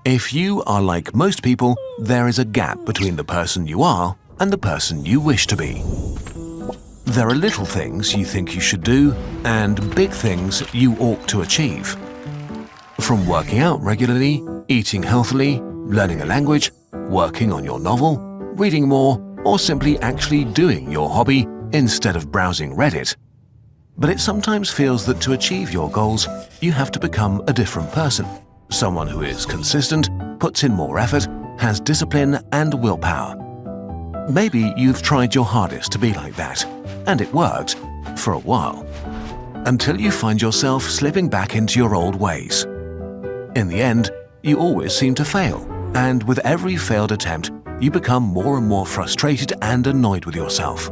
If you are like most people, there is a gap between the person you are and the person you wish to be. There are little things you think you should do and big things you ought to achieve. From working out regularly, eating healthily, learning a language, working on your novel, reading more, or simply actually doing your hobby instead of browsing Reddit. But it sometimes feels that to achieve your goals, you have to become a different person. Someone who is consistent, puts in more effort, has discipline and willpower. Maybe you've tried your hardest to be like that, and it worked for a while, until you find yourself slipping back into your old ways. In the end, you always seem to fail, and with every failed attempt, you become more and more frustrated and annoyed with yourself.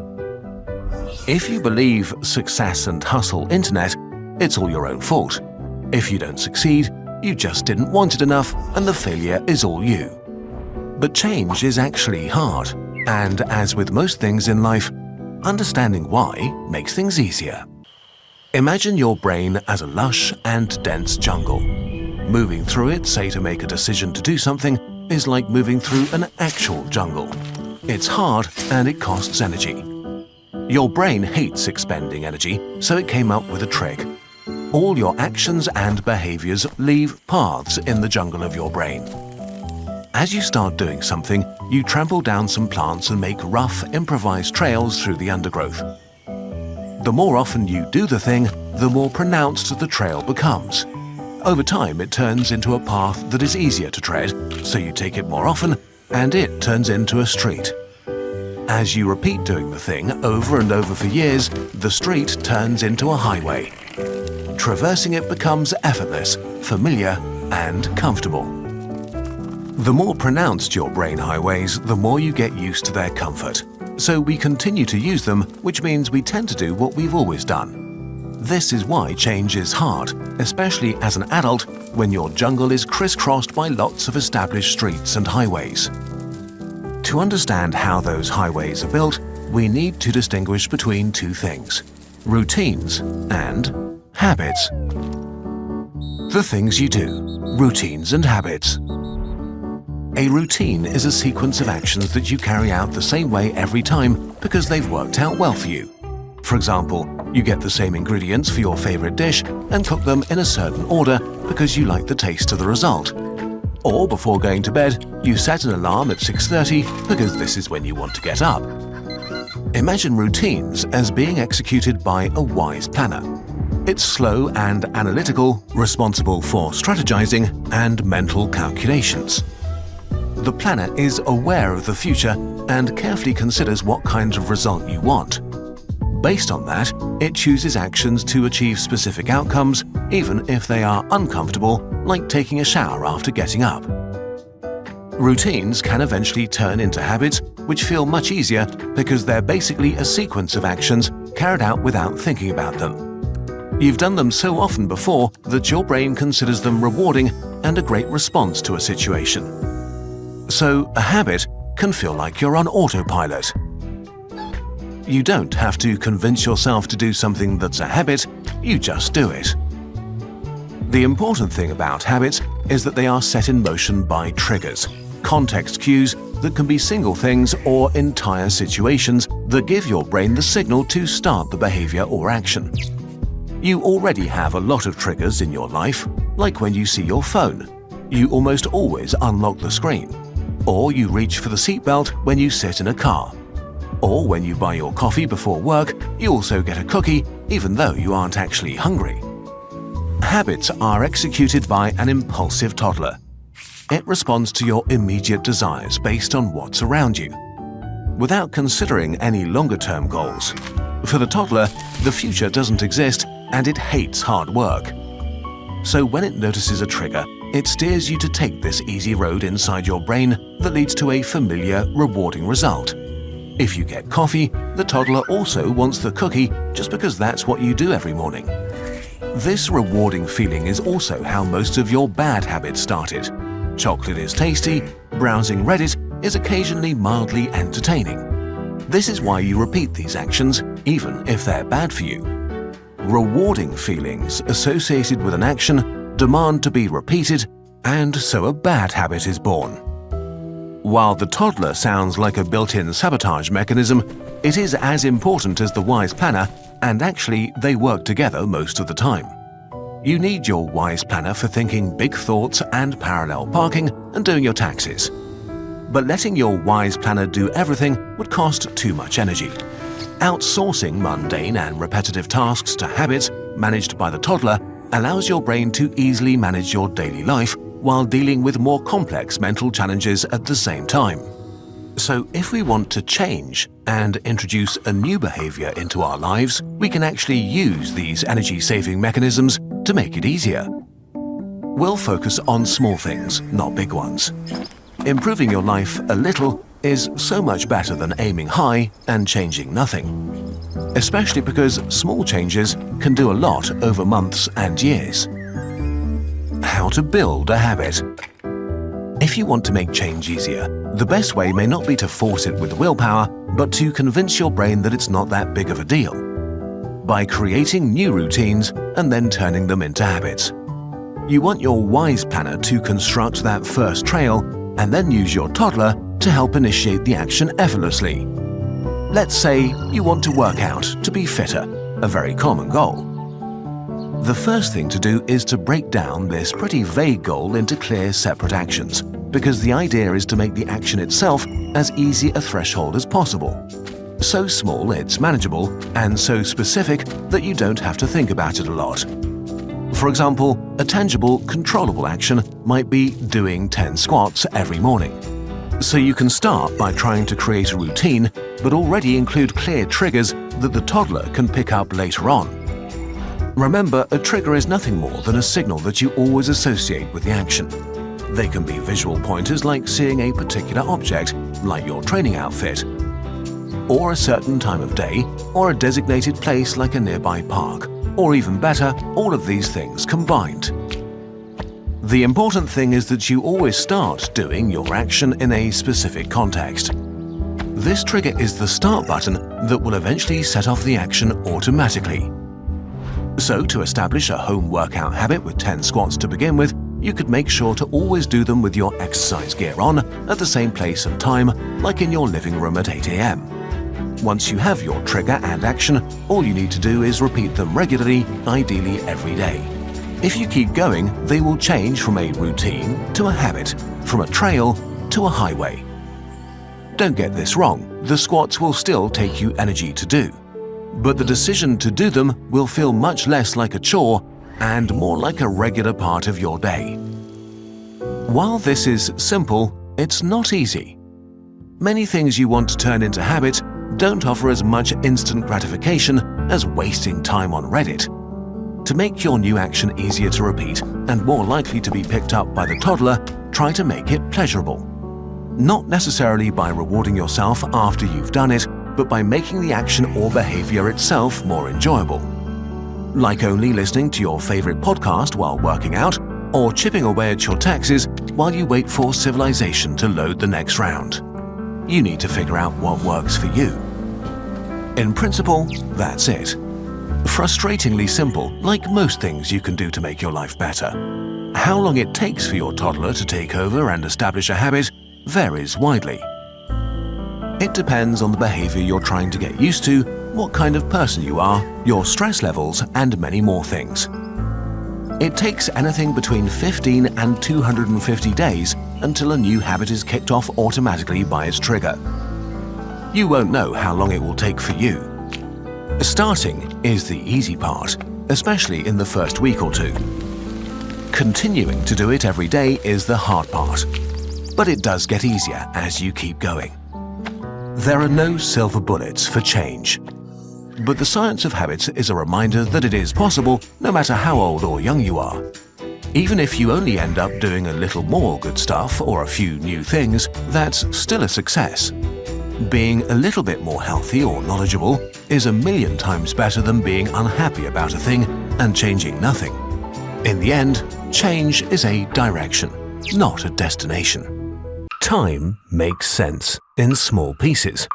If you believe success and hustle internet, it's all your own fault. If you don't succeed, you just didn't want it enough and the failure is all you. But change is actually hard, and as with most things in life, understanding why makes things easier. Imagine your brain as a lush and dense jungle. Moving through it, say to make a decision to do something, is like moving through an actual jungle. It's hard and it costs energy. Your brain hates expending energy, so it came up with a trick. All your actions and behaviors leave paths in the jungle of your brain. As you start doing something, you trample down some plants and make rough, improvised trails through the undergrowth. The more often you do the thing, the more pronounced the trail becomes. Over time, it turns into a path that is easier to tread, so you take it more often, and it turns into a street. As you repeat doing the thing over and over for years, the street turns into a highway. Traversing it becomes effortless, familiar, and comfortable. The more pronounced your brain highways, the more you get used to their comfort. So we continue to use them, which means we tend to do what we've always done. This is why change is hard, especially as an adult when your jungle is crisscrossed by lots of established streets and highways. To understand how those highways are built, we need to distinguish between two things: routines and habits. The things you do, routines and habits. A routine is a sequence of actions that you carry out the same way every time because they've worked out well for you. For example, you get the same ingredients for your favorite dish and cook them in a certain order because you like the taste of the result. Or before going to bed, you set an alarm at 6:30 because this is when you want to get up. Imagine routines as being executed by a wise planner. It's slow and analytical, responsible for strategizing and mental calculations. The planner is aware of the future and carefully considers what kinds of result you want. Based on that, it chooses actions to achieve specific outcomes, even if they are uncomfortable, like taking a shower after getting up. Routines can eventually turn into habits, which feel much easier because they're basically a sequence of actions carried out without thinking about them. You've done them so often before that your brain considers them rewarding and a great response to a situation. So a habit can feel like you're on autopilot. You don't have to convince yourself to do something that's a habit, you just do it. The important thing about habits is that they are set in motion by triggers, context cues that can be single things or entire situations that give your brain the signal to start the behavior or action. You already have a lot of triggers in your life, like when you see your phone. You almost always unlock the screen. Or you reach for the seatbelt when you sit in a car. Or when you buy your coffee before work, you also get a cookie even though you aren't actually hungry. Habits are executed by an impulsive toddler. It responds to your immediate desires based on what's around you, without considering any longer-term goals. For the toddler, the future doesn't exist and it hates hard work. So when it notices a trigger, it steers you to take this easy road inside your brain that leads to a familiar, rewarding result. If you get coffee, the toddler also wants the cookie just because that's what you do every morning. This rewarding feeling is also how most of your bad habits started. Chocolate is tasty, browsing Reddit is occasionally mildly entertaining. This is why you repeat these actions, even if they're bad for you. Rewarding feelings associated with an action demand to be repeated and so a bad habit is born. While the toddler sounds like a built-in sabotage mechanism, it is as important as the wise planner, and actually they work together most of the time. You need your wise planner for thinking big thoughts and parallel parking and doing your taxes. But letting your wise planner do everything would cost too much energy. Outsourcing mundane and repetitive tasks to habits managed by the toddler allows your brain to easily manage your daily life while dealing with more complex mental challenges at the same time. So if we want to change and introduce a new behavior into our lives, we can actually use these energy-saving mechanisms to make it easier. We'll focus on small things, not big ones. Improving your life a little is so much better than aiming high and changing nothing, especially because small changes can do a lot over months and years. How to build a habit. If you want to make change easier, the best way may not be to force it with willpower, but to convince your brain that it's not that big of a deal, by creating new routines and then turning them into habits. You want your wise planner to construct that first trail and then use your toddler to help initiate the action effortlessly. Let's say you want to work out to be fitter, a very common goal. The first thing to do is to break down this pretty vague goal into clear, separate actions, because the idea is to make the action itself as easy a threshold as possible. So small it's manageable, and so specific that you don't have to think about it a lot. For example, a tangible, controllable action might be doing 10 squats every morning. So you can start by trying to create a routine, but already include clear triggers that the toddler can pick up later on. Remember, a trigger is nothing more than a signal that you always associate with the action. They can be visual pointers like seeing a particular object, like your training outfit, or a certain time of day, or a designated place like a nearby park, or even better, all of these things combined. The important thing is that you always start doing your action in a specific context. This trigger is the start button that will eventually set off the action automatically. So, to establish a home workout habit with 10 squats to begin with, you could make sure to always do them with your exercise gear on at the same place and time, like in your living room at 8 a.m. Once you have your trigger and action, all you need to do is repeat them regularly, ideally every day. If you keep going, they will change from a routine to a habit, from a trail to a highway. Don't get this wrong, the squats will still take you energy to do, but the decision to do them will feel much less like a chore and more like a regular part of your day. While this is simple, it's not easy. Many things you want to turn into habits don't offer as much instant gratification as wasting time on Reddit. To make your new action easier to repeat and more likely to be picked up by the toddler, try to make it pleasurable. Not necessarily by rewarding yourself after you've done it, but by making the action or behavior itself more enjoyable. Like only listening to your favorite podcast while working out, or chipping away at your taxes while you wait for civilization to load the next round. You need to figure out what works for you. In principle, that's it. Frustratingly simple, like most things you can do to make your life better. How long it takes for your toddler to take over and establish a habit varies widely. It depends on the behavior you're trying to get used to, what kind of person you are, your stress levels, and many more things. It takes anything between 15 and 250 days until a new habit is kicked off automatically by its trigger. You won't know how long it will take for you. Starting is the easy part, especially in the first week or two. Continuing to do it every day is the hard part, but it does get easier as you keep going. There are no silver bullets for change, but the science of habits is a reminder that it is possible no matter how old or young you are. Even if you only end up doing a little more good stuff or a few new things, that's still a success. Being a little bit more healthy or knowledgeable is 1,000,000 times better than being unhappy about a thing and changing nothing. In the end, change is a direction, not a destination. Time makes sense in small pieces.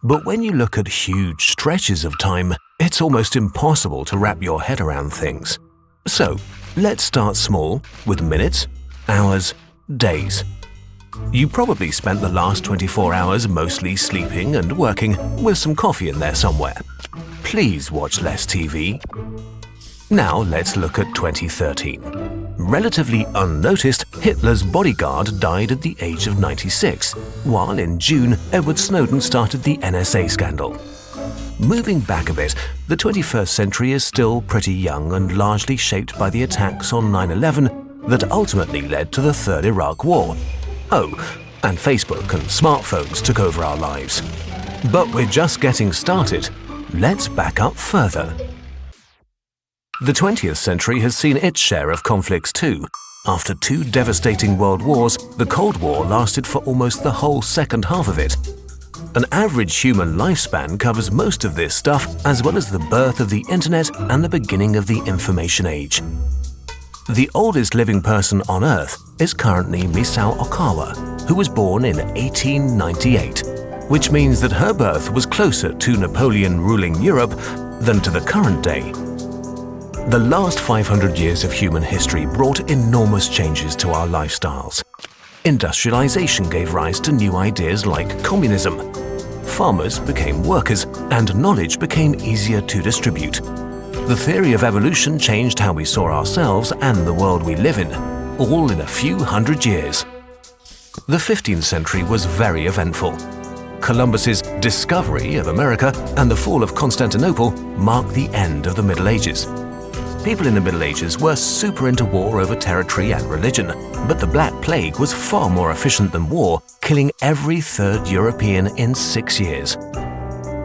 But when you look at huge stretches of time, it's almost impossible to wrap your head around things. So, let's start small with minutes, hours, days. You probably spent the last 24 hours mostly sleeping and working with some coffee in there somewhere. Please watch less TV. Now let's look at 2013. Relatively unnoticed, Hitler's bodyguard died at the age of 96, while in June, Edward Snowden started the NSA scandal. Moving back a bit, the 21st century is still pretty young and largely shaped by the attacks on 9/11 that ultimately led to the Third Iraq War. Oh, and Facebook and smartphones took over our lives. But we're just getting started. Let's back up further. The 20th century has seen its share of conflicts too. After 2 devastating world wars, the Cold War lasted for almost the whole second half of it. An average human lifespan covers most of this stuff, as well as the birth of the internet and the beginning of the information age. The oldest living person on Earth is currently Misao Okawa, who was born in 1898, which means that her birth was closer to Napoleon ruling Europe than to the current day. The last 500 years of human history brought enormous changes to our lifestyles. Industrialization gave rise to new ideas like communism. Farmers became workers, and knowledge became easier to distribute. The theory of evolution changed how we saw ourselves and the world we live in, all in a few hundred years. The 15th century was very eventful. Columbus's discovery of America and the fall of Constantinople marked the end of the Middle Ages. People in the Middle Ages were super into war over territory and religion, but the Black Plague was far more efficient than war, killing every third European in 6 years.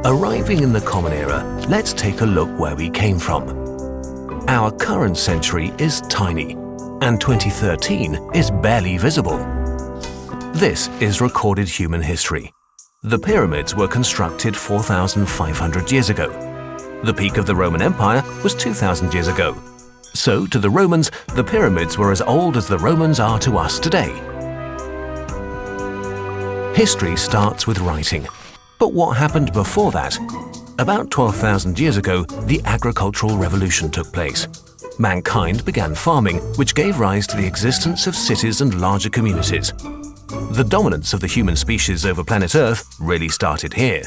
Arriving in the Common Era, let's take a look where we came from. Our current century is tiny, and 2013 is barely visible. This is recorded human history. The pyramids were constructed 4,500 years ago. The peak of the Roman Empire was 2,000 years ago. So, to the Romans, the pyramids were as old as the Romans are to us today. History starts with writing. But what happened before that? About 12,000 years ago, the agricultural revolution took place. Mankind began farming, which gave rise to the existence of cities and larger communities. The dominance of the human species over planet Earth really started here.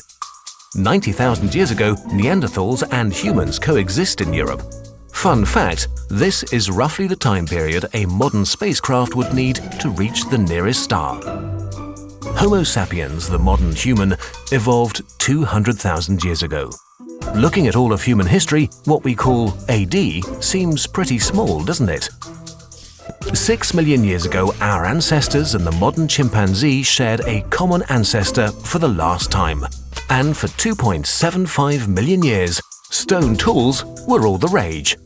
90,000 years ago, Neanderthals and humans coexist in Europe. Fun fact, this is roughly the time period a modern spacecraft would need to reach the nearest star. Homo sapiens, the modern human, evolved 200,000 years ago. Looking at all of human history, what we call AD seems pretty small, doesn't it? 6 million years ago, our ancestors and the modern chimpanzee shared a common ancestor for the last time. And for 2.75 million years, stone tools were all the rage.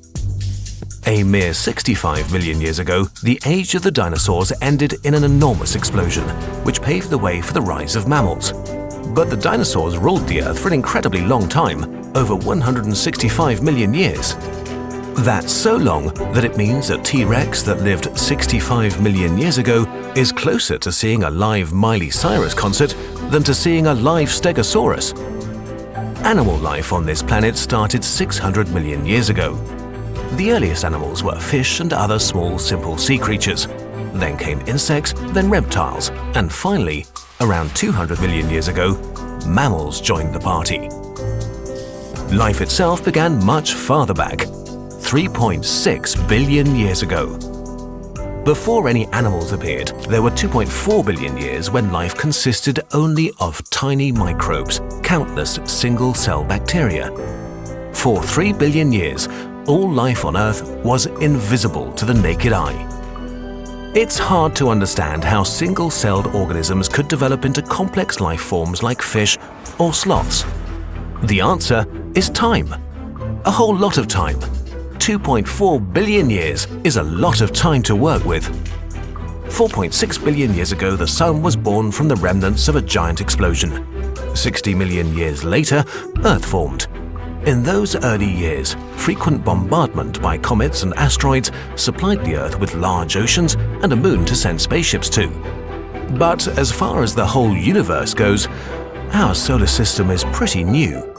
A mere 65 million years ago, the age of the dinosaurs ended in an enormous explosion, which paved the way for the rise of mammals. But the dinosaurs ruled the Earth for an incredibly long time, over 165 million years. That's so long that it means a T-Rex that lived 65 million years ago is closer to seeing a live Miley Cyrus concert than to seeing a live Stegosaurus. Animal life on this planet started 600 million years ago. The earliest animals were fish and other small, simple sea creatures. Then came insects, then reptiles, and finally, around 200 million years ago, mammals joined the party. Life itself began much farther back, 3.6 billion years ago. Before any animals appeared, there were 2.4 billion years when life consisted only of tiny microbes, countless single-cell bacteria. For 3 billion years, all life on Earth was invisible to the naked eye. It's hard to understand how single-celled organisms could develop into complex life forms like fish or sloths. The answer is time. A whole lot of time. 2.4 billion years is a lot of time to work with. 4.6 billion years ago, the Sun was born from the remnants of a giant explosion. 60 million years later, Earth formed. In those early years, frequent bombardment by comets and asteroids supplied the Earth with large oceans and a moon to send spaceships to. But as far as the whole universe goes, our solar system is pretty new.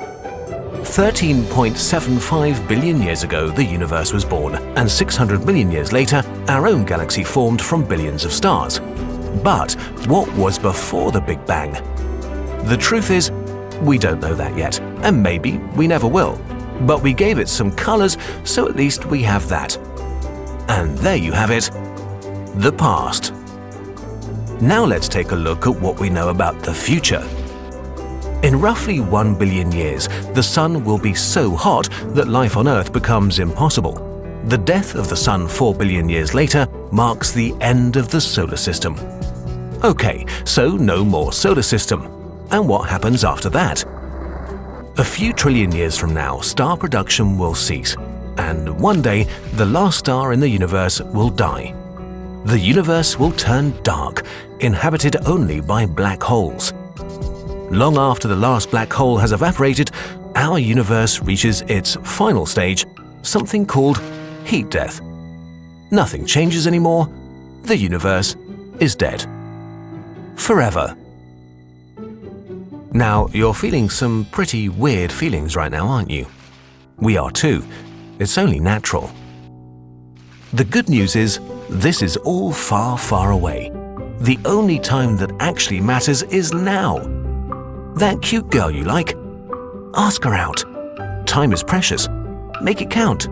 13.75 billion years ago, the universe was born, and 600 million years later, our own galaxy formed from billions of stars. But what was before the Big Bang? The truth is, we don't know that yet, and maybe we never will. But we gave it some colors, so at least we have that. And there you have it, the past. Now let's take a look at what we know about the future. In roughly 1 billion years, the Sun will be so hot that life on Earth becomes impossible. The death of the Sun 4 billion years later marks the end of the solar system. Okay, so no more solar system. And what happens after that? A few trillion years from now, star production will cease, and one day the last star in the universe will die. The universe will turn dark, inhabited only by black holes. Long after the last black hole has evaporated, our universe reaches its final stage, something called heat death. Nothing changes anymore. The universe is dead. Forever. Now, you're feeling some pretty weird feelings right now, aren't you? We are too. It's only natural. The good news is, this is all far, far away. The only time that actually matters is now. That cute girl you like? Ask her out. Time is precious. Make it count.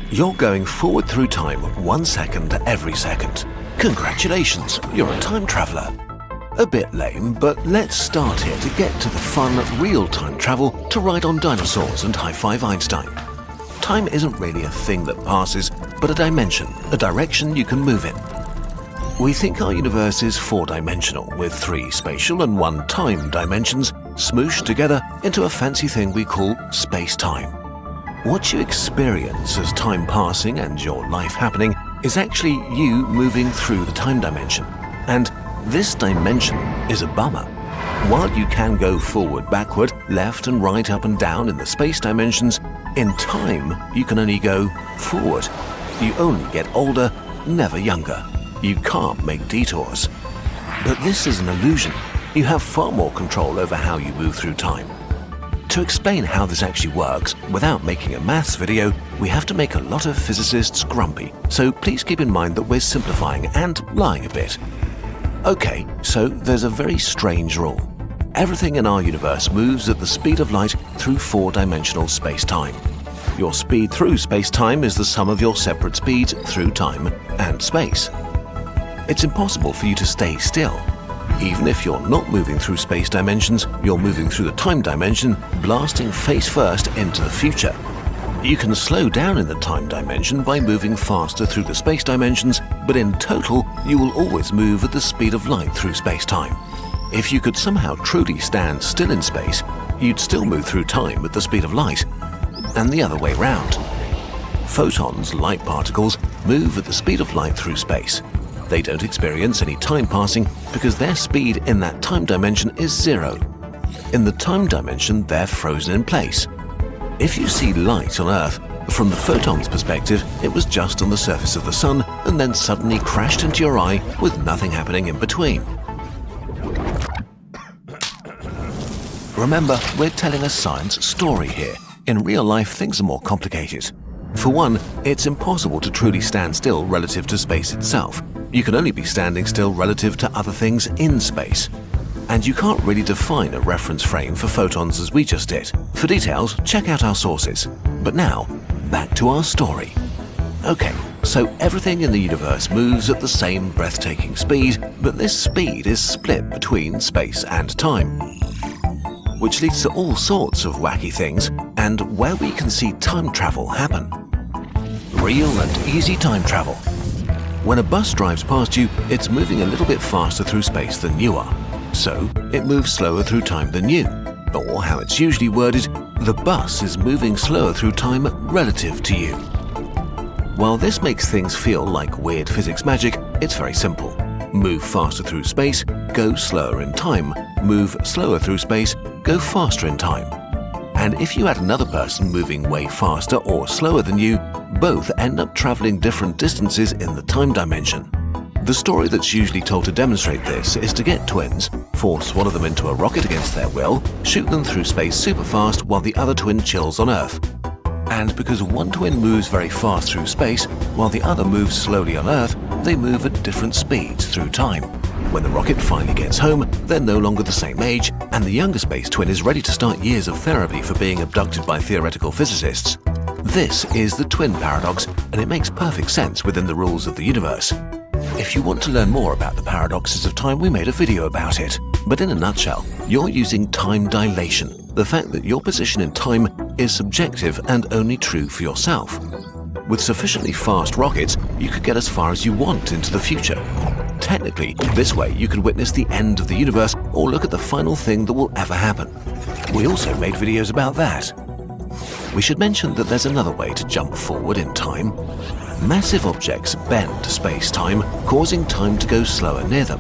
You're going forward through time 1 second every second. Congratulations, you're a time traveler. A bit lame, but let's start here to get to the fun, real time travel to ride on dinosaurs and high-five Einstein. Time isn't really a thing that passes, but a dimension, a direction you can move in. We think our universe is 4-dimensional, with 3 spatial and 1 time dimensions smooshed together into a fancy thing we call space-time. What you experience as time passing and your life happening is actually you moving through the time dimension. And this dimension is a bummer. While you can go forward, backward, left and right, up and down in the space dimensions, in time you can only go forward. You only get older, never younger. You can't make detours. But this is an illusion. You have far more control over how you move through time. To explain how this actually works, without making a maths video, we have to make a lot of physicists grumpy, so please keep in mind that we're simplifying and lying a bit. Okay, so there's a very strange rule. Everything in our universe moves at the speed of light through 4-dimensional space-time. Your speed through space-time is the sum of your separate speeds through time and space. It's impossible for you to stay still. Even if you're not moving through space dimensions, you're moving through the time dimension, blasting face first into the future. You can slow down in the time dimension by moving faster through the space dimensions, but in total, you will always move at the speed of light through space-time. If you could somehow truly stand still in space, you'd still move through time at the speed of light, and the other way round. Photons, light particles, move at the speed of light through space. They don't experience any time passing because their speed in that time dimension is 0. In the time dimension, they're frozen in place. If you see light on Earth, from the photon's perspective, it was just on the surface of the Sun and then suddenly crashed into your eye with nothing happening in between. Remember, we're telling a science story here. In real life, things are more complicated. For one, it's impossible to truly stand still relative to space itself. You can only be standing still relative to other things in space. And you can't really define a reference frame for photons as we just did. For details, check out our sources. But now, back to our story. Okay, so everything in the universe moves at the same breathtaking speed, but this speed is split between space and time, which leads to all sorts of wacky things, and where we can see time travel happen. Real and easy time travel. When a bus drives past you, it's moving a little bit faster through space than you are, so it moves slower through time than you. Or how it's usually worded, the bus is moving slower through time relative to you. While this makes things feel like weird physics magic, it's very simple. Move faster through space, go slower in time. Move slower through space, go faster in time. And if you had another person moving way faster or slower than you, both end up traveling different distances in the time dimension. The story that's usually told to demonstrate this is to get twins, force one of them into a rocket against their will, shoot them through space super fast while the other twin chills on Earth. And because one twin moves very fast through space while the other moves slowly on Earth, they move at different speeds through time. When the rocket finally gets home, they're no longer the same age, and the younger space twin is ready to start years of therapy for being abducted by theoretical physicists. This is the twin paradox, and it makes perfect sense within the rules of the universe. If you want to learn more about the paradoxes of time, we made a video about it. But in a nutshell, you're using time dilation, the fact that your position in time is subjective and only true for yourself. With sufficiently fast rockets, you could get as far as you want into the future. Technically, this way you could witness the end of the universe or look at the final thing that will ever happen. We also made videos about that. We should mention that there's another way to jump forward in time. Massive objects bend space-time, causing time to go slower near them.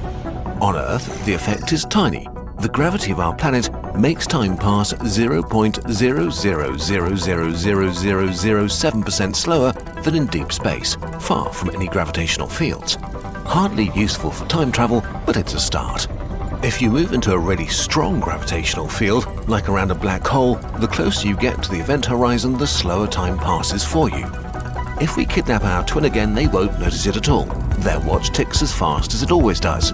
On Earth, the effect is tiny. The gravity of our planet makes time pass 0.00000007% slower than in deep space, far from any gravitational fields. Hardly useful for time travel, but it's a start. If you move into a really strong gravitational field, like around a black hole, the closer you get to the event horizon, the slower time passes for you. If we kidnap our twin again, they won't notice it at all. Their watch ticks as fast as it always does.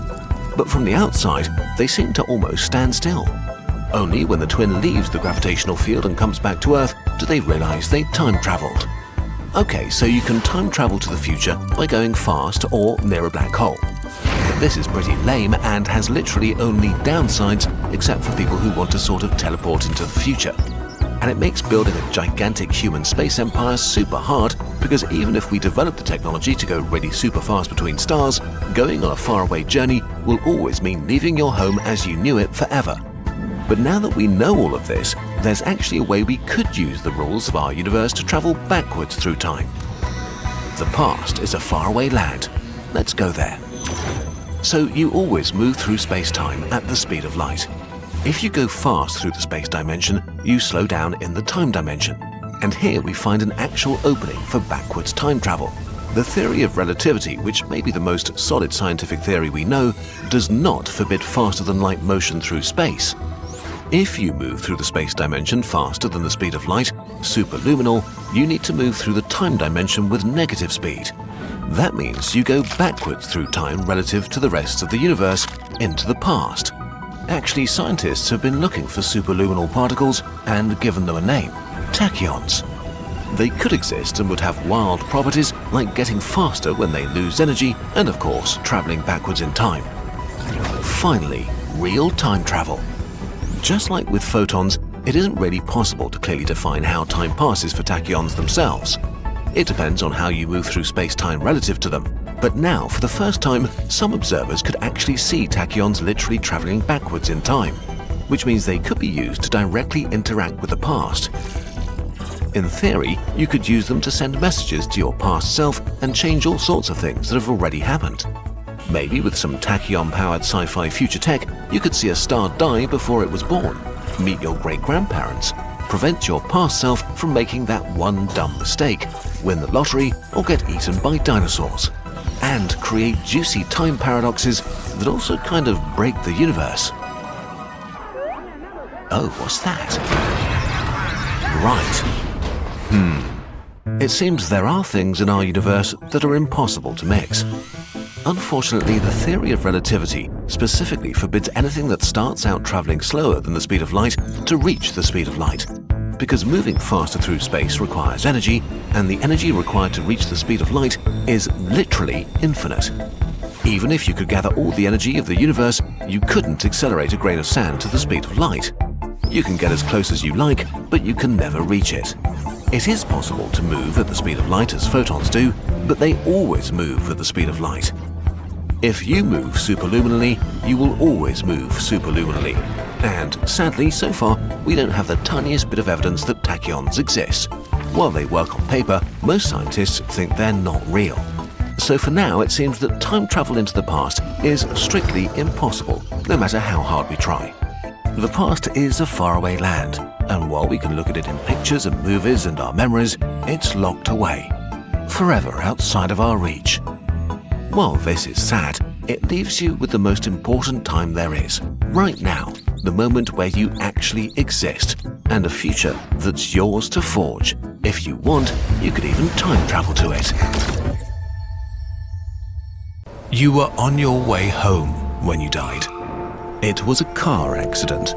But from the outside, they seem to almost stand still. Only when the twin leaves the gravitational field and comes back to Earth do they realize they time traveled. Okay, so you can time travel to the future by going fast or near a black hole. But this is pretty lame and has literally only downsides, except for people who want to sort of teleport into the future. And it makes building a gigantic human space empire super hard, because even if we develop the technology to go really super fast between stars, going on a faraway journey will always mean leaving your home as you knew it forever. But now that we know all of this, there's actually a way we could use the rules of our universe to travel backwards through time. The past is a faraway land. Let's go there. So you always move through space-time at the speed of light. If you go fast through the space dimension, you slow down in the time dimension. And here we find an actual opening for backwards time travel. The theory of relativity, which may be the most solid scientific theory we know, does not forbid faster-than-light motion through space. If you move through the space dimension faster than the speed of light, superluminal, you need to move through the time dimension with negative speed. That means you go backwards through time relative to the rest of the universe into the past. Actually, scientists have been looking for superluminal particles and given them a name: tachyons. They could exist and would have wild properties like getting faster when they lose energy and, of course, traveling backwards in time. Finally, real time travel. Just like with photons, it isn't really possible to clearly define how time passes for tachyons themselves. It depends on how you move through space-time relative to them. But now, for the first time, some observers could actually see tachyons literally traveling backwards in time, which means they could be used to directly interact with the past. In theory, you could use them to send messages to your past self and change all sorts of things that have already happened. Maybe with some tachyon-powered sci-fi future tech, you could see a star die before it was born, meet your great-grandparents, prevent your past self from making that one dumb mistake, win the lottery, or get eaten by dinosaurs, and create juicy time paradoxes that also kind of break the universe. Oh, what's that? Right. It seems there are things in our universe that are impossible to mix. Unfortunately, the theory of relativity specifically forbids anything that starts out traveling slower than the speed of light to reach the speed of light, because moving faster through space requires energy, and the energy required to reach the speed of light is literally infinite. Even if you could gather all the energy of the universe, you couldn't accelerate a grain of sand to the speed of light. You can get as close as you like, but you can never reach it. It is possible to move at the speed of light as photons do, but they always move at the speed of light. If you move superluminally, you will always move superluminally. And sadly, so far, we don't have the tiniest bit of evidence that tachyons exist. While they work on paper, most scientists think they're not real. So for now, it seems that time travel into the past is strictly impossible, no matter how hard we try. The past is a faraway land, and while we can look at it in pictures and movies and our memories, it's locked away, forever outside of our reach. While this is sad, it leaves you with the most important time there is, right now, the moment where you actually exist, and a future that's yours to forge. If you want, you could even time travel to it. You were on your way home when you died. It was a car accident.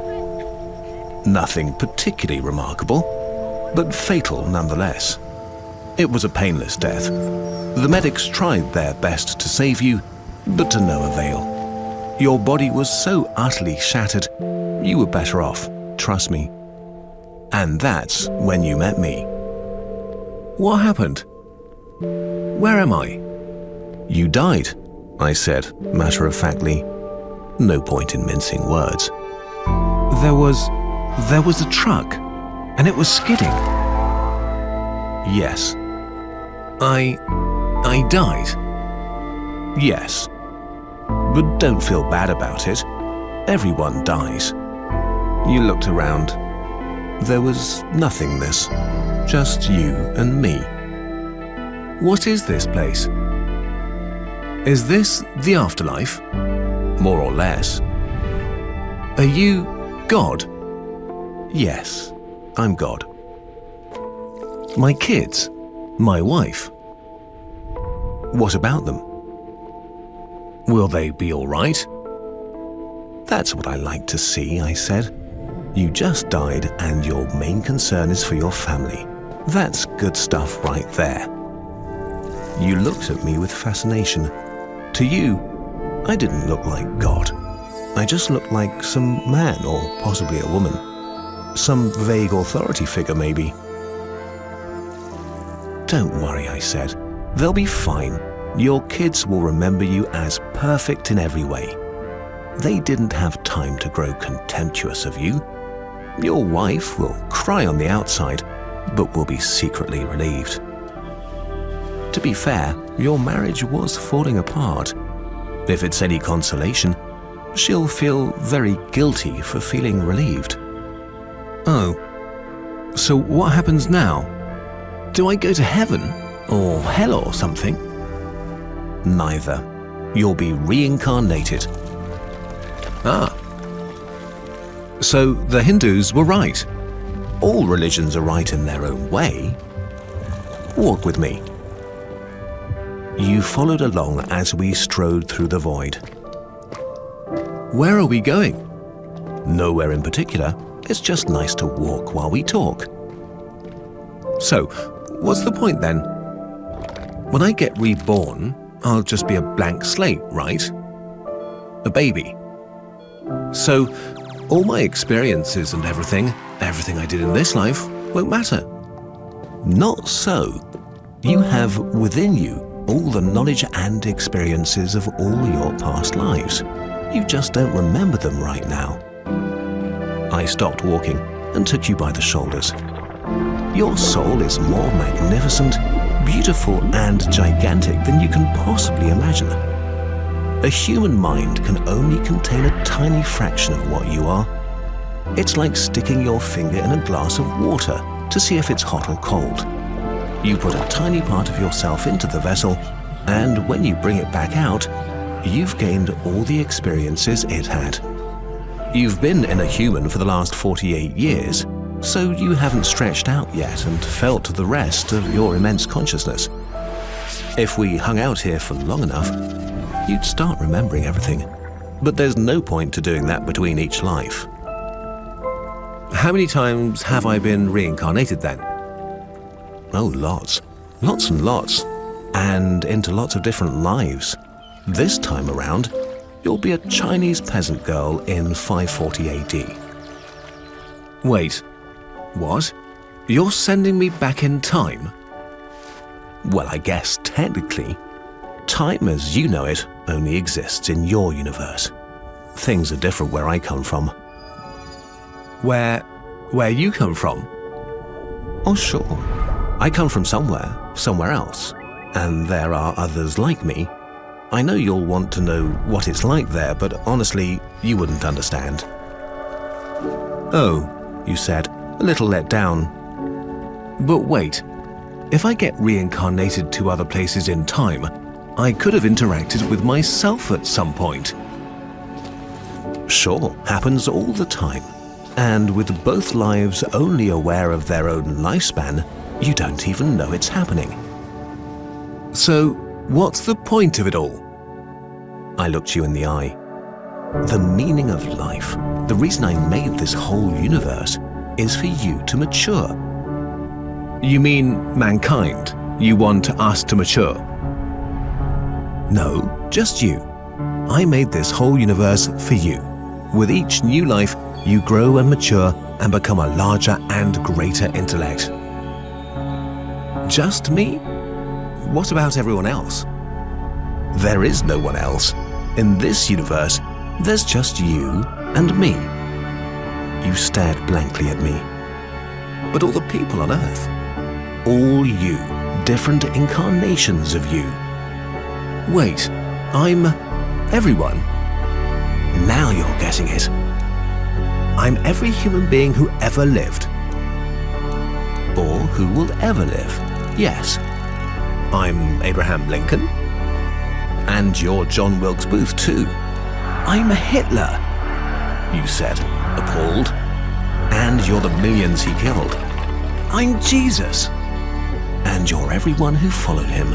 Nothing particularly remarkable, but fatal nonetheless. It was a painless death. The medics tried their best to save you, but to no avail. Your body was so utterly shattered, you were better off, trust me. And that's when you met me. What happened? Where am I? You died, I said, matter-of-factly. No point in mincing words. There was a truck, and it was skidding. Yes. I died. Yes. But don't feel bad about it. Everyone dies. You looked around. There was nothingness. Just you and me. What is this place? Is this the afterlife? More or less. Are you God? Yes, I'm God. My kids? My wife? What about them? Will they be all right? That's what I like to see, I said. You just died and your main concern is for your family. That's good stuff right there. You looked at me with fascination. To you, I didn't look like God. I just looked like some man or possibly a woman. Some vague authority figure, maybe. Don't worry, I said. They'll be fine. Your kids will remember you as perfect in every way. They didn't have time to grow contemptuous of you. Your wife will cry on the outside, but will be secretly relieved. To be fair, your marriage was falling apart. If it's any consolation, she'll feel very guilty for feeling relieved. Oh, so what happens now? Do I go to heaven or hell or something? Neither. You'll be reincarnated. Ah. So the Hindus were right. All religions are right in their own way. Walk with me. You followed along as we strode through the void. Where are we going? Nowhere in particular. It's just nice to walk while we talk. So, what's the point then? When I get reborn, I'll just be a blank slate, right? A baby. So, all my experiences and everything I did in this life, won't matter. Not so. You have within you all the knowledge and experiences of all your past lives. You just don't remember them right now. I stopped walking and took you by the shoulders. Your soul is more magnificent, beautiful, and gigantic than you can possibly imagine. A human mind can only contain a tiny fraction of what you are. It's like sticking your finger in a glass of water to see if it's hot or cold. You put a tiny part of yourself into the vessel, and when you bring it back out, you've gained all the experiences it had. You've been in a human for the last 48 years, so you haven't stretched out yet and felt the rest of your immense consciousness. If we hung out here for long enough, you'd start remembering everything. But there's no point to doing that between each life. How many times have I been reincarnated then? Oh, lots. Lots and lots. And into lots of different lives. This time around, you'll be a Chinese peasant girl in 540 AD. Wait, what? You're sending me back in time? Well, I guess technically, time as you know it only exists in your universe. Things are different where I come from. Where you come from? Oh, sure. I come from somewhere else. And there are others like me. I know you'll want to know what it's like there, but honestly, you wouldn't understand. Oh, you said, a little let down. But wait, if I get reincarnated to other places in time, I could have interacted with myself at some point. Sure, happens all the time. And with both lives only aware of their own lifespan, you don't even know it's happening. So, what's the point of it all? I looked you in the eye. The meaning of life, the reason I made this whole universe, is for you to mature. You mean mankind? You want us to mature? No, just you. I made this whole universe for you. With each new life, you grow and mature and become a larger and greater intellect. Just me? What about everyone else? There is no one else. In this universe, there's just you and me. You stared blankly at me. But all the people on Earth, all you, different incarnations of you. Wait, I'm everyone? Now you're getting it. I'm every human being who ever lived. Or who will ever live, yes. I'm Abraham Lincoln. And you're John Wilkes Booth too. I'm Hitler, you said, appalled. And you're the millions he killed. I'm Jesus. And you're everyone who followed him.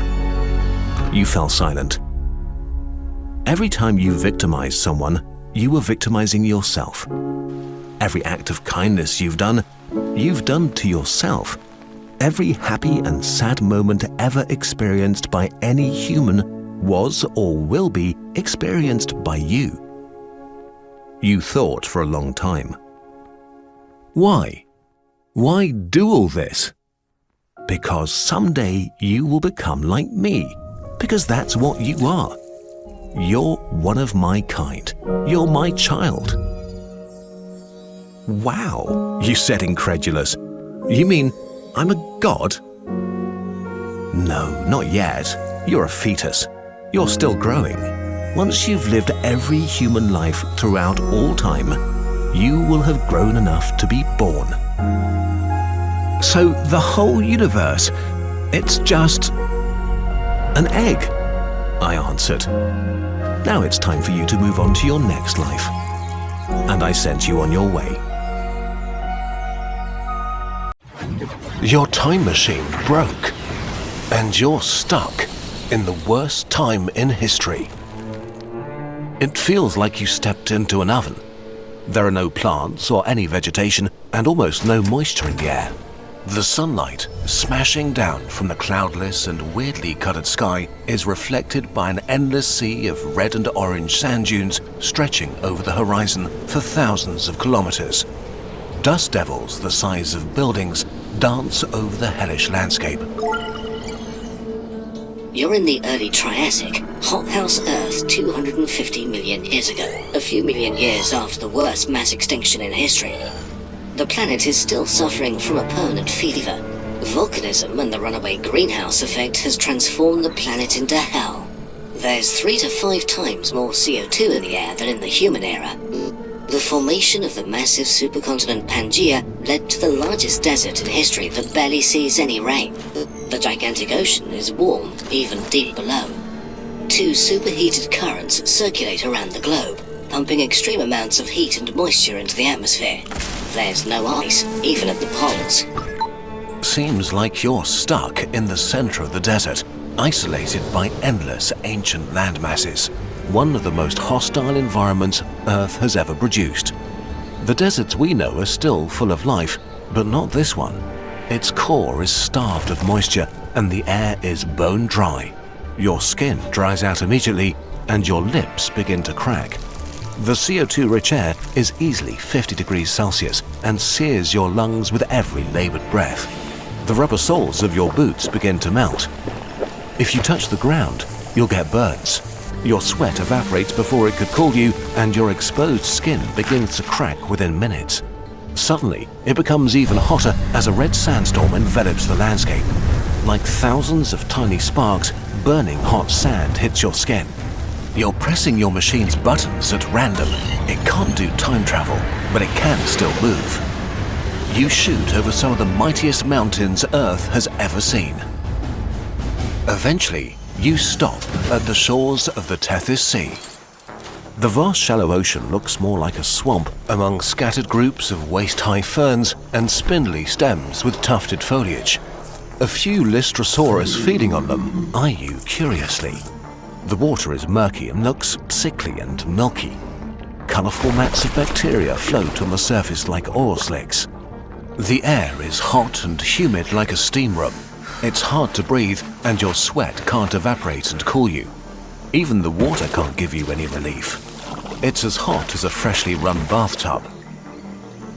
You fell silent. Every time you victimized someone, you were victimizing yourself. Every act of kindness you've done to yourself. Every happy and sad moment ever experienced by any human was or will be experienced by you. You thought for a long time. Why? Why do all this? Because someday you will become like me. Because that's what you are. You're one of my kind. You're my child. Wow, you said, incredulous. You mean I'm a god? No, not yet. You're a fetus. You're still growing. Once you've lived every human life throughout all time, you will have grown enough to be born. So the whole universe, it's just an egg, I answered. Now it's time for you to move on to your next life. And I sent you on your way. Your time machine broke, and you're stuck in the worst time in history. It feels like you stepped into an oven. There are no plants or any vegetation, and almost no moisture in the air. The sunlight, smashing down from the cloudless and weirdly colored sky, is reflected by an endless sea of red and orange sand dunes stretching over the horizon for thousands of kilometers. Dust devils the size of buildings dance over the hellish landscape. You're in the early Triassic, hothouse Earth 250 million years ago, a few million years after the worst mass extinction in history. The planet is still suffering from a permanent fever. Volcanism and the runaway greenhouse effect has transformed the planet into hell. There's 3 to 5 times more CO2 in the air than in the human era. The formation of the massive supercontinent Pangaea led to the largest desert in history that barely sees any rain. The gigantic ocean is warm, even deep below. 2 superheated currents circulate around the globe, pumping extreme amounts of heat and moisture into the atmosphere. There's no ice, even at the poles. Seems like you're stuck in the center of the desert, isolated by endless ancient landmasses. One of the most hostile environments Earth has ever produced. The deserts we know are still full of life, but not this one. Its core is starved of moisture and the air is bone dry. Your skin dries out immediately and your lips begin to crack. The CO2-rich air is easily 50 degrees Celsius and sears your lungs with every labored breath. The rubber soles of your boots begin to melt. If you touch the ground, you'll get burns. Your sweat evaporates before it could cool you, and your exposed skin begins to crack within minutes. Suddenly, it becomes even hotter as a red sandstorm envelops the landscape. Like thousands of tiny sparks, burning hot sand hits your skin. You're pressing your machine's buttons at random. It can't do time travel, but it can still move. You shoot over some of the mightiest mountains Earth has ever seen. Eventually, You stop at the shores of the Tethys Sea. The vast shallow ocean looks more like a swamp among scattered groups of waist-high ferns and spindly stems with tufted foliage. A few Lystrosaurus feeding on them eye you curiously. The water is murky and looks sickly and milky. Colourful mats of bacteria float on the surface like oil slicks. The air is hot and humid like a steam room. It's hard to breathe and your sweat can't evaporate and cool you. Even the water can't give you any relief. It's as hot as a freshly run bathtub.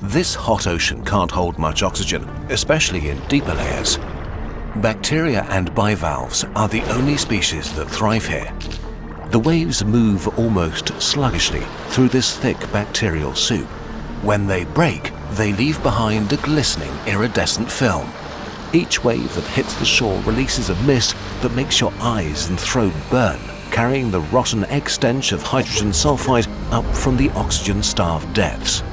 This hot ocean can't hold much oxygen, especially in deeper layers. Bacteria and bivalves are the only species that thrive here. The waves move almost sluggishly through this thick bacterial soup. When they break, they leave behind a glistening iridescent film. Each wave that hits the shore releases a mist that makes your eyes and throat burn, carrying the rotten egg stench of hydrogen sulfide up from the oxygen-starved depths.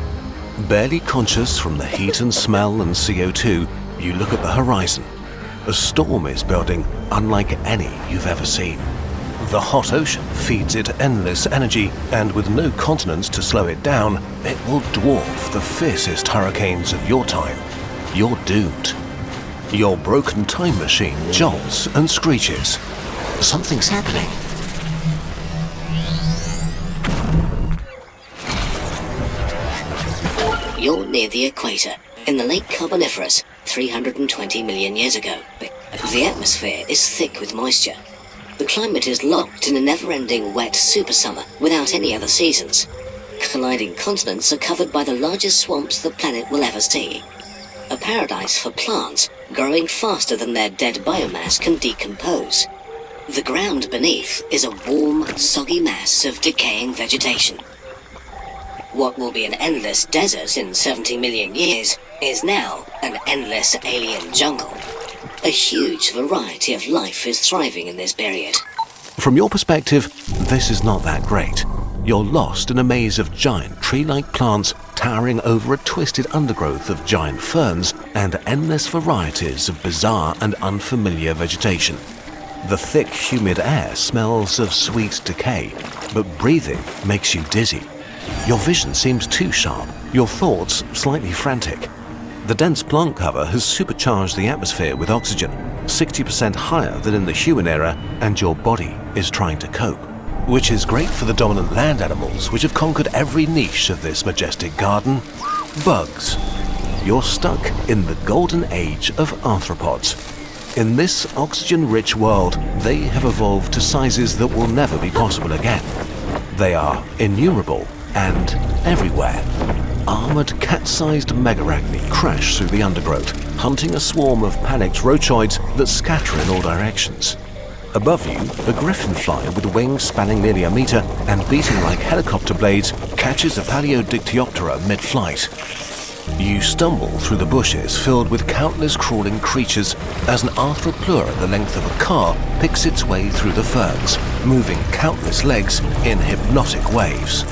Barely conscious from the heat and smell and CO2, you look at the horizon. A storm is building unlike any you've ever seen. The hot ocean feeds it endless energy, and with no continents to slow it down, it will dwarf the fiercest hurricanes of your time. You're doomed. Your broken time machine jolts and screeches. Something's happening. You're near the equator, in the late Carboniferous, 320 million years ago. The atmosphere is thick with moisture. The climate is locked in a never-ending wet super summer without any other seasons. Colliding continents are covered by the largest swamps the planet will ever see. A paradise for plants growing faster than their dead biomass can decompose. The ground beneath is a warm, soggy mass of decaying vegetation. What will be an endless desert in 70 million years is now an endless alien jungle. A huge variety of life is thriving in this period. From your perspective, this is not that great. You're lost in a maze of giant tree-like plants towering over a twisted undergrowth of giant ferns and endless varieties of bizarre and unfamiliar vegetation. The thick, humid air smells of sweet decay, but breathing makes you dizzy. Your vision seems too sharp, your thoughts slightly frantic. The dense plant cover has supercharged the atmosphere with oxygen, 60% higher than in the human era, and your body is trying to cope. Which is great for the dominant land animals which have conquered every niche of this majestic garden. Bugs. You're stuck in the golden age of arthropods. In this oxygen-rich world, they have evolved to sizes that will never be possible again. They are innumerable and everywhere. Armored cat-sized megarachni crash through the undergrowth, hunting a swarm of panicked rochoids that scatter in all directions. Above you, a griffin fly with wings spanning nearly a meter and beating like helicopter blades catches a Paleodictyoptera mid-flight. You stumble through the bushes filled with countless crawling creatures as an arthroplura the length of a car picks its way through the ferns, moving countless legs in hypnotic waves.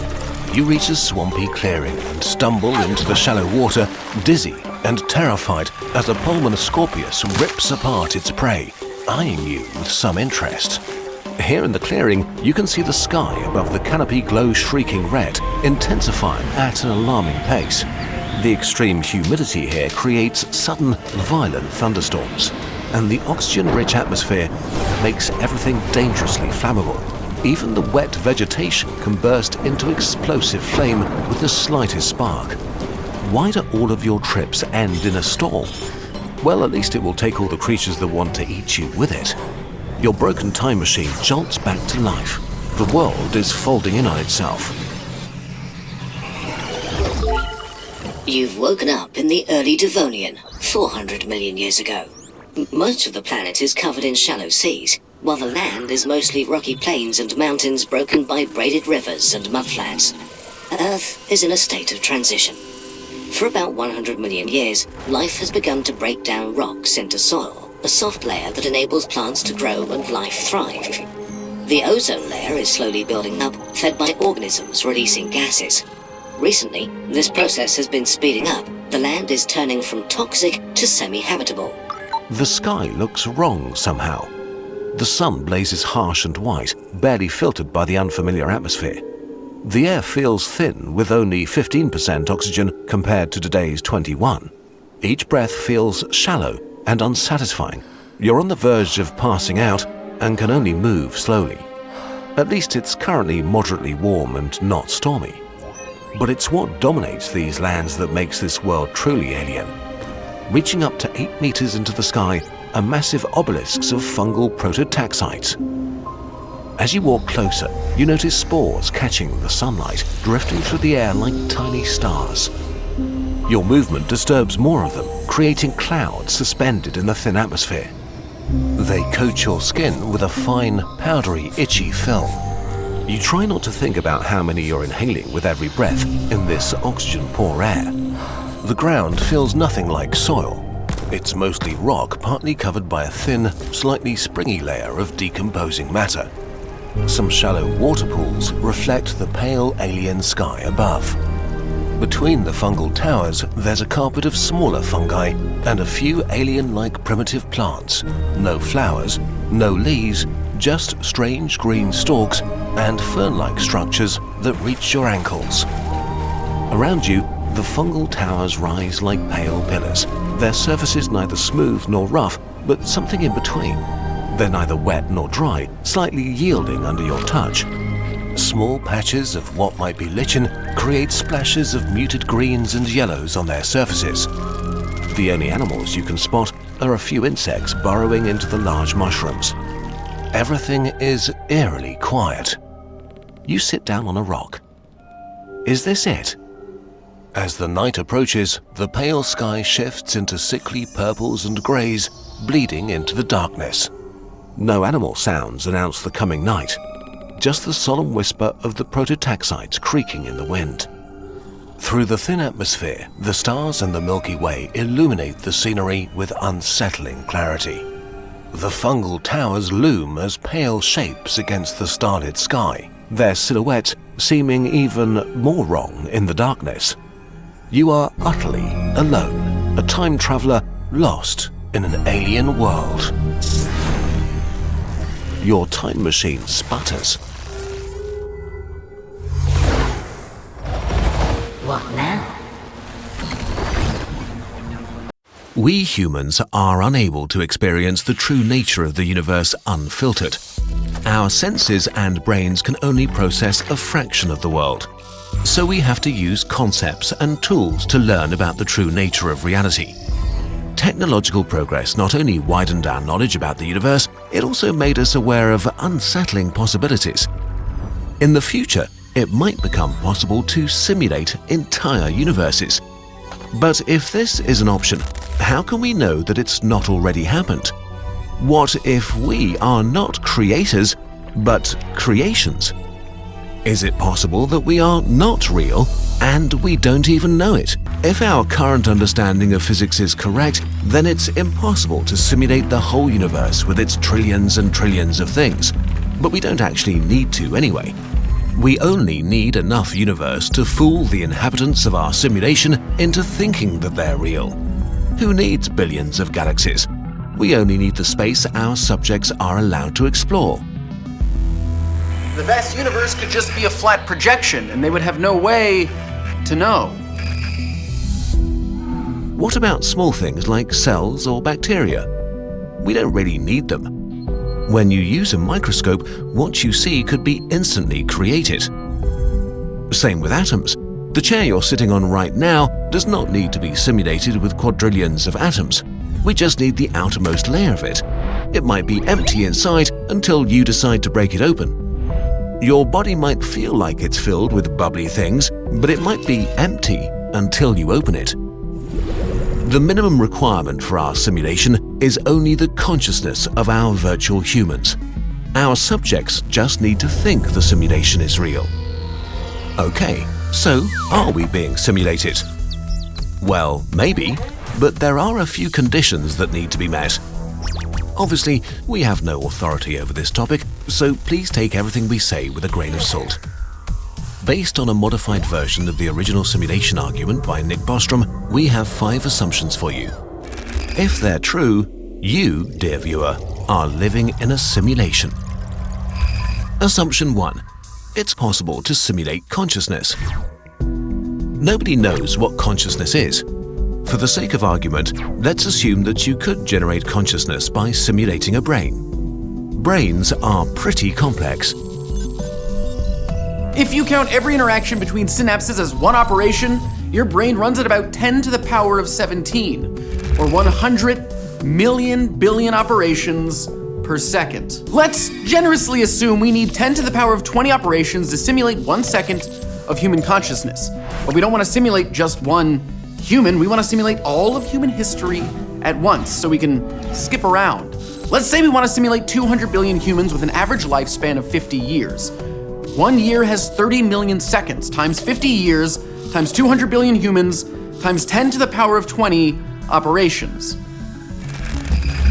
You reach a swampy clearing and stumble into the shallow water, dizzy and terrified as a Pulmonoscorpius rips apart its prey, eyeing you with some interest. Here in the clearing, you can see the sky above the canopy glow shrieking red, intensifying at an alarming pace. The extreme humidity here creates sudden, violent thunderstorms, and the oxygen-rich atmosphere makes everything dangerously flammable. Even the wet vegetation can burst into explosive flame with the slightest spark. Why do all of your trips end in a storm? Well, at least it will take all the creatures that want to eat you with it. Your broken time machine jolts back to life. The world is folding in on itself. You've woken up in the early Devonian, 400 million years ago. Most of the planet is covered in shallow seas, while the land is mostly rocky plains and mountains broken by braided rivers and mudflats. Earth is in a state of transition. For about 100 million years, life has begun to break down rocks into soil, a soft layer that enables plants to grow and life thrive. The ozone layer is slowly building up, fed by organisms releasing gases. Recently, this process has been speeding up. The land is turning from toxic to semi-habitable. The sky looks wrong somehow. The sun blazes harsh and white, barely filtered by the unfamiliar atmosphere. The air feels thin, with only 15% oxygen compared to today's 21%. Each breath feels shallow and unsatisfying. You're on the verge of passing out and can only move slowly. At least it's currently moderately warm and not stormy. But it's what dominates these lands that makes this world truly alien. Reaching up to 8 meters into the sky are massive obelisks of fungal prototaxites. As you walk closer, you notice spores catching the sunlight, drifting through the air like tiny stars. Your movement disturbs more of them, creating clouds suspended in the thin atmosphere. They coat your skin with a fine, powdery, itchy film. You try not to think about how many you're inhaling with every breath in this oxygen-poor air. The ground feels nothing like soil. It's mostly rock, partly covered by a thin, slightly springy layer of decomposing matter. Some shallow water pools reflect the pale alien sky above. Between the fungal towers, there's a carpet of smaller fungi and a few alien-like primitive plants. No flowers, no leaves, just strange green stalks and fern-like structures that reach your ankles. Around you, the fungal towers rise like pale pillars. Their surfaces neither smooth nor rough, but something in between. They're neither wet nor dry, slightly yielding under your touch. Small patches of what might be lichen create splashes of muted greens and yellows on their surfaces. The only animals you can spot are a few insects burrowing into the large mushrooms. Everything is eerily quiet. You sit down on a rock. Is this it? As the night approaches, the pale sky shifts into sickly purples and greys, bleeding into the darkness. No animal sounds announce the coming night. Just the solemn whisper of the prototaxites creaking in the wind. Through the thin atmosphere, the stars and the Milky Way illuminate the scenery with unsettling clarity. The fungal towers loom as pale shapes against the starlit sky, their silhouettes seeming even more wrong in the darkness. You are utterly alone, a time traveler lost in an alien world. Your time machine sputters. What now? We humans are unable to experience the true nature of the universe unfiltered. Our senses and brains can only process a fraction of the world. So we have to use concepts and tools to learn about the true nature of reality. Technological progress not only widened our knowledge about the universe, it also made us aware of unsettling possibilities. In the future, it might become possible to simulate entire universes. But if this is an option, how can we know that it's not already happened? What if we are not creators, but creations? Is it possible that we are not real and we don't even know it? If our current understanding of physics is correct, then it's impossible to simulate the whole universe with its trillions and trillions of things. But we don't actually need to anyway. We only need enough universe to fool the inhabitants of our simulation into thinking that they're real. Who needs billions of galaxies? We only need the space our subjects are allowed to explore. The vast universe could just be a flat projection, and they would have no way to know. What about small things like cells or bacteria? We don't really need them. When you use a microscope, what you see could be instantly created. Same with atoms. The chair you're sitting on right now does not need to be simulated with quadrillions of atoms. We just need the outermost layer of it. It might be empty inside until you decide to break it open. Your body might feel like it's filled with bubbly things, but it might be empty until you open it. The minimum requirement for our simulation is only the consciousness of our virtual humans. Our subjects just need to think the simulation is real. Okay, so are we being simulated? Well, maybe, but there are a few conditions that need to be met. Obviously, we have no authority over this topic, so please take everything we say with a grain of salt. Based on a modified version of the original simulation argument by Nick Bostrom, we have 5 assumptions for you. If they're true, you, dear viewer, are living in a simulation. Assumption 1. It's possible to simulate consciousness. Nobody knows what consciousness is. For the sake of argument, let's assume that you could generate consciousness by simulating a brain. Brains are pretty complex. If you count every interaction between synapses as one operation, your brain runs at about 10 to the power of 17, or 100 million billion operations per second. Let's generously assume we need 10 to the power of 20 operations to simulate 1 second of human consciousness. But we don't want to simulate just one human, we want to simulate all of human history at once so we can skip around. Let's say we want to simulate 200 billion humans with an average lifespan of 50 years. 1 year has 30 million seconds, times 50 years, times 200 billion humans, times 10 to the power of 20 operations.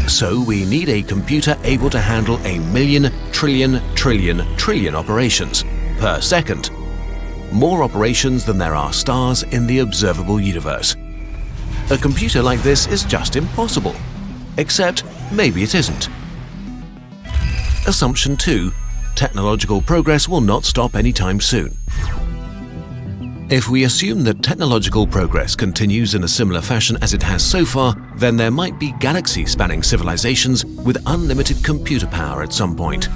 So we need a computer able to handle 1,000,000 trillion operations per second. More operations than there are stars in the observable universe. A computer like this is just impossible. Except maybe it isn't. Assumption 2. Technological progress will not stop anytime soon. If we assume that technological progress continues in a similar fashion as it has so far, then there might be galaxy-spanning civilizations with unlimited computer power at some point.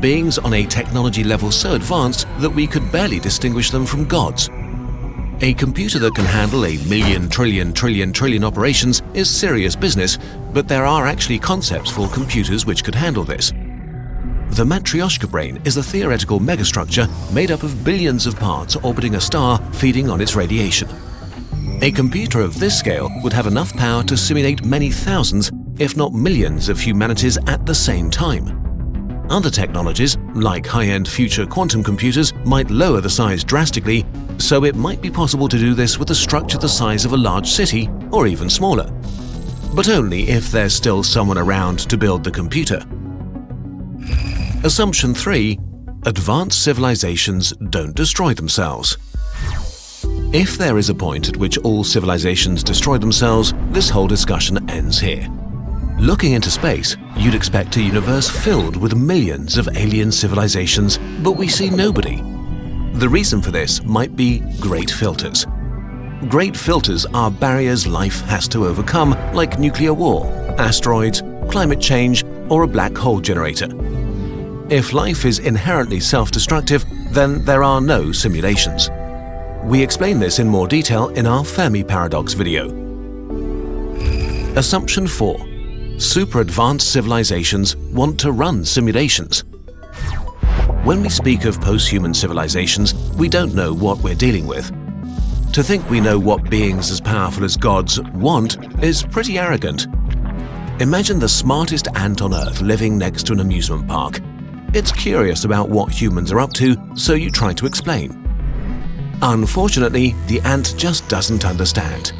Beings on a technology level so advanced that we could barely distinguish them from gods. A computer that can handle 1,000,000 trillion operations is serious business, but there are actually concepts for computers which could handle this. The Matryoshka brain is a theoretical megastructure made up of billions of parts orbiting a star feeding on its radiation. A computer of this scale would have enough power to simulate many thousands, if not millions, of humanities at the same time. Other technologies, like high-end future quantum computers, might lower the size drastically, so it might be possible to do this with a structure the size of a large city, or even smaller. But only if there's still someone around to build the computer. Assumption 3. Advanced civilizations don't destroy themselves. If there is a point at which all civilizations destroy themselves, this whole discussion ends here. Looking into space, you'd expect a universe filled with millions of alien civilizations, but we see nobody. The reason for this might be great filters. Great filters are barriers life has to overcome, like nuclear war, asteroids, climate change, or a black hole generator. If life is inherently self-destructive, then there are no simulations. We explain this in more detail in our Fermi paradox video. Assumption 4. Super-advanced civilizations want to run simulations. When we speak of post-human civilizations, we don't know what we're dealing with. To think we know what beings as powerful as gods want is pretty arrogant. Imagine the smartest ant on Earth living next to an amusement park. It's curious about what humans are up to, so you try to explain. Unfortunately, the ant just doesn't understand.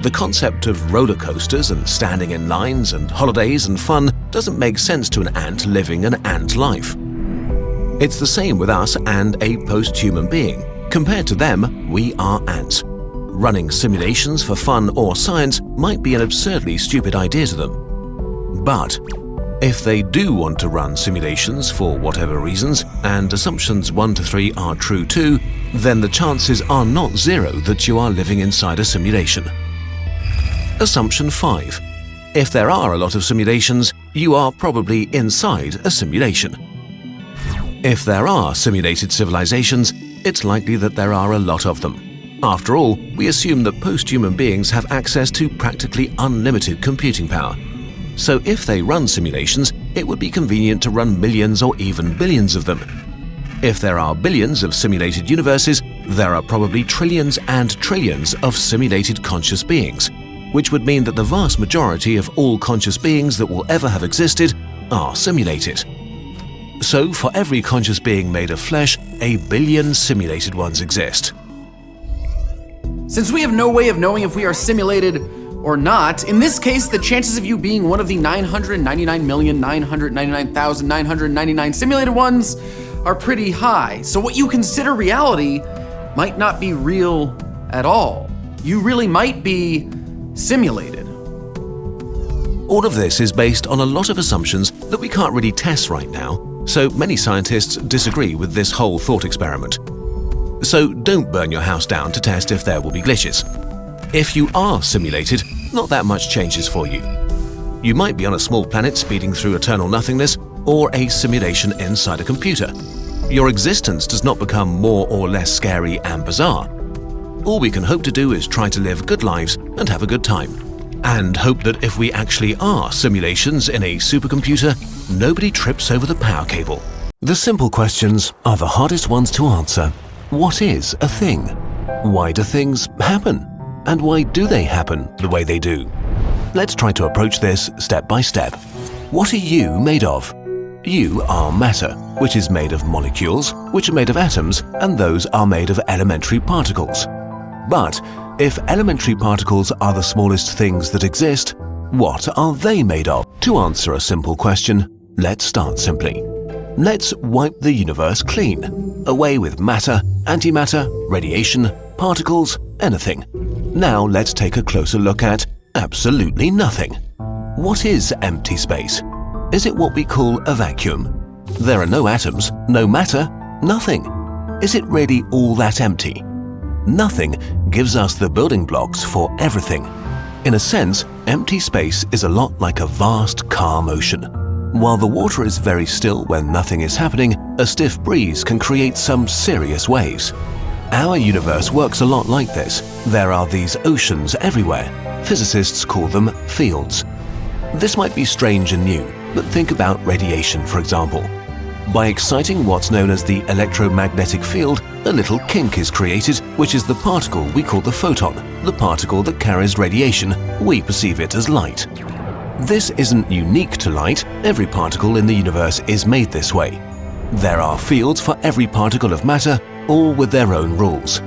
The concept of roller coasters and standing in lines and holidays and fun doesn't make sense to an ant living an ant life. It's the same with us and a post-human being. Compared to them, we are ants. Running simulations for fun or science might be an absurdly stupid idea to them. But if they do want to run simulations for whatever reasons, and assumptions 1 to 3 are true too, then the chances are not zero that you are living inside a simulation. Assumption 5. If there are a lot of simulations, you are probably inside a simulation. If there are simulated civilizations, it's likely that there are a lot of them. After all, we assume that post-human beings have access to practically unlimited computing power. So if they run simulations, it would be convenient to run millions or even billions of them. If there are billions of simulated universes, there are probably trillions and trillions of simulated conscious beings, which would mean that the vast majority of all conscious beings that will ever have existed are simulated. So for every conscious being made of flesh, 1 billion simulated ones exist. Since we have no way of knowing if we are simulated or not, in this case, the chances of you being one of the 999,999,999 simulated ones are pretty high. So what you consider reality might not be real at all. You really might be simulated. All of this is based on a lot of assumptions that we can't really test right now, so many scientists disagree with this whole thought experiment. So don't burn your house down to test if there will be glitches. If you are simulated, not that much changes for you. You might be on a small planet speeding through eternal nothingness, or a simulation inside a computer. Your existence does not become more or less scary and bizarre. All we can hope to do is try to live good lives and have a good time. And hope that if we actually are simulations in a supercomputer, nobody trips over the power cable. The simple questions are the hardest ones to answer. What is a thing? Why do things happen? And why do they happen the way they do? Let's try to approach this step by step. What are you made of? You are matter, which is made of molecules, which are made of atoms, and those are made of elementary particles. But if elementary particles are the smallest things that exist, what are they made of? To answer a simple question, let's start simply. Let's wipe the universe clean. Away with matter, antimatter, radiation, particles, anything. Now let's take a closer look at absolutely nothing. What is empty space? Is it what we call a vacuum? There are no atoms, no matter, nothing. Is it really all that empty? Nothing gives us the building blocks for everything. In a sense, empty space is a lot like a vast, calm ocean. While the water is very still when nothing is happening, a stiff breeze can create some serious waves. Our universe works a lot like this. There are these oceans everywhere. Physicists call them fields. This might be strange and new, but think about radiation, for example. By exciting what's known as the electromagnetic field, a little kink is created, which is the particle we call the photon, the particle that carries radiation. We perceive it as light. This isn't unique to light. Every particle in the universe is made this way. There are fields for every particle of matter, all with their own rules.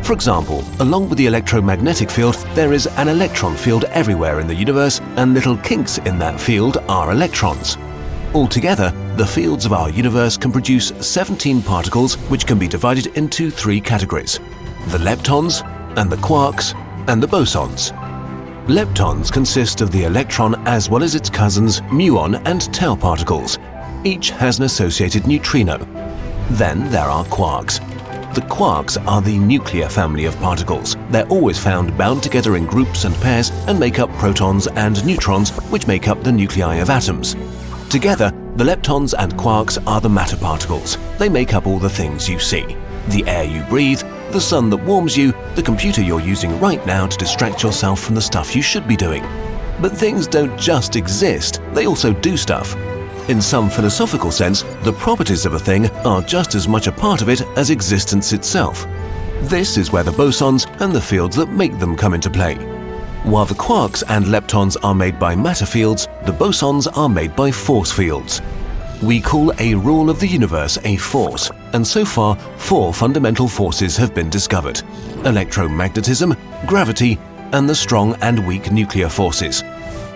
For example, along with the electromagnetic field, there is an electron field everywhere in the universe, and little kinks in that field are electrons. Altogether, the fields of our universe can produce 17 particles, which can be divided into 3 categories: the leptons, and the quarks, and the bosons. Leptons consist of the electron as well as its cousins muon and tau particles. Each has an associated neutrino. Then there are quarks. The quarks are the nuclear family of particles. They're always found bound together in groups and pairs and make up protons and neutrons, which make up the nuclei of atoms. Together, the leptons and quarks are the matter particles. They make up all the things you see: the air you breathe, the sun that warms you, the computer you're using right now to distract yourself from the stuff you should be doing. But things don't just exist, they also do stuff. In some philosophical sense, the properties of a thing are just as much a part of it as existence itself. This is where the bosons and the fields that make them come into play. While the quarks and leptons are made by matter fields, the bosons are made by force fields. We call a rule of the universe a force, and so far 4 fundamental forces have been discovered: electromagnetism, gravity, and the strong and weak nuclear forces.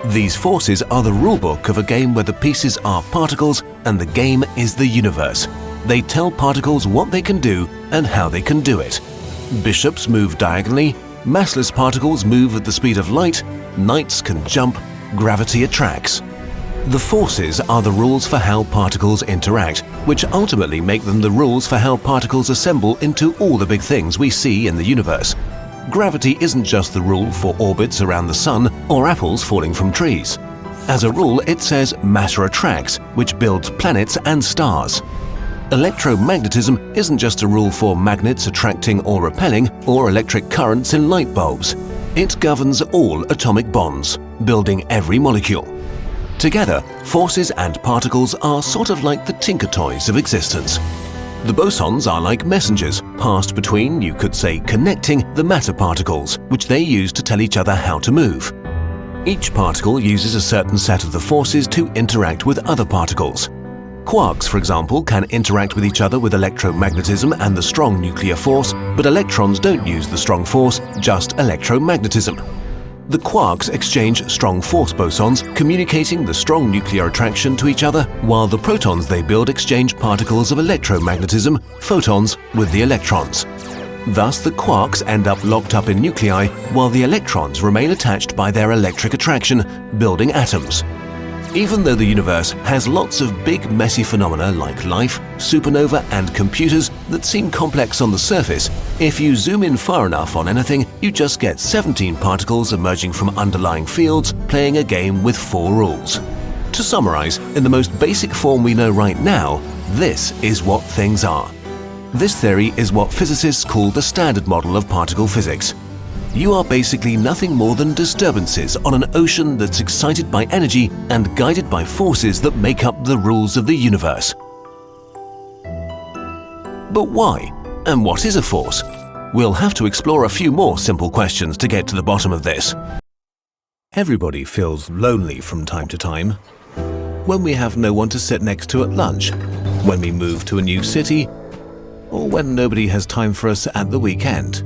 These forces are the rulebook of a game where the pieces are particles and the game is the universe. They tell particles what they can do and how they can do it. Bishops move diagonally, massless particles move at the speed of light, knights can jump, gravity attracts. The forces are the rules for how particles interact, which ultimately make them the rules for how particles assemble into all the big things we see in the universe. Gravity isn't just the rule for orbits around the sun or apples falling from trees. As a rule, it says matter attracts, which builds planets and stars. Electromagnetism isn't just a rule for magnets attracting or repelling, or electric currents in light bulbs. It governs all atomic bonds, building every molecule. Together, forces and particles are sort of like the tinker toys of existence. The bosons are like messengers, passed between, you could say, connecting the matter particles, which they use to tell each other how to move. Each particle uses a certain set of the forces to interact with other particles. Quarks, for example, can interact with each other with electromagnetism and the strong nuclear force, but electrons don't use the strong force, just electromagnetism. The quarks exchange strong force bosons, communicating the strong nuclear attraction to each other, while the protons they build exchange particles of electromagnetism, photons, with the electrons. Thus, the quarks end up locked up in nuclei while the electrons remain attached by their electric attraction, building atoms. Even though the universe has lots of big messy phenomena like life, supernova and computers that seem complex on the surface, if you zoom in far enough on anything, you just get 17 particles emerging from underlying fields playing a game with 4 rules. To summarize, in the most basic form we know right now, this is what things are. This theory is what physicists call the standard model of particle physics. You are basically nothing more than disturbances on an ocean that's excited by energy and guided by forces that make up the rules of the universe. But why? And what is a force? We'll have to explore a few more simple questions to get to the bottom of this. Everybody feels lonely from time to time. When we have no one to sit next to at lunch, when we move to a new city, or when nobody has time for us at the weekend.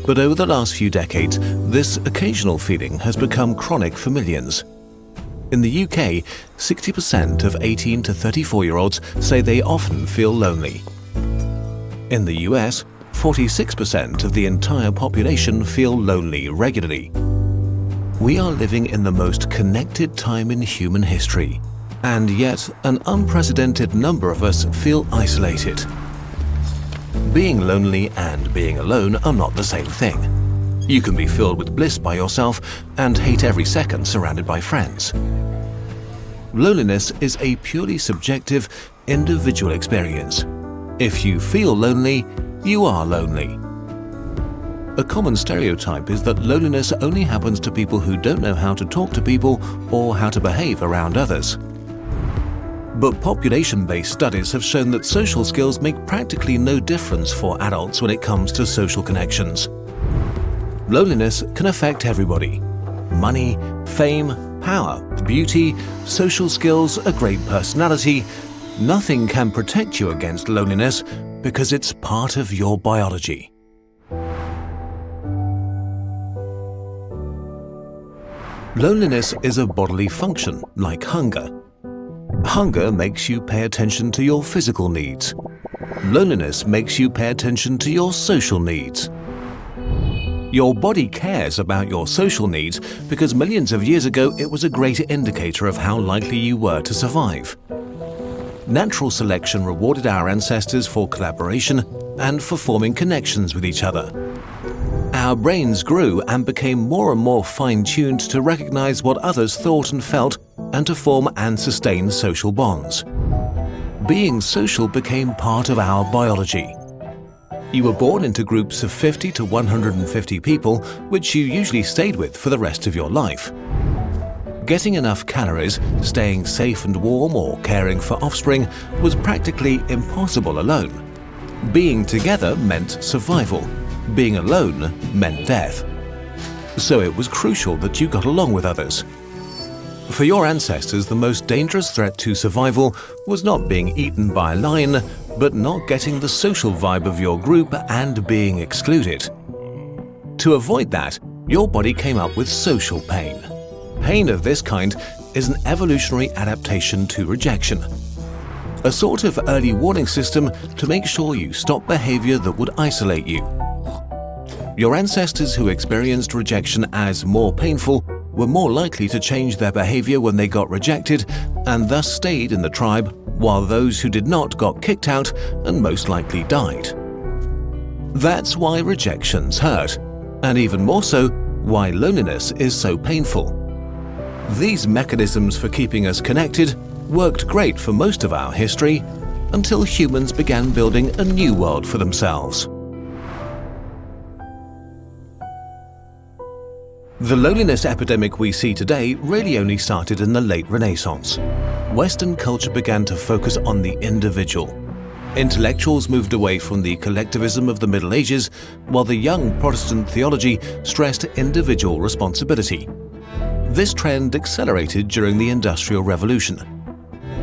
But over the last few decades, this occasional feeling has become chronic for millions. In the UK, 60% of 18 to 34-year-olds say they often feel lonely. In the US, 46% of the entire population feel lonely regularly. We are living in the most connected time in human history, and yet an unprecedented number of us feel isolated. Being lonely and being alone are not the same thing. You can be filled with bliss by yourself and hate every second surrounded by friends. Loneliness is a purely subjective, individual experience. If you feel lonely, you are lonely. A common stereotype is that loneliness only happens to people who don't know how to talk to people or how to behave around others. But population-based studies have shown that social skills make practically no difference for adults when it comes to social connections. Loneliness can affect everybody. Money, fame, power, beauty, social skills, a great personality. Nothing can protect you against loneliness because it's part of your biology. Loneliness is a bodily function, like hunger. Hunger makes you pay attention to your physical needs. Loneliness makes you pay attention to your social needs. Your body cares about your social needs because millions of years ago it was a great indicator of how likely you were to survive. Natural selection rewarded our ancestors for collaboration and for forming connections with each other. Our brains grew and became more and more fine-tuned to recognize what others thought and felt and to form and sustain social bonds. Being social became part of our biology. You were born into groups of 50 to 150 people, which you usually stayed with for the rest of your life. Getting enough calories, staying safe and warm, or caring for offspring was practically impossible alone. Being together meant survival. Being alone meant death. So it was crucial that you got along with others. For your ancestors, the most dangerous threat to survival was not being eaten by a lion, but not getting the social vibe of your group and being excluded. To avoid that, your body came up with social pain. Pain of this kind is an evolutionary adaptation to rejection. A sort of early warning system to make sure you stop behavior that would isolate you. Your ancestors who experienced rejection as more painful were more likely to change their behavior when they got rejected and thus stayed in the tribe, while those who did not got kicked out and most likely died. That's why rejections hurt, and even more so, why loneliness is so painful. These mechanisms for keeping us connected worked great for most of our history until humans began building a new world for themselves. The loneliness epidemic we see today really only started in the late Renaissance. Western culture began to focus on the individual. Intellectuals moved away from the collectivism of the Middle Ages, while the young Protestant theology stressed individual responsibility. This trend accelerated during the Industrial Revolution.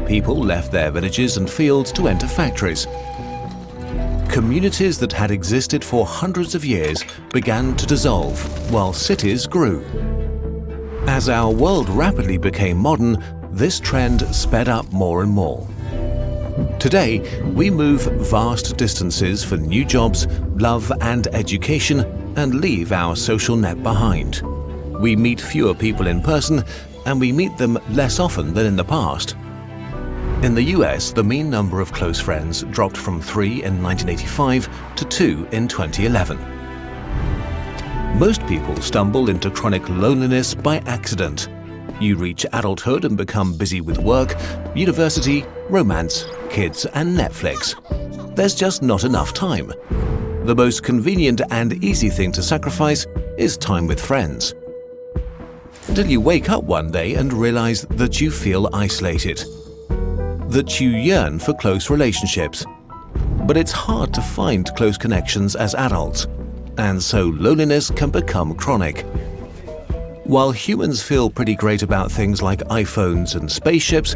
People left their villages and fields to enter factories. Communities that had existed for hundreds of years began to dissolve, while cities grew. As our world rapidly became modern, this trend sped up more and more. Today, we move vast distances for new jobs, love and education, and leave our social net behind. We meet fewer people in person, and we meet them less often than in the past. In the US, the mean number of close friends dropped from 3 in 1985 to 2 in 2011. Most people stumble into chronic loneliness by accident. You reach adulthood and become busy with work, university, romance, kids, and Netflix. There's just not enough time. The most convenient and easy thing to sacrifice is time with friends. Till you wake up one day and realize that you feel isolated, that you yearn for close relationships. But it's hard to find close connections as adults, and so loneliness can become chronic. While humans feel pretty great about things like iPhones and spaceships,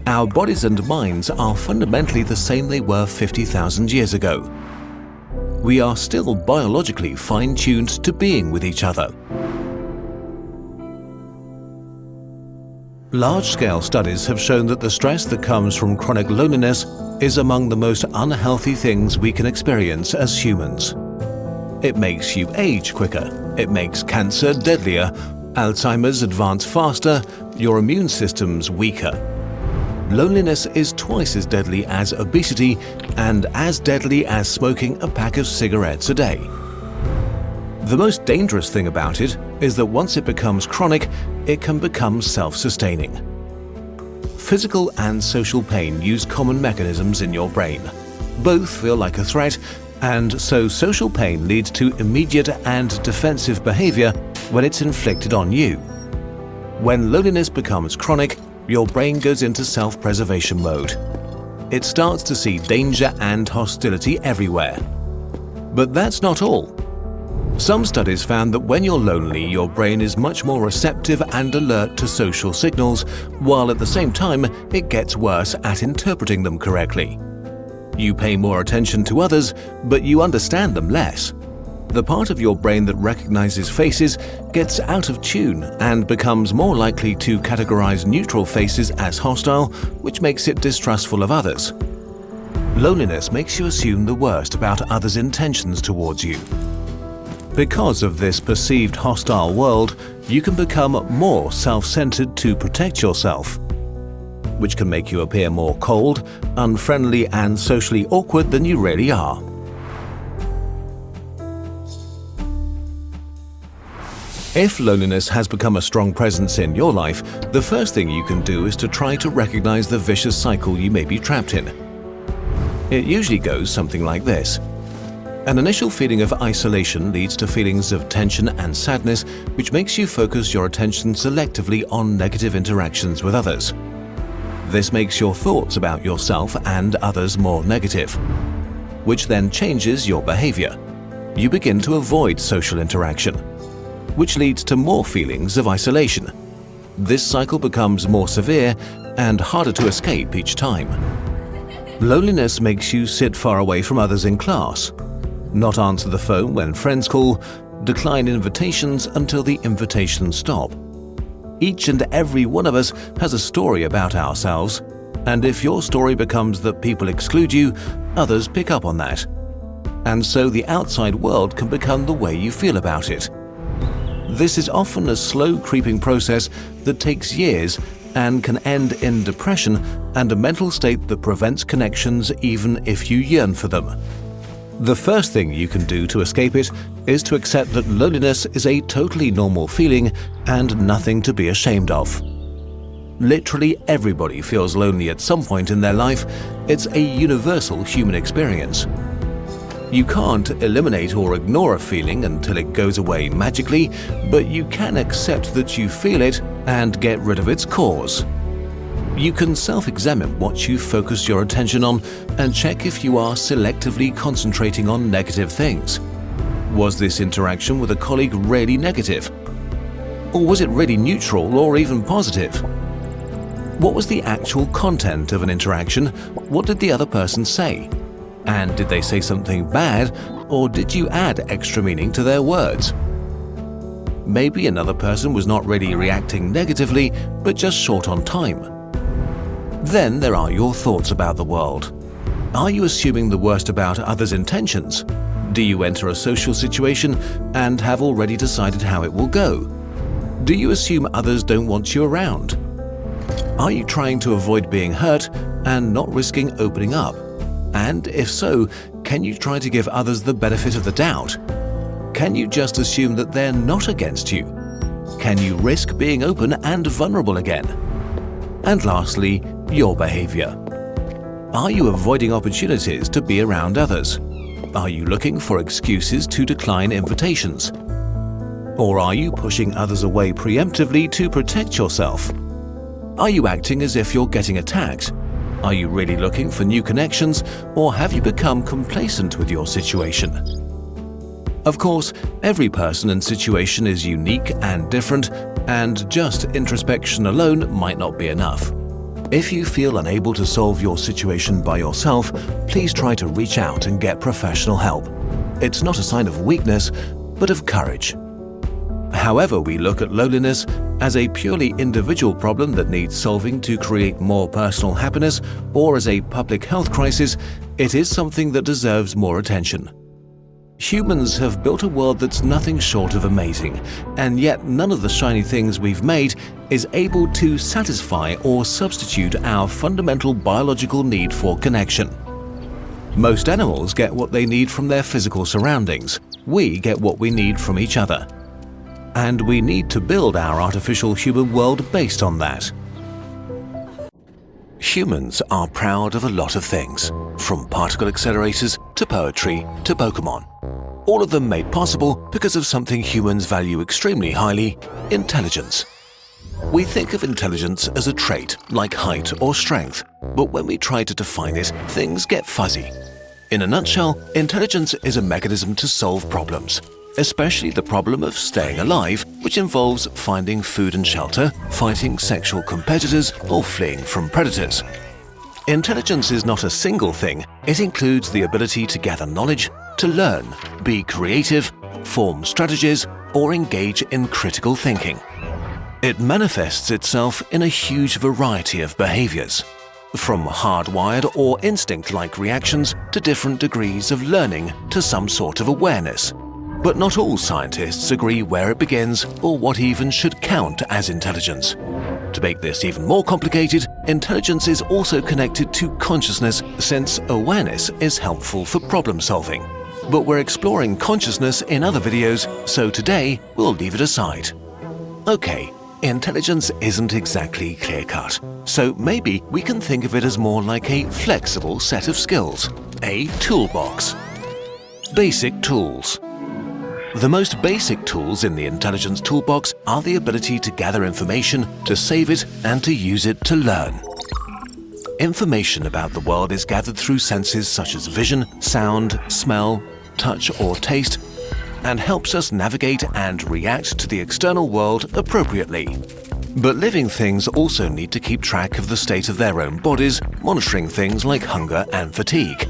our bodies and minds are fundamentally the same they were 50,000 years ago. We are still biologically fine-tuned to being with each other. Large-scale studies have shown that the stress that comes from chronic loneliness is among the most unhealthy things we can experience as humans. It makes you age quicker, it makes cancer deadlier, Alzheimer's advance faster, your immune system's weaker. Loneliness is twice as deadly as obesity and as deadly as smoking a pack of cigarettes a day. The most dangerous thing about it is that once it becomes chronic, it can become self-sustaining. Physical and social pain use common mechanisms in your brain. Both feel like a threat, and so social pain leads to immediate and defensive behavior when it's inflicted on you. When loneliness becomes chronic, your brain goes into self-preservation mode. It starts to see danger and hostility everywhere. But that's not all. Some studies found that when you're lonely, your brain is much more receptive and alert to social signals, while at the same time, it gets worse at interpreting them correctly. You pay more attention to others, but you understand them less. The part of your brain that recognizes faces gets out of tune and becomes more likely to categorize neutral faces as hostile, which makes it distrustful of others. Loneliness makes you assume the worst about others' intentions towards you. Because of this perceived hostile world, you can become more self-centered to protect yourself, which can make you appear more cold, unfriendly, and socially awkward than you really are. If loneliness has become a strong presence in your life, the first thing you can do is to try to recognize the vicious cycle you may be trapped in. It usually goes something like this. An initial feeling of isolation leads to feelings of tension and sadness, which makes you focus your attention selectively on negative interactions with others. This makes your thoughts about yourself and others more negative, which then changes your behavior. You begin to avoid social interaction, which leads to more feelings of isolation. This cycle becomes more severe and harder to escape each time. Loneliness makes you sit far away from others in class, not answer the phone when friends call, decline invitations until the invitations stop. Each and every one of us has a story about ourselves, and if your story becomes that people exclude you, others pick up on that. And so the outside world can become the way you feel about it. This is often a slow creeping process that takes years and can end in depression and a mental state that prevents connections even if you yearn for them. The first thing you can do to escape it is to accept that loneliness is a totally normal feeling and nothing to be ashamed of. Literally everybody feels lonely at some point in their life. It's a universal human experience. You can't eliminate or ignore a feeling until it goes away magically, but you can accept that you feel it and get rid of its cause. You can self-examine what you focus your attention on and check if you are selectively concentrating on negative things. Was this interaction with a colleague really negative? Or was it really neutral or even positive? What was the actual content of an interaction? What did the other person say? And did they say something bad, or did you add extra meaning to their words? Maybe another person was not really reacting negatively, but just short on time. Then there are your thoughts about the world. Are you assuming the worst about others' intentions? Do you enter a social situation and have already decided how it will go? Do you assume others don't want you around? Are you trying to avoid being hurt and not risking opening up? And if so, can you try to give others the benefit of the doubt? Can you just assume that they're not against you? Can you risk being open and vulnerable again? And lastly, your behavior. Are you avoiding opportunities to be around others? Are you looking for excuses to decline invitations? Or are you pushing others away preemptively to protect yourself? Are you acting as if you're getting attacked? Are you really looking for new connections, or have you become complacent with your situation? Of course, every person and situation is unique and different, and just introspection alone might not be enough. If you feel unable to solve your situation by yourself, please try to reach out and get professional help. It's not a sign of weakness, but of courage. However we look at loneliness, as a purely individual problem that needs solving to create more personal happiness, or as a public health crisis, it is something that deserves more attention. Humans have built a world that's nothing short of amazing, and yet none of the shiny things we've made is able to satisfy or substitute our fundamental biological need for connection. Most animals get what they need from their physical surroundings. We get what we need from each other. And we need to build our artificial human world based on that. Humans are proud of a lot of things, from particle accelerators to poetry to Pokemon. All of them made possible because of something humans value extremely highly: intelligence. We think of intelligence as a trait like height or strength, but when we try to define it, things get fuzzy. In a nutshell, intelligence is a mechanism to solve problems, especially the problem of staying alive, which involves finding food and shelter, fighting sexual competitors, or fleeing from predators. Intelligence is not a single thing. It includes the ability to gather knowledge, to learn, be creative, form strategies, or engage in critical thinking. It manifests itself in a huge variety of behaviors, from hardwired or instinct-like reactions to different degrees of learning to some sort of awareness. But not all scientists agree where it begins or what even should count as intelligence. To make this even more complicated, intelligence is also connected to consciousness, since awareness is helpful for problem solving. But we're exploring consciousness in other videos, so today we'll leave it aside. Okay, intelligence isn't exactly clear-cut, so maybe we can think of it as more like a flexible set of skills, a toolbox. Basic tools. The most basic tools in the intelligence toolbox are the ability to gather information, to save it, and to use it to learn. Information about the world is gathered through senses such as vision, sound, smell, touch, or taste, and helps us navigate and react to the external world appropriately. But living things also need to keep track of the state of their own bodies, monitoring things like hunger and fatigue.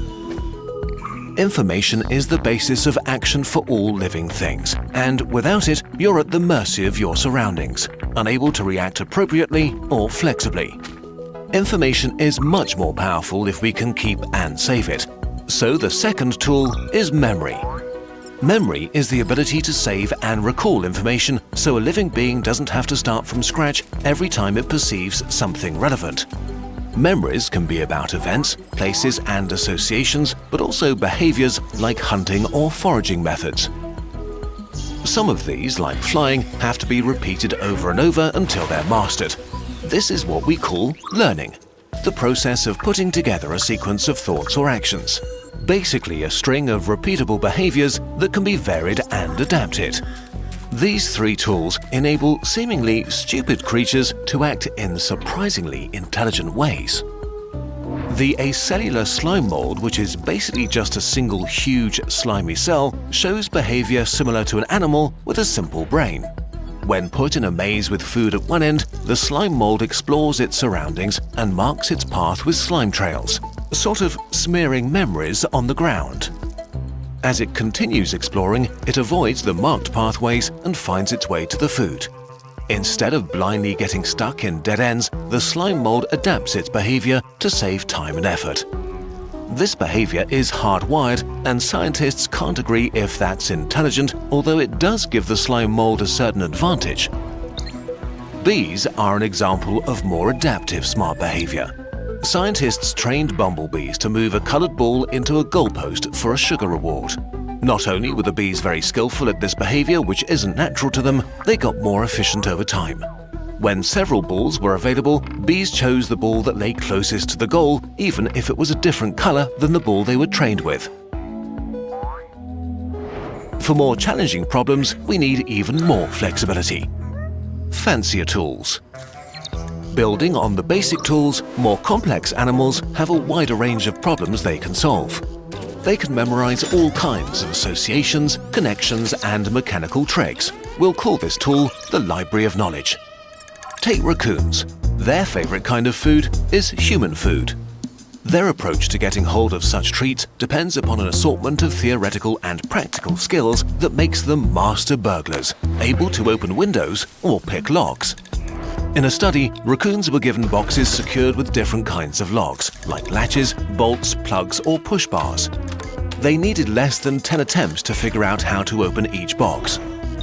Information is the basis of action for all living things, and without it, you're at the mercy of your surroundings, unable to react appropriately or flexibly. Information is much more powerful if we can keep and save it. So the second tool is memory. Memory is the ability to save and recall information so a living being doesn't have to start from scratch every time it perceives something relevant. Memories can be about events, places, and associations, but also behaviors like hunting or foraging methods. Some of these, like flying, have to be repeated over and over until they're mastered. This is what we call learning, the process of putting together a sequence of thoughts or actions. Basically a string of repeatable behaviors that can be varied and adapted. These three tools enable seemingly stupid creatures to act in surprisingly intelligent ways. The acellular slime mold, which is basically just a single huge slimy cell, shows behavior similar to an animal with a simple brain. When put in a maze with food at one end, the slime mold explores its surroundings and marks its path with slime trails, sort of smearing memories on the ground. As it continues exploring, it avoids the marked pathways and finds its way to the food. Instead of blindly getting stuck in dead ends, the slime mold adapts its behavior to save time and effort. This behavior is hardwired, and scientists can't agree if that's intelligent, although it does give the slime mold a certain advantage. Bees are an example of more adaptive smart behavior. Scientists trained bumblebees to move a colored ball into a goalpost for a sugar reward. Not only were the bees very skillful at this behavior, which isn't natural to them, they got more efficient over time. When several balls were available, bees chose the ball that lay closest to the goal, even if it was a different color than the ball they were trained with. For more challenging problems, we need even more flexibility. Fancier tools. Building on the basic tools, more complex animals have a wider range of problems they can solve. They can memorize all kinds of associations, connections, and mechanical tricks. We'll call this tool the Library of Knowledge. Take raccoons. Their favorite kind of food is human food. Their approach to getting hold of such treats depends upon an assortment of theoretical and practical skills that makes them master burglars, able to open windows or pick locks. In a study, raccoons were given boxes secured with different kinds of locks, like latches, bolts, plugs, or push bars. They needed less than 10 attempts to figure out how to open each box,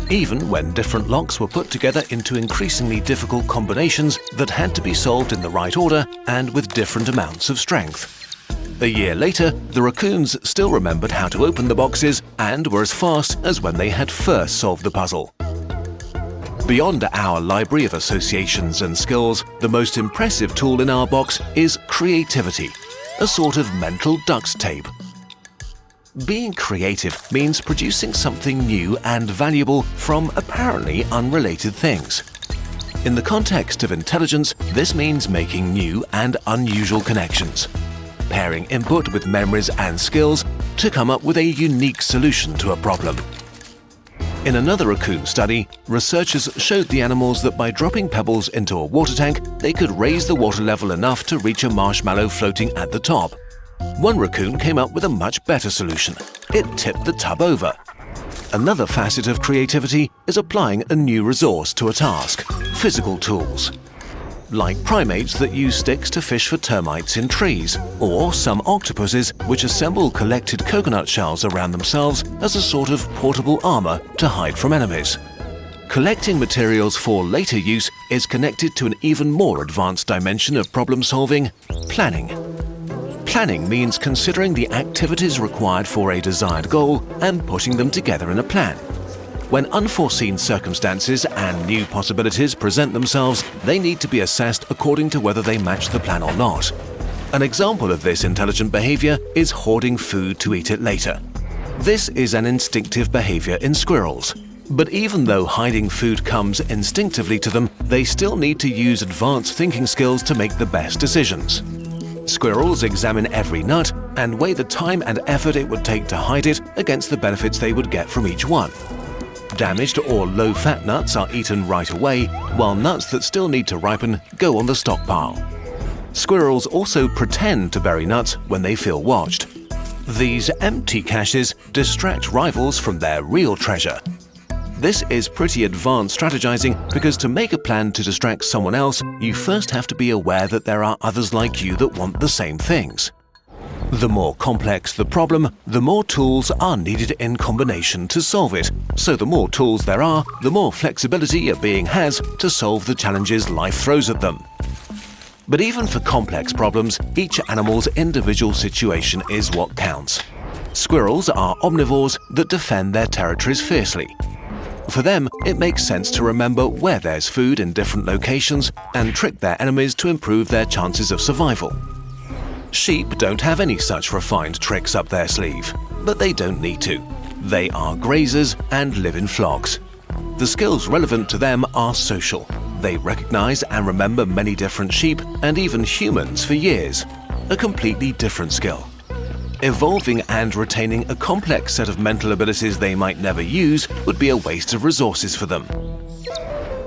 even when different locks were put together into increasingly difficult combinations that had to be solved in the right order and with different amounts of strength. A year later, the raccoons still remembered how to open the boxes and were as fast as when they had first solved the puzzle. Beyond our library of associations and skills, the most impressive tool in our box is creativity, a sort of mental duct tape. Being creative means producing something new and valuable from apparently unrelated things. In the context of intelligence, this means making new and unusual connections, pairing input with memories and skills to come up with a unique solution to a problem. In another raccoon study, researchers showed the animals that by dropping pebbles into a water tank, they could raise the water level enough to reach a marshmallow floating at the top. One raccoon came up with a much better solution. It tipped the tub over. Another facet of creativity is applying a new resource to a task: physical tools. Like primates that use sticks to fish for termites in trees, or some octopuses which assemble collected coconut shells around themselves as a sort of portable armor to hide from enemies. Collecting materials for later use is connected to an even more advanced dimension of problem solving: planning. Planning means considering the activities required for a desired goal and putting them together in a plan. When unforeseen circumstances and new possibilities present themselves, they need to be assessed according to whether they match the plan or not. An example of this intelligent behavior is hoarding food to eat it later. This is an instinctive behavior in squirrels. But even though hiding food comes instinctively to them, they still need to use advanced thinking skills to make the best decisions. Squirrels examine every nut and weigh the time and effort it would take to hide it against the benefits they would get from each one. Damaged or low-fat nuts are eaten right away, while nuts that still need to ripen go on the stockpile. Squirrels also pretend to bury nuts when they feel watched. These empty caches distract rivals from their real treasure. This is pretty advanced strategizing because to make a plan to distract someone else, you first have to be aware that there are others like you that want the same things. The more complex the problem, the more tools are needed in combination to solve it. So the more tools there are, the more flexibility a being has to solve the challenges life throws at them. But even for complex problems, each animal's individual situation is what counts. Squirrels are omnivores that defend their territories fiercely. For them, it makes sense to remember where there's food in different locations and trick their enemies to improve their chances of survival. Sheep don't have any such refined tricks up their sleeve, but they don't need to. They are grazers and live in flocks. The skills relevant to them are social. They recognize and remember many different sheep and even humans for years. A completely different skill. Evolving and retaining a complex set of mental abilities they might never use would be a waste of resources for them.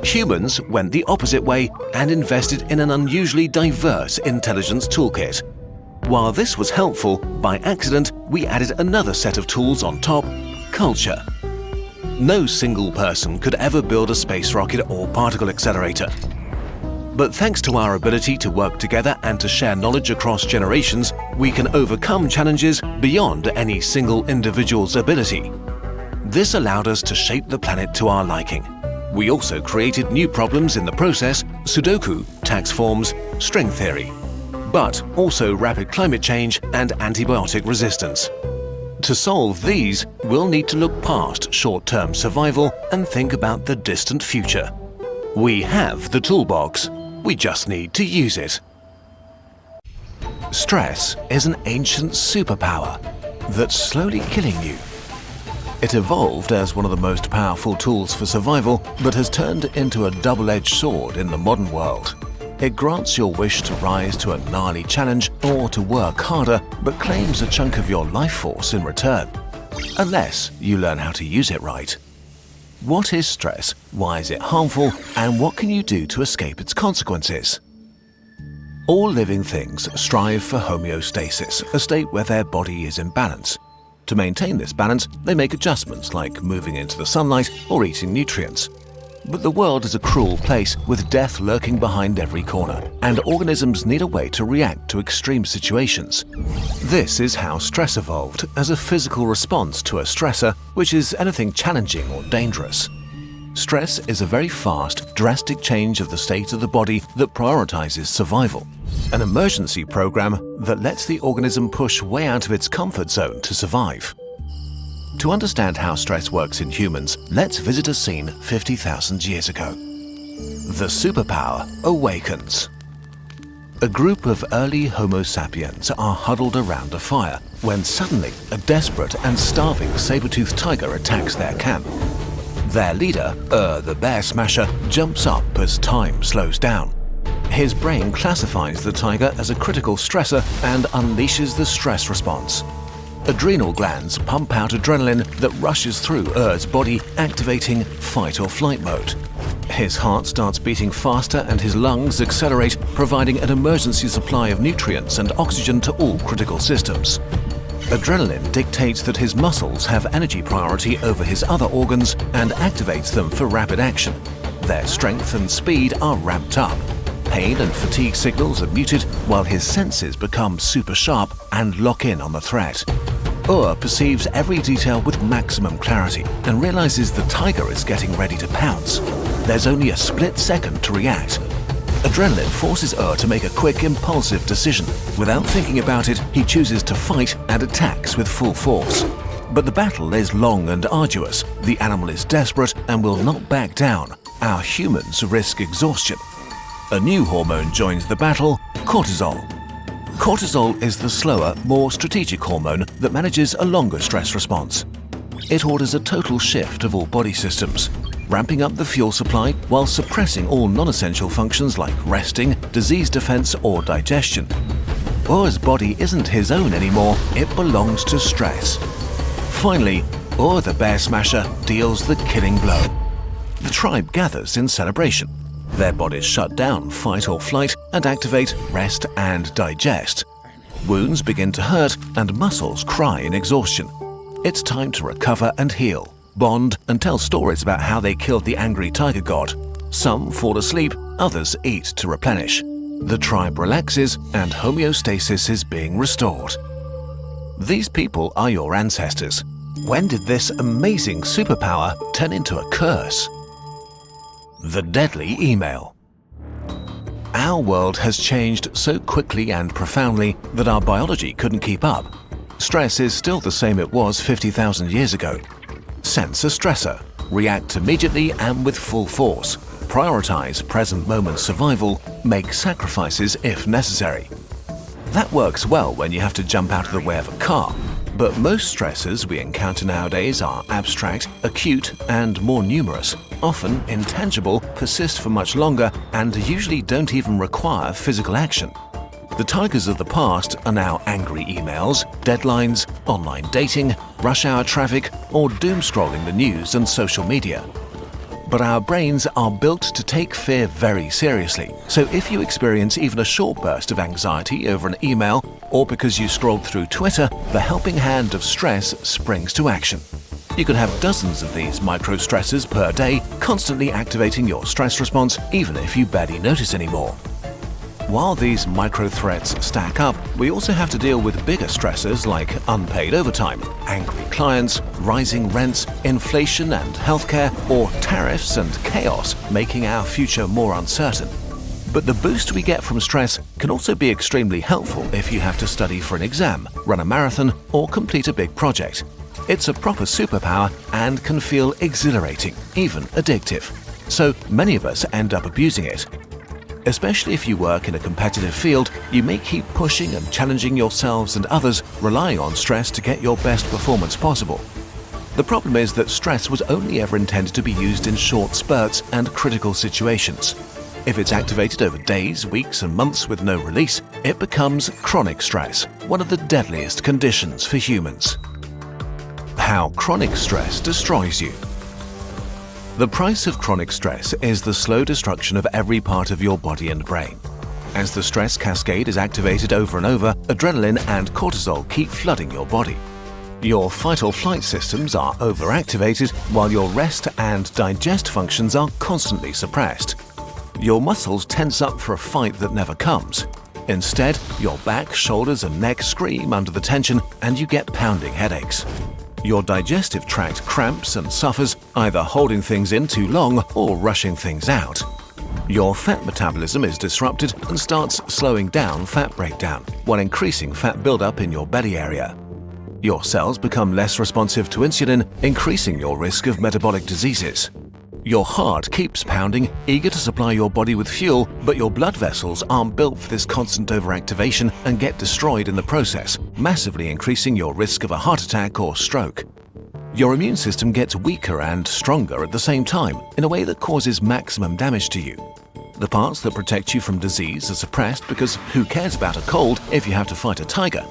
Humans went the opposite way and invested in an unusually diverse intelligence toolkit. While this was helpful, by accident we added another set of tools on top: culture. No single person could ever build a space rocket or particle accelerator. But thanks to our ability to work together and to share knowledge across generations, we can overcome challenges beyond any single individual's ability. This allowed us to shape the planet to our liking. We also created new problems in the process: Sudoku, tax forms, string theory, but also rapid climate change and antibiotic resistance. To solve these, we'll need to look past short-term survival and think about the distant future. We have the toolbox. We just need to use it. Stress is an ancient superpower that's slowly killing you. It evolved as one of the most powerful tools for survival, but has turned into a double-edged sword in the modern world. It grants your wish to rise to a gnarly challenge or to work harder, but claims a chunk of your life force in return. Unless you learn how to use it right. What is stress? Why is it harmful? And what can you do to escape its consequences? All living things strive for homeostasis, a state where their body is in balance. To maintain this balance, they make adjustments like moving into the sunlight or eating nutrients. But the world is a cruel place with death lurking behind every corner, and organisms need a way to react to extreme situations. This is how stress evolved, as a physical response to a stressor, which is anything challenging or dangerous. Stress is a very fast, drastic change of the state of the body that prioritizes survival. An emergency program that lets the organism push way out of its comfort zone to survive. To understand how stress works in humans, let's visit a scene 50,000 years ago. The superpower awakens. A group of early Homo sapiens are huddled around a fire when suddenly a desperate and starving saber-toothed tiger attacks their camp. Their leader, the bear smasher, jumps up as time slows down. His brain classifies the tiger as a critical stressor and unleashes the stress response. Adrenal glands pump out adrenaline that rushes through Ur's body, activating fight or flight mode. His heart starts beating faster and his lungs accelerate, providing an emergency supply of nutrients and oxygen to all critical systems. Adrenaline dictates that his muscles have energy priority over his other organs and activates them for rapid action. Their strength and speed are ramped up. Pain and fatigue signals are muted while his senses become super sharp and lock in on the threat. Ur perceives every detail with maximum clarity and realizes the tiger is getting ready to pounce. There's only a split second to react. Adrenaline forces Ur to make a quick, impulsive decision. Without thinking about it, he chooses to fight and attacks with full force. But the battle is long and arduous. The animal is desperate and will not back down. Our humans risk exhaustion. A new hormone joins the battle: cortisol. Cortisol is the slower, more strategic hormone that manages a longer stress response. It orders a total shift of all body systems, ramping up the fuel supply while suppressing all non-essential functions like resting, disease defense, or digestion. Ur's body isn't his own anymore, it belongs to stress. Finally, Ur the bear smasher deals the killing blow. The tribe gathers in celebration. Their bodies shut down fight or flight and activate rest and digest. Wounds begin to hurt and muscles cry in exhaustion. It's time to recover and heal, bond and tell stories about how they killed the angry tiger god. Some fall asleep, others eat to replenish. The tribe relaxes and homeostasis is being restored. These people are your ancestors. When did this amazing superpower turn into a curse? The deadly email. Our world has changed so quickly and profoundly that our biology couldn't keep up. Stress is still the same it was 50,000 years ago. Sense a stressor, react immediately and with full force, prioritize present moment survival, make sacrifices if necessary. That works well when you have to jump out of the way of a car, but most stressors we encounter nowadays are abstract, acute, and more numerous, often intangible, persist for much longer, and usually don't even require physical action. The tigers of the past are now angry emails, deadlines, online dating, rush hour traffic, or doom scrolling the news and social media. But our brains are built to take fear very seriously, so if you experience even a short burst of anxiety over an email, or because you scrolled through Twitter, the helping hand of stress springs to action. You could have dozens of these micro-stressors per day, constantly activating your stress response even if you barely notice anymore. While these micro-threats stack up, we also have to deal with bigger stressors like unpaid overtime, angry clients, rising rents, inflation and healthcare, or tariffs and chaos making our future more uncertain. But the boost we get from stress can also be extremely helpful if you have to study for an exam, run a marathon, or complete a big project. It's a proper superpower and can feel exhilarating, even addictive. So many of us end up abusing it. Especially if you work in a competitive field, you may keep pushing and challenging yourselves and others, relying on stress to get your best performance possible. The problem is that stress was only ever intended to be used in short spurts and critical situations. If it's activated over days, weeks, and months with no release, it becomes chronic stress, one of the deadliest conditions for humans. How chronic stress destroys you. The price of chronic stress is the slow destruction of every part of your body and brain. As the stress cascade is activated over and over, adrenaline and cortisol keep flooding your body. Your fight or flight systems are overactivated, while your rest and digest functions are constantly suppressed. Your muscles tense up for a fight that never comes. Instead, your back, shoulders, and neck scream under the tension, and you get pounding headaches. Your digestive tract cramps and suffers, either holding things in too long or rushing things out. Your fat metabolism is disrupted and starts slowing down fat breakdown, while increasing fat buildup in your belly area. Your cells become less responsive to insulin, increasing your risk of metabolic diseases. Your heart keeps pounding, eager to supply your body with fuel, but your blood vessels aren't built for this constant overactivation and get destroyed in the process, massively increasing your risk of a heart attack or stroke. Your immune system gets weaker and stronger at the same time, in a way that causes maximum damage to you. The parts that protect you from disease are suppressed because who cares about a cold if you have to fight a tiger?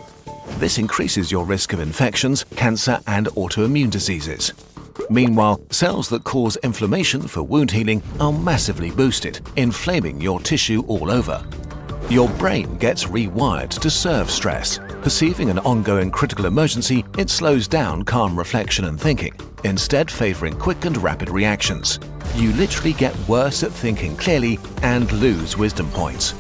This increases your risk of infections, cancer, and autoimmune diseases. Meanwhile, cells that cause inflammation for wound healing are massively boosted, inflaming your tissue all over. Your brain gets rewired to serve stress. Perceiving an ongoing critical emergency, it slows down calm reflection and thinking, instead favoring quick and rapid reactions. You literally get worse at thinking clearly and lose wisdom points.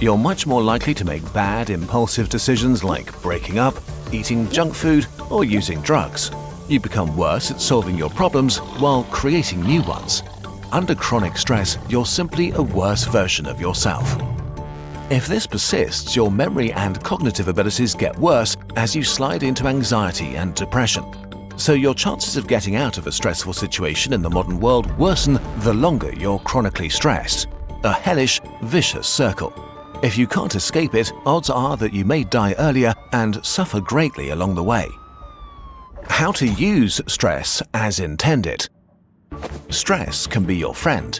You're much more likely to make bad, impulsive decisions like breaking up, eating junk food, or using drugs. You become worse at solving your problems while creating new ones. Under chronic stress, you're simply a worse version of yourself. If this persists, your memory and cognitive abilities get worse as you slide into anxiety and depression. So your chances of getting out of a stressful situation in the modern world worsen the longer you're chronically stressed. A hellish, vicious circle. If you can't escape it, odds are that you may die earlier and suffer greatly along the way. How to use stress as intended. Stress can be your friend.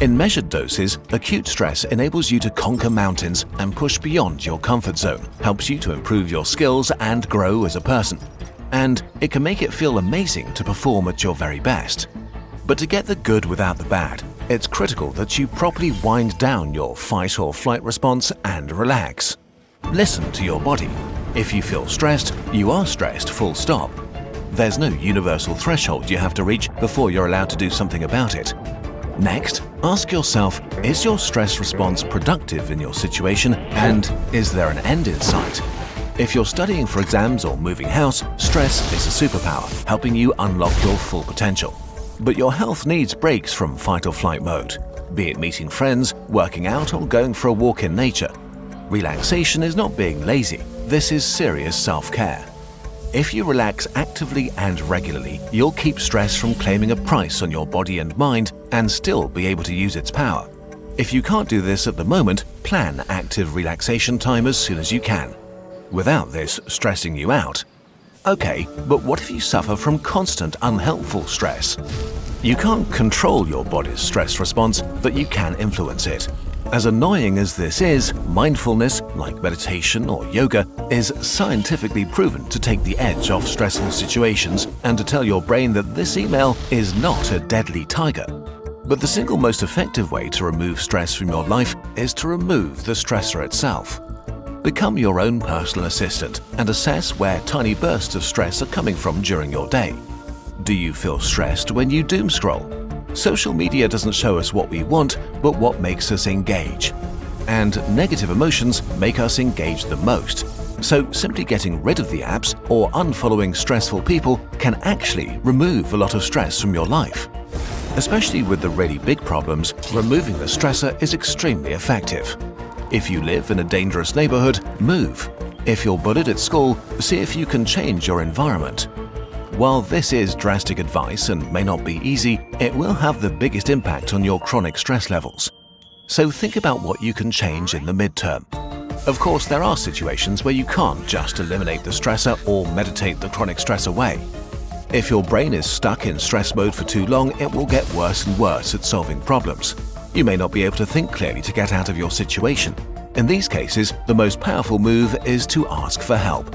In measured doses, acute stress enables you to conquer mountains and push beyond your comfort zone, helps you to improve your skills and grow as a person. And it can make it feel amazing to perform at your very best. But to get the good without the bad, it's critical that you properly wind down your fight or flight response and relax. Listen to your body. If you feel stressed, you are stressed, full stop. There's no universal threshold you have to reach before you're allowed to do something about it. Next, ask yourself, is your stress response productive in your situation, and is there an end in sight? If you're studying for exams or moving house, stress is a superpower, helping you unlock your full potential. But your health needs breaks from fight or flight mode, be it meeting friends, working out, or going for a walk in nature. Relaxation is not being lazy, this is serious self-care. If you relax actively and regularly, you'll keep stress from claiming a price on your body and mind and still be able to use its power. If you can't do this at the moment, plan active relaxation time as soon as you can, without this stressing you out. Okay, but what if you suffer from constant unhelpful stress? You can't control your body's stress response, but you can influence it. As annoying as this is, mindfulness, like meditation or yoga, is scientifically proven to take the edge off stressful situations and to tell your brain that this email is not a deadly tiger. But the single most effective way to remove stress from your life is to remove the stressor itself. Become your own personal assistant and assess where tiny bursts of stress are coming from during your day. Do you feel stressed when you doom scroll? Social media doesn't show us what we want, but what makes us engage. And negative emotions make us engage the most. So simply getting rid of the apps or unfollowing stressful people can actually remove a lot of stress from your life. Especially with the really big problems, removing the stressor is extremely effective. If you live in a dangerous neighborhood, move. If you're bullied at school, see if you can change your environment. While this is drastic advice and may not be easy, it will have the biggest impact on your chronic stress levels. So think about what you can change in the midterm. Of course, there are situations where you can't just eliminate the stressor or meditate the chronic stress away. If your brain is stuck in stress mode for too long, it will get worse and worse at solving problems. You may not be able to think clearly to get out of your situation. In these cases, the most powerful move is to ask for help.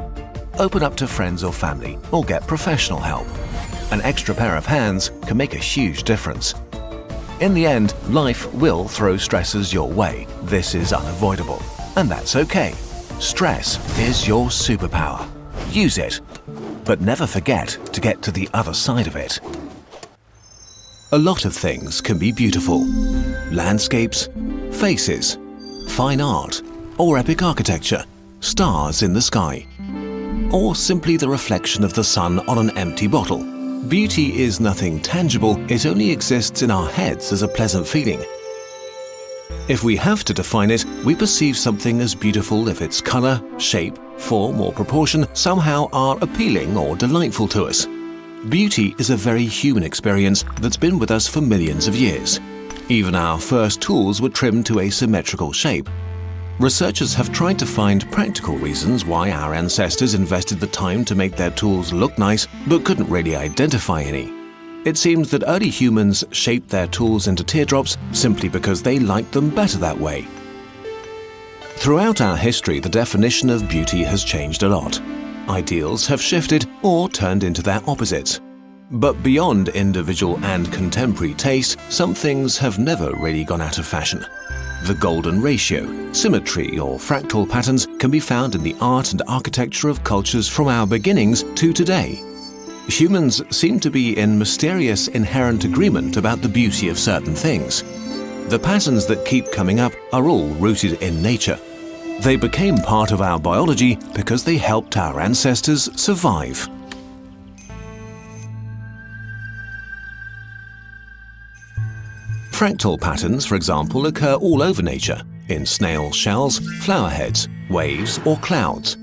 Open up to friends or family, or get professional help. An extra pair of hands can make a huge difference. In the end, life will throw stressors your way. This is unavoidable. And that's okay. Stress is your superpower. Use it. But never forget to get to the other side of it. A lot of things can be beautiful. Landscapes, faces, fine art, or epic architecture, stars in the sky, or simply the reflection of the sun on an empty bottle. Beauty is nothing tangible, it only exists in our heads as a pleasant feeling. If we have to define it, we perceive something as beautiful if its color, shape, form, or proportion somehow are appealing or delightful to us. Beauty is a very human experience that's been with us for millions of years. Even our first tools were trimmed to a symmetrical shape. Researchers have tried to find practical reasons why our ancestors invested the time to make their tools look nice, but couldn't really identify any. It seems that early humans shaped their tools into teardrops simply because they liked them better that way. Throughout our history, the definition of beauty has changed a lot. Ideals have shifted or turned into their opposites. But beyond individual and contemporary taste, some things have never really gone out of fashion. The golden ratio, symmetry, or fractal patterns can be found in the art and architecture of cultures from our beginnings to today. Humans seem to be in mysterious inherent agreement about the beauty of certain things. The patterns that keep coming up are all rooted in nature. They became part of our biology because they helped our ancestors survive. Fractal patterns, for example, occur all over nature, in snail shells, flower heads, waves, or clouds.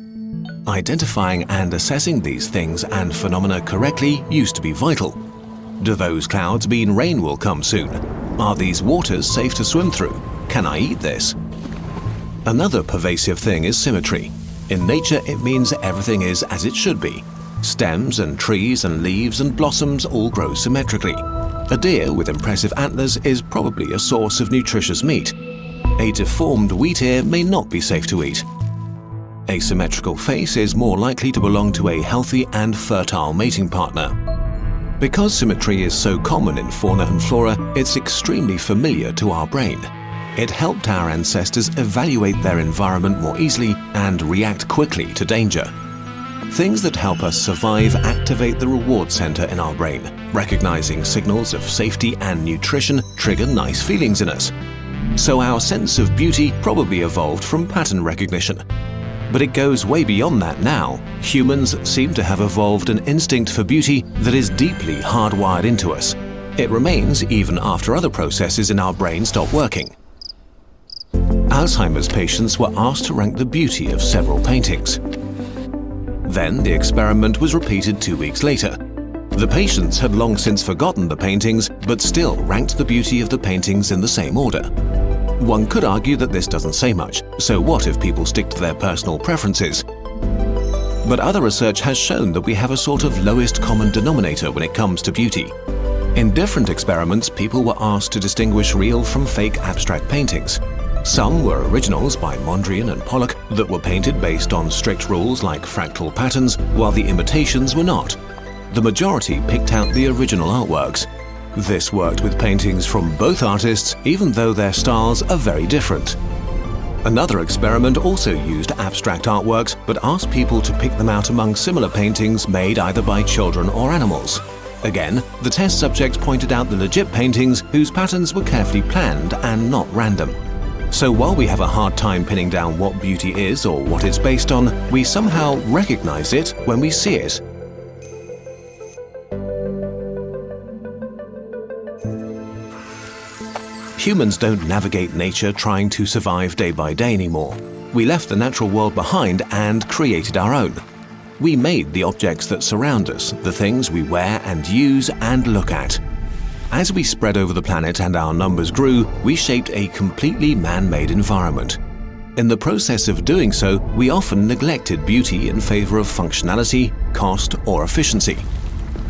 Identifying and assessing these things and phenomena correctly used to be vital. Do those clouds mean rain will come soon? Are these waters safe to swim through? Can I eat this? Another pervasive thing is symmetry. In nature, it means everything is as it should be. Stems and trees and leaves and blossoms all grow symmetrically. A deer with impressive antlers is probably a source of nutritious meat. A deformed wheat ear may not be safe to eat. A symmetrical face is more likely to belong to a healthy and fertile mating partner. Because symmetry is so common in fauna and flora, it's extremely familiar to our brain. It helped our ancestors evaluate their environment more easily and react quickly to danger. Things that help us survive activate the reward center in our brain. Recognizing signals of safety and nutrition trigger nice feelings in us. So our sense of beauty probably evolved from pattern recognition. But it goes way beyond that now. Humans seem to have evolved an instinct for beauty that is deeply hardwired into us. It remains even after other processes in our brain stop working. Alzheimer's patients were asked to rank the beauty of several paintings. Then the experiment was repeated 2 weeks later. The patients had long since forgotten the paintings, but still ranked the beauty of the paintings in the same order. One could argue that this doesn't say much, so what if people stick to their personal preferences? But other research has shown that we have a sort of lowest common denominator when it comes to beauty. In different experiments, people were asked to distinguish real from fake abstract paintings. Some were originals by Mondrian and Pollock that were painted based on strict rules like fractal patterns, while the imitations were not. The majority picked out the original artworks. This worked with paintings from both artists, even though their styles are very different. Another experiment also used abstract artworks, but asked people to pick them out among similar paintings made either by children or animals. Again, the test subjects pointed out the legit paintings whose patterns were carefully planned and not random. So while we have a hard time pinning down what beauty is or what it's based on, we somehow recognize it when we see it. Humans don't navigate nature trying to survive day by day anymore. We left the natural world behind and created our own. We made the objects that surround us, the things we wear and use and look at. As we spread over the planet and our numbers grew, we shaped a completely man-made environment. In the process of doing so, we often neglected beauty in favor of functionality, cost, or efficiency.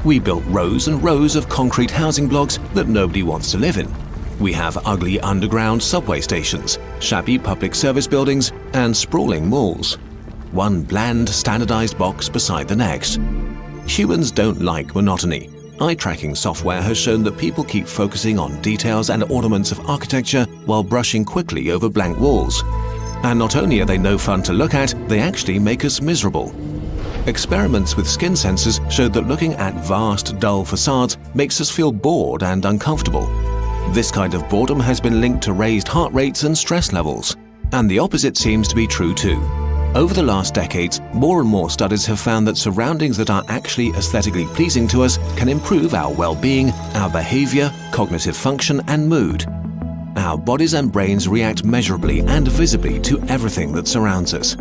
We built rows and rows of concrete housing blocks that nobody wants to live in. We have ugly underground subway stations, shabby public service buildings, and sprawling malls. One bland, standardized box beside the next. Humans don't like monotony. Eye tracking software has shown that people keep focusing on details and ornaments of architecture while brushing quickly over blank walls. And not only are they no fun to look at, they actually make us miserable. Experiments with skin sensors showed that looking at vast, dull facades makes us feel bored and uncomfortable. This kind of boredom has been linked to raised heart rates and stress levels. And the opposite seems to be true too. Over the last decades, more and more studies have found that surroundings that are actually aesthetically pleasing to us can improve our well-being, our behavior, cognitive function, and mood. Our bodies and brains react measurably and visibly to everything that surrounds us.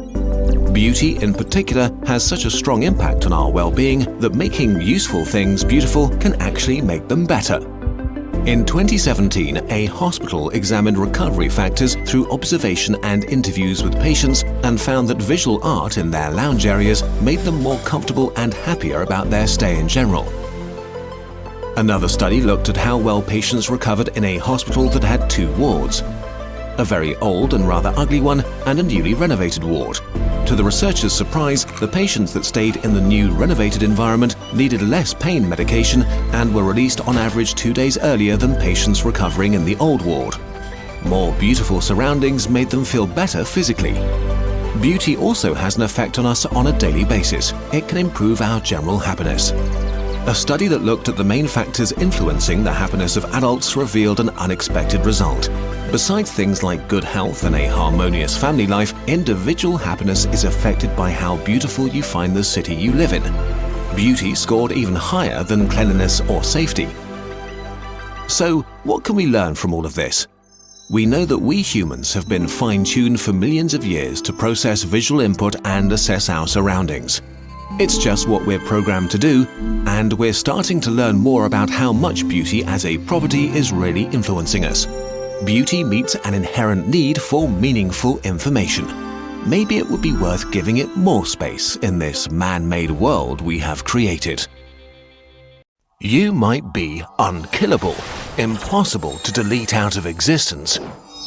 Beauty, in particular, has such a strong impact on our well-being that making useful things beautiful can actually make them better. In 2017, a hospital examined recovery factors through observation and interviews with patients and found that visual art in their lounge areas made them more comfortable and happier about their stay in general. Another study looked at how well patients recovered in a hospital that had two wards, a very old and rather ugly one and a newly renovated ward. To the researchers' surprise, the patients that stayed in the new renovated environment needed less pain medication and were released on average 2 days earlier than patients recovering in the old ward. More beautiful surroundings made them feel better physically. Beauty also has an effect on us on a daily basis. It can improve our general happiness. A study that looked at the main factors influencing the happiness of adults revealed an unexpected result. Besides things like good health and a harmonious family life, individual happiness is affected by how beautiful you find the city you live in. Beauty scored even higher than cleanliness or safety. So, what can we learn from all of this? We know that we humans have been fine-tuned for millions of years to process visual input and assess our surroundings. It's just what we're programmed to do, and we're starting to learn more about how much beauty as a property is really influencing us. Beauty meets an inherent need for meaningful information. Maybe it would be worth giving it more space in this man-made world we have created. You might be unkillable, impossible to delete out of existence,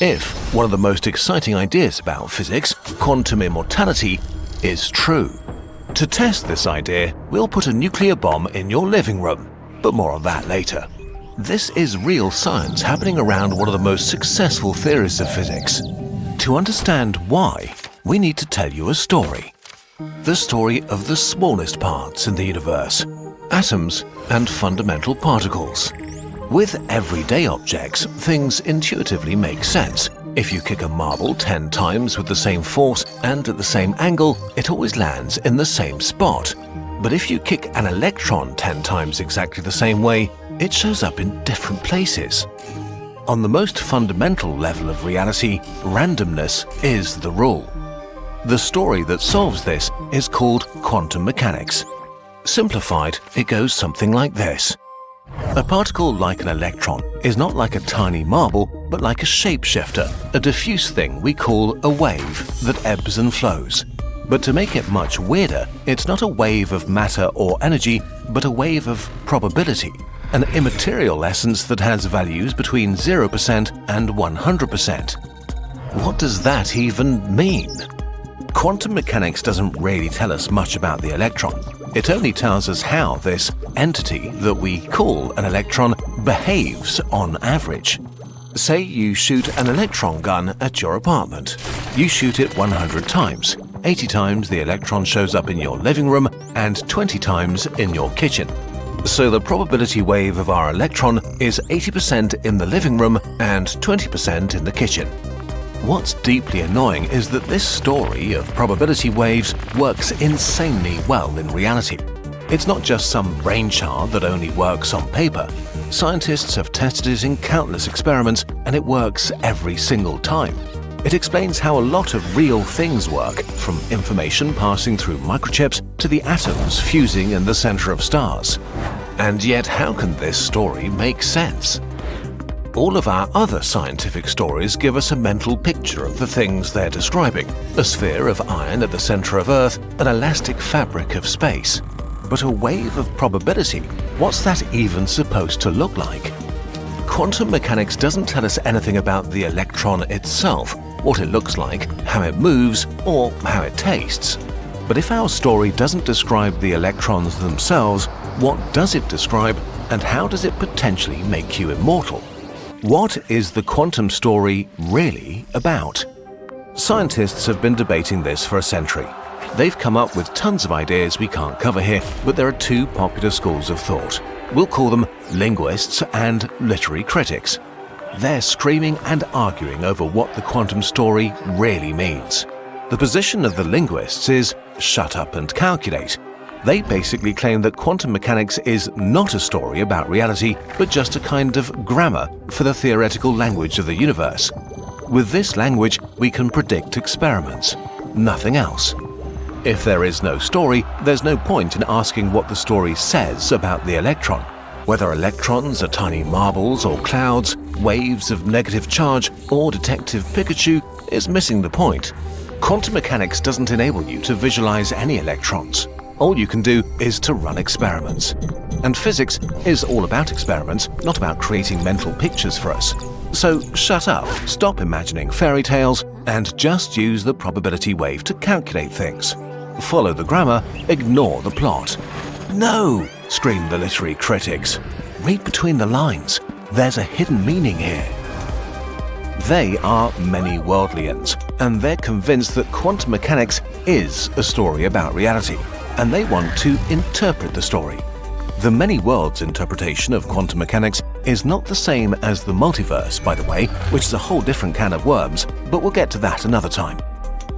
if one of the most exciting ideas about physics, quantum immortality, is true. To test this idea, we'll put a nuclear bomb in your living room, but more on that later. This is real science happening around one of the most successful theories of physics. To understand why, we need to tell you a story. The story of the smallest parts in the universe, atoms and fundamental particles. With everyday objects, things intuitively make sense. If you kick a marble 10 times with the same force and at the same angle, it always lands in the same spot. But if you kick an electron 10 times exactly the same way, it shows up in different places. On the most fundamental level of reality, randomness is the rule. The story that solves this is called quantum mechanics. Simplified, it goes something like this. A particle like an electron is not like a tiny marble, but like a shapeshifter, a diffuse thing we call a wave that ebbs and flows. But to make it much weirder, it's not a wave of matter or energy, but a wave of probability, an immaterial essence that has values between 0% and 100%. What does that even mean? Quantum mechanics doesn't really tell us much about the electron. It only tells us how this entity that we call an electron behaves on average. Say you shoot an electron gun at your apartment. You shoot it 100 times. 80 times the electron shows up in your living room and 20 times in your kitchen. So the probability wave of our electron is 80% in the living room and 20% in the kitchen. What's deeply annoying is that this story of probability waves works insanely well in reality. It's not just some brainchild that only works on paper. Scientists have tested it in countless experiments, and it works every single time. It explains how a lot of real things work, from information passing through microchips to the atoms fusing in the center of stars. And yet, how can this story make sense? All of our other scientific stories give us a mental picture of the things they're describing: a sphere of iron at the center of Earth, an elastic fabric of space. But a wave of probability, what's that even supposed to look like? Quantum mechanics doesn't tell us anything about the electron itself, what it looks like, how it moves, or how it tastes. But if our story doesn't describe the electrons themselves, what does it describe, and how does it potentially make you immortal? What is the quantum story really about? Scientists have been debating this for a century. They've come up with tons of ideas we can't cover here, but there are two popular schools of thought. We'll call them linguists and literary critics. They're screaming and arguing over what the quantum story really means. The position of the linguists is shut up and calculate. They basically claim that quantum mechanics is not a story about reality, but just a kind of grammar for the theoretical language of the universe. With this language, we can predict experiments. Nothing else. If there is no story, there's no point in asking what the story says about the electron. Whether electrons are tiny marbles or clouds, waves of negative charge, or Detective Pikachu is missing the point. Quantum mechanics doesn't enable you to visualize any electrons. All you can do is to run experiments. And physics is all about experiments, not about creating mental pictures for us. So shut up, stop imagining fairy tales, and just use the probability wave to calculate things. Follow the grammar, ignore the plot. No, scream the literary critics. Read between the lines. There's a hidden meaning here. They are many worldlians, and they're convinced that quantum mechanics is a story about reality, and they want to interpret the story. The many worlds interpretation of quantum mechanics is not the same as the multiverse, by the way, which is a whole different can of worms, but we'll get to that another time.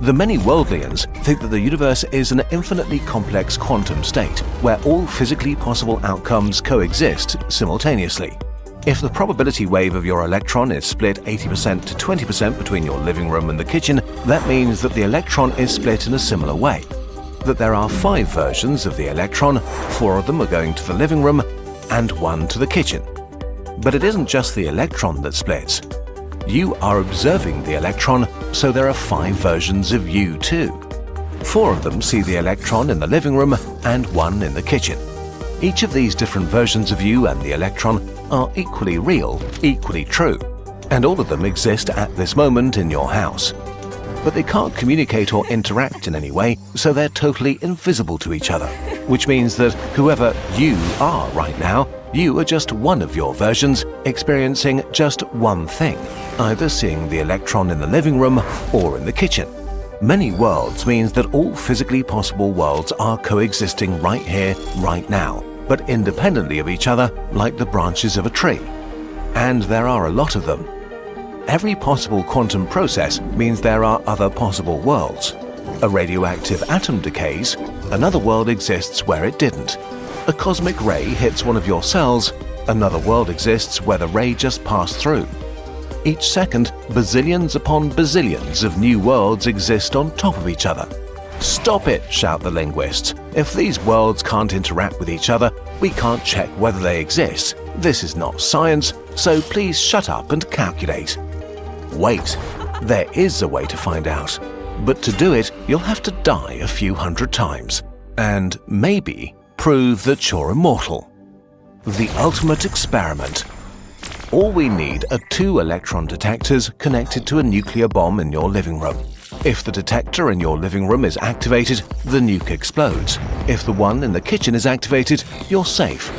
The many worldlians think that the universe is an infinitely complex quantum state, where all physically possible outcomes coexist simultaneously. If the probability wave of your electron is split 80% to 20% between your living room and the kitchen, that means that the electron is split in a similar way. That there are 5 versions of the electron, 4 of them are going to the living room, and 1 to the kitchen. But it isn't just the electron that splits. You are observing the electron, so there are 5 versions of you too. 4 of them see the electron in the living room and 1 in the kitchen. Each of these different versions of you and the electron are equally real, equally true, and all of them exist at this moment in your house. But they can't communicate or interact in any way, so they're totally invisible to each other, which means that whoever you are right now, you are just one of your versions experiencing just one thing, either seeing the electron in the living room or in the kitchen. Many worlds means that all physically possible worlds are coexisting right here, right now, but independently of each other like the branches of a tree. And there are a lot of them. Every possible quantum process means there are other possible worlds. A radioactive atom decays, another world exists where it didn't. A cosmic ray hits one of your cells, another world exists where the ray just passed through. Each second, bazillions upon bazillions of new worlds exist on top of each other. Stop it, shout the linguists. If these worlds can't interact with each other, we can't check whether they exist. This is not science, so please shut up and calculate. Wait, there is a way to find out. But to do it, you'll have to die a few hundred times. And maybe prove that you're immortal. The ultimate experiment. All we need are 2 electron detectors connected to a nuclear bomb in your living room. If the detector in your living room is activated, the nuke explodes. If the one in the kitchen is activated, you're safe.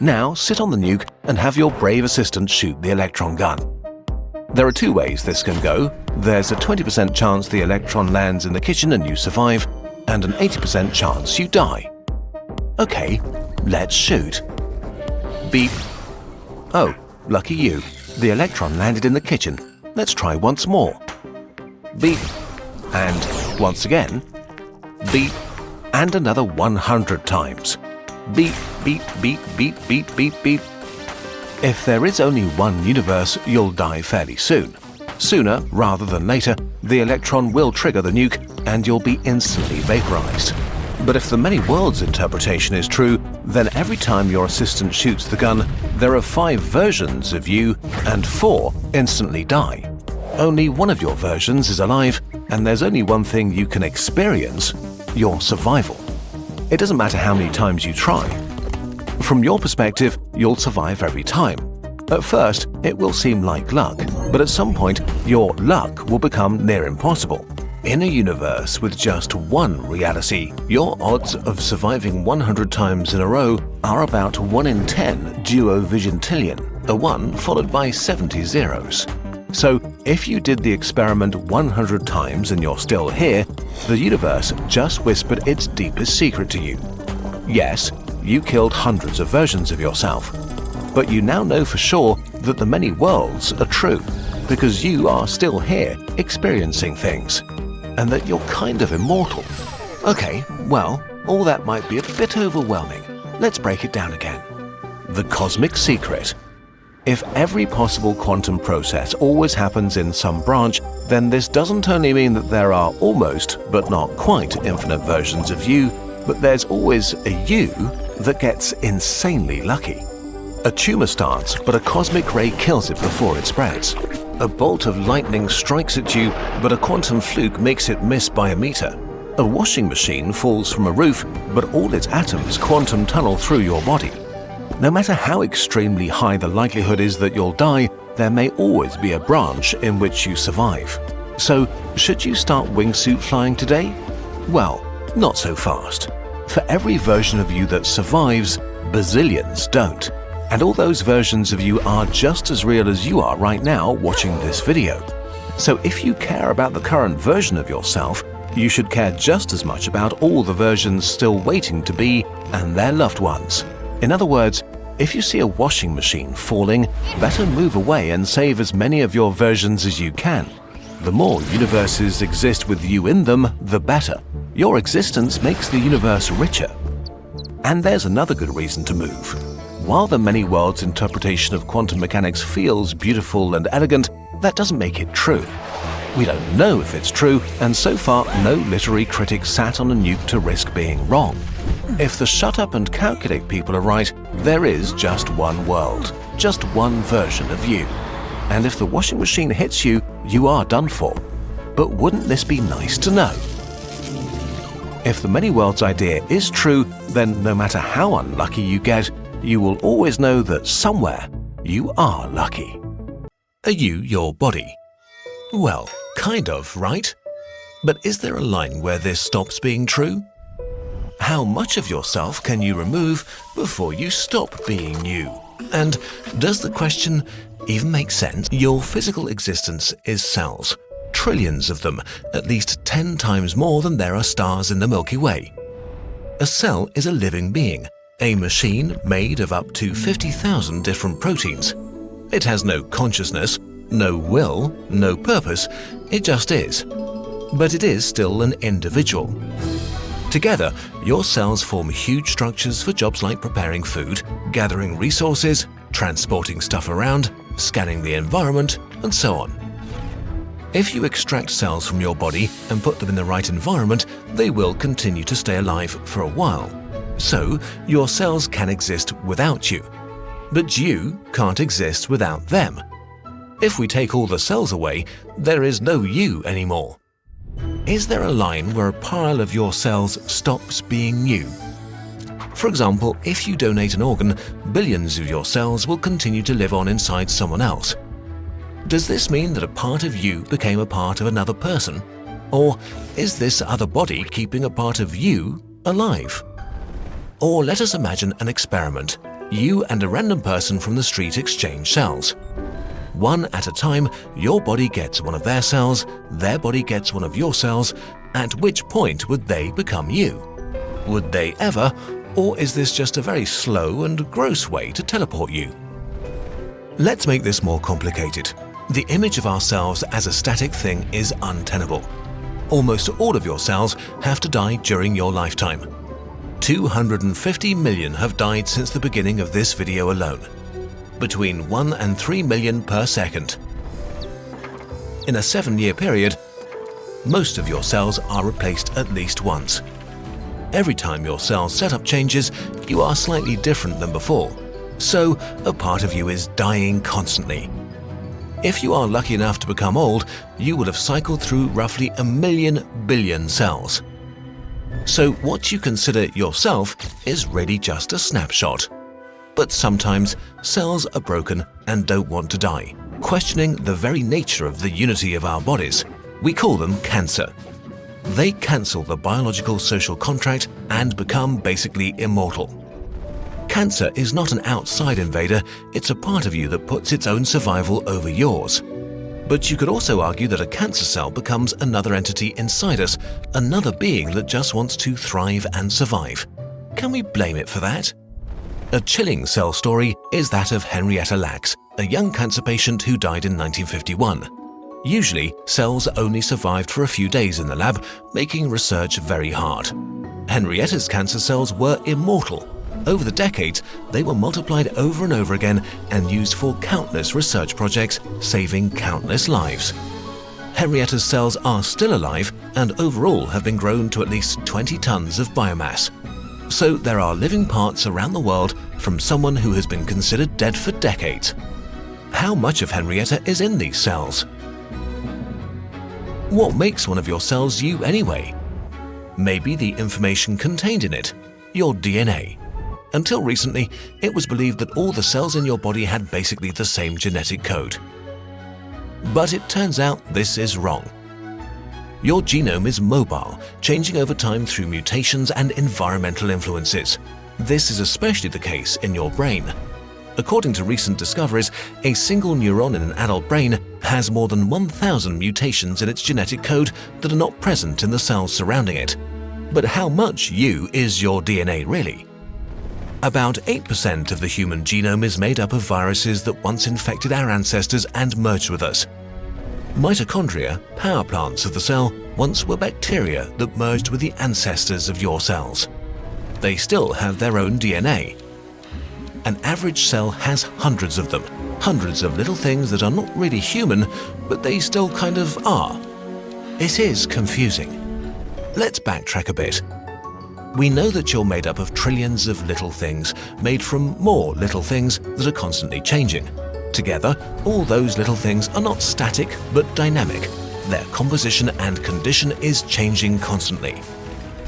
Now sit on the nuke and have your brave assistant shoot the electron gun. There are 2 ways this can go. There's a 20% chance the electron lands in the kitchen and you survive, and an 80% chance you die. Okay, Let's shoot. Beep. Oh, lucky you. The electron landed in the kitchen. Let's try once more. Beep. And once again. Beep. And another 100 times. Beep, beep, beep, beep, beep, beep, beep. If there is only one universe, you'll die fairly soon. Sooner rather than later, the electron will trigger the nuke and you'll be instantly vaporized. But if the many worlds interpretation is true, then every time your assistant shoots the gun, there are 5 versions of you and 4 instantly die. Only one of your versions is alive, and there's only one thing you can experience: your survival. It doesn't matter how many times you try. From your perspective, you'll survive every time. At first, it will seem like luck, but at some point, your luck will become near impossible. In a universe with just one reality, your odds of surviving 100 times in a row are about 1 in 10 duovigintillion, a 1 followed by 70 zeros. So, if you did the experiment 100 times and you're still here, the universe just whispered its deepest secret to you. Yes, you killed hundreds of versions of yourself, but you now know for sure that the many worlds are true, because you are still here experiencing things, and that you're kind of immortal. Okay, well, all that might be a bit overwhelming. Let's break it down again. The cosmic secret. If every possible quantum process always happens in some branch, then this doesn't only mean that there are almost, but not quite, infinite versions of you, but there's always a you that gets insanely lucky. A tumor starts, but a cosmic ray kills it before it spreads. A bolt of lightning strikes at you, but a quantum fluke makes it miss by a meter. A washing machine falls from a roof, but all its atoms quantum tunnel through your body. No matter how extremely high the likelihood is that you'll die, there may always be a branch in which you survive. So, should you start wingsuit flying today? Well, not so fast. For every version of you that survives, bazillions don't. And all those versions of you are just as real as you are right now watching this video. So if you care about the current version of yourself, you should care just as much about all the versions still waiting to be and their loved ones. In other words, if you see a washing machine falling, better move away and save as many of your versions as you can. The more universes exist with you in them, the better. Your existence makes the universe richer. And there's another good reason to move. While the many worlds interpretation of quantum mechanics feels beautiful and elegant, that doesn't make it true. We don't know if it's true, and so far no literary critic sat on a nuke to risk being wrong. If the shut up and calculate people are right, there is just one world, just one version of you. And if the washing machine hits you, you are done for. But wouldn't this be nice to know? If the many worlds idea is true, then no matter how unlucky you get, you will always know that somewhere you are lucky. Are you your body? Well, kind of, right? But is there a line where this stops being true? How much of yourself can you remove before you stop being you? And does the question even make sense? Your physical existence is cells. Trillions of them, at least 10 times more than there are stars in the Milky Way. A cell is a living being, a machine made of up to 50,000 different proteins. It has no consciousness, no will, no purpose, it just is. But it is still an individual. Together, your cells form huge structures for jobs like preparing food, gathering resources, transporting stuff around, scanning the environment, and so on. If you extract cells from your body and put them in the right environment, they will continue to stay alive for a while. So, your cells can exist without you. But you can't exist without them. If we take all the cells away, there is no you anymore. Is there a line where a pile of your cells stops being you? For example, if you donate an organ, billions of your cells will continue to live on inside someone else. Does this mean that a part of you became a part of another person? Or is this other body keeping a part of you alive? Or let us imagine an experiment. You and a random person from the street exchange cells. One at a time, your body gets one of their cells, their body gets one of your cells, at which point would they become you? Would they ever, Or is this just a very slow and gross way to teleport you? Let's make this more complicated. The image of ourselves as a static thing is untenable. Almost all of your cells have to die during your lifetime. 250 million have died since the beginning of this video alone. Between 1 and 3 million per second. In a 7-year period, most of your cells are replaced at least once. Every time your cell setup changes, you are slightly different than before, so a part of you is dying constantly. If you are lucky enough to become old, you will have cycled through roughly 1 billion cells. So what you consider yourself is really just a snapshot. But sometimes cells are broken and don't want to die, questioning the very nature of the unity of our bodies. We call them cancer. They cancel the biological social contract and become basically immortal. Cancer is not an outside invader, it's a part of you that puts its own survival over yours. But you could also argue that a cancer cell becomes another entity inside us, another being that just wants to thrive and survive. Can we blame it for that? A chilling cell story is that of Henrietta Lacks, a young cancer patient who died in 1951. Usually, cells only survived for a few days in the lab, making research very hard. Henrietta's cancer cells were immortal. Over the decades, they were multiplied over and over again and used for countless research projects, saving countless lives. Henrietta's cells are still alive and overall have been grown to at least 20 tons of biomass. So there are living parts around the world from someone who has been considered dead for decades. How much of Henrietta is in these cells? What makes one of your cells you anyway? Maybe the information contained in it, your DNA. Until recently, it was believed that all the cells in your body had basically the same genetic code. But it turns out this is wrong. Your genome is mobile, changing over time through mutations and environmental influences. This is especially the case in your brain. According to recent discoveries, a single neuron in an adult brain has more than 1,000 mutations in its genetic code that are not present in the cells surrounding it. But how much you is your DNA really? About 8% of the human genome is made up of viruses that once infected our ancestors and merged with us. Mitochondria, power plants of the cell, once were bacteria that merged with the ancestors of your cells. They still have their own DNA. An average cell has hundreds of them, hundreds of little things that are not really human, but they still kind of are. It is confusing. Let's backtrack a bit. We know that you're made up of trillions of little things, made from more little things that are constantly changing. Together, all those little things are not static, but dynamic. Their composition and condition is changing constantly.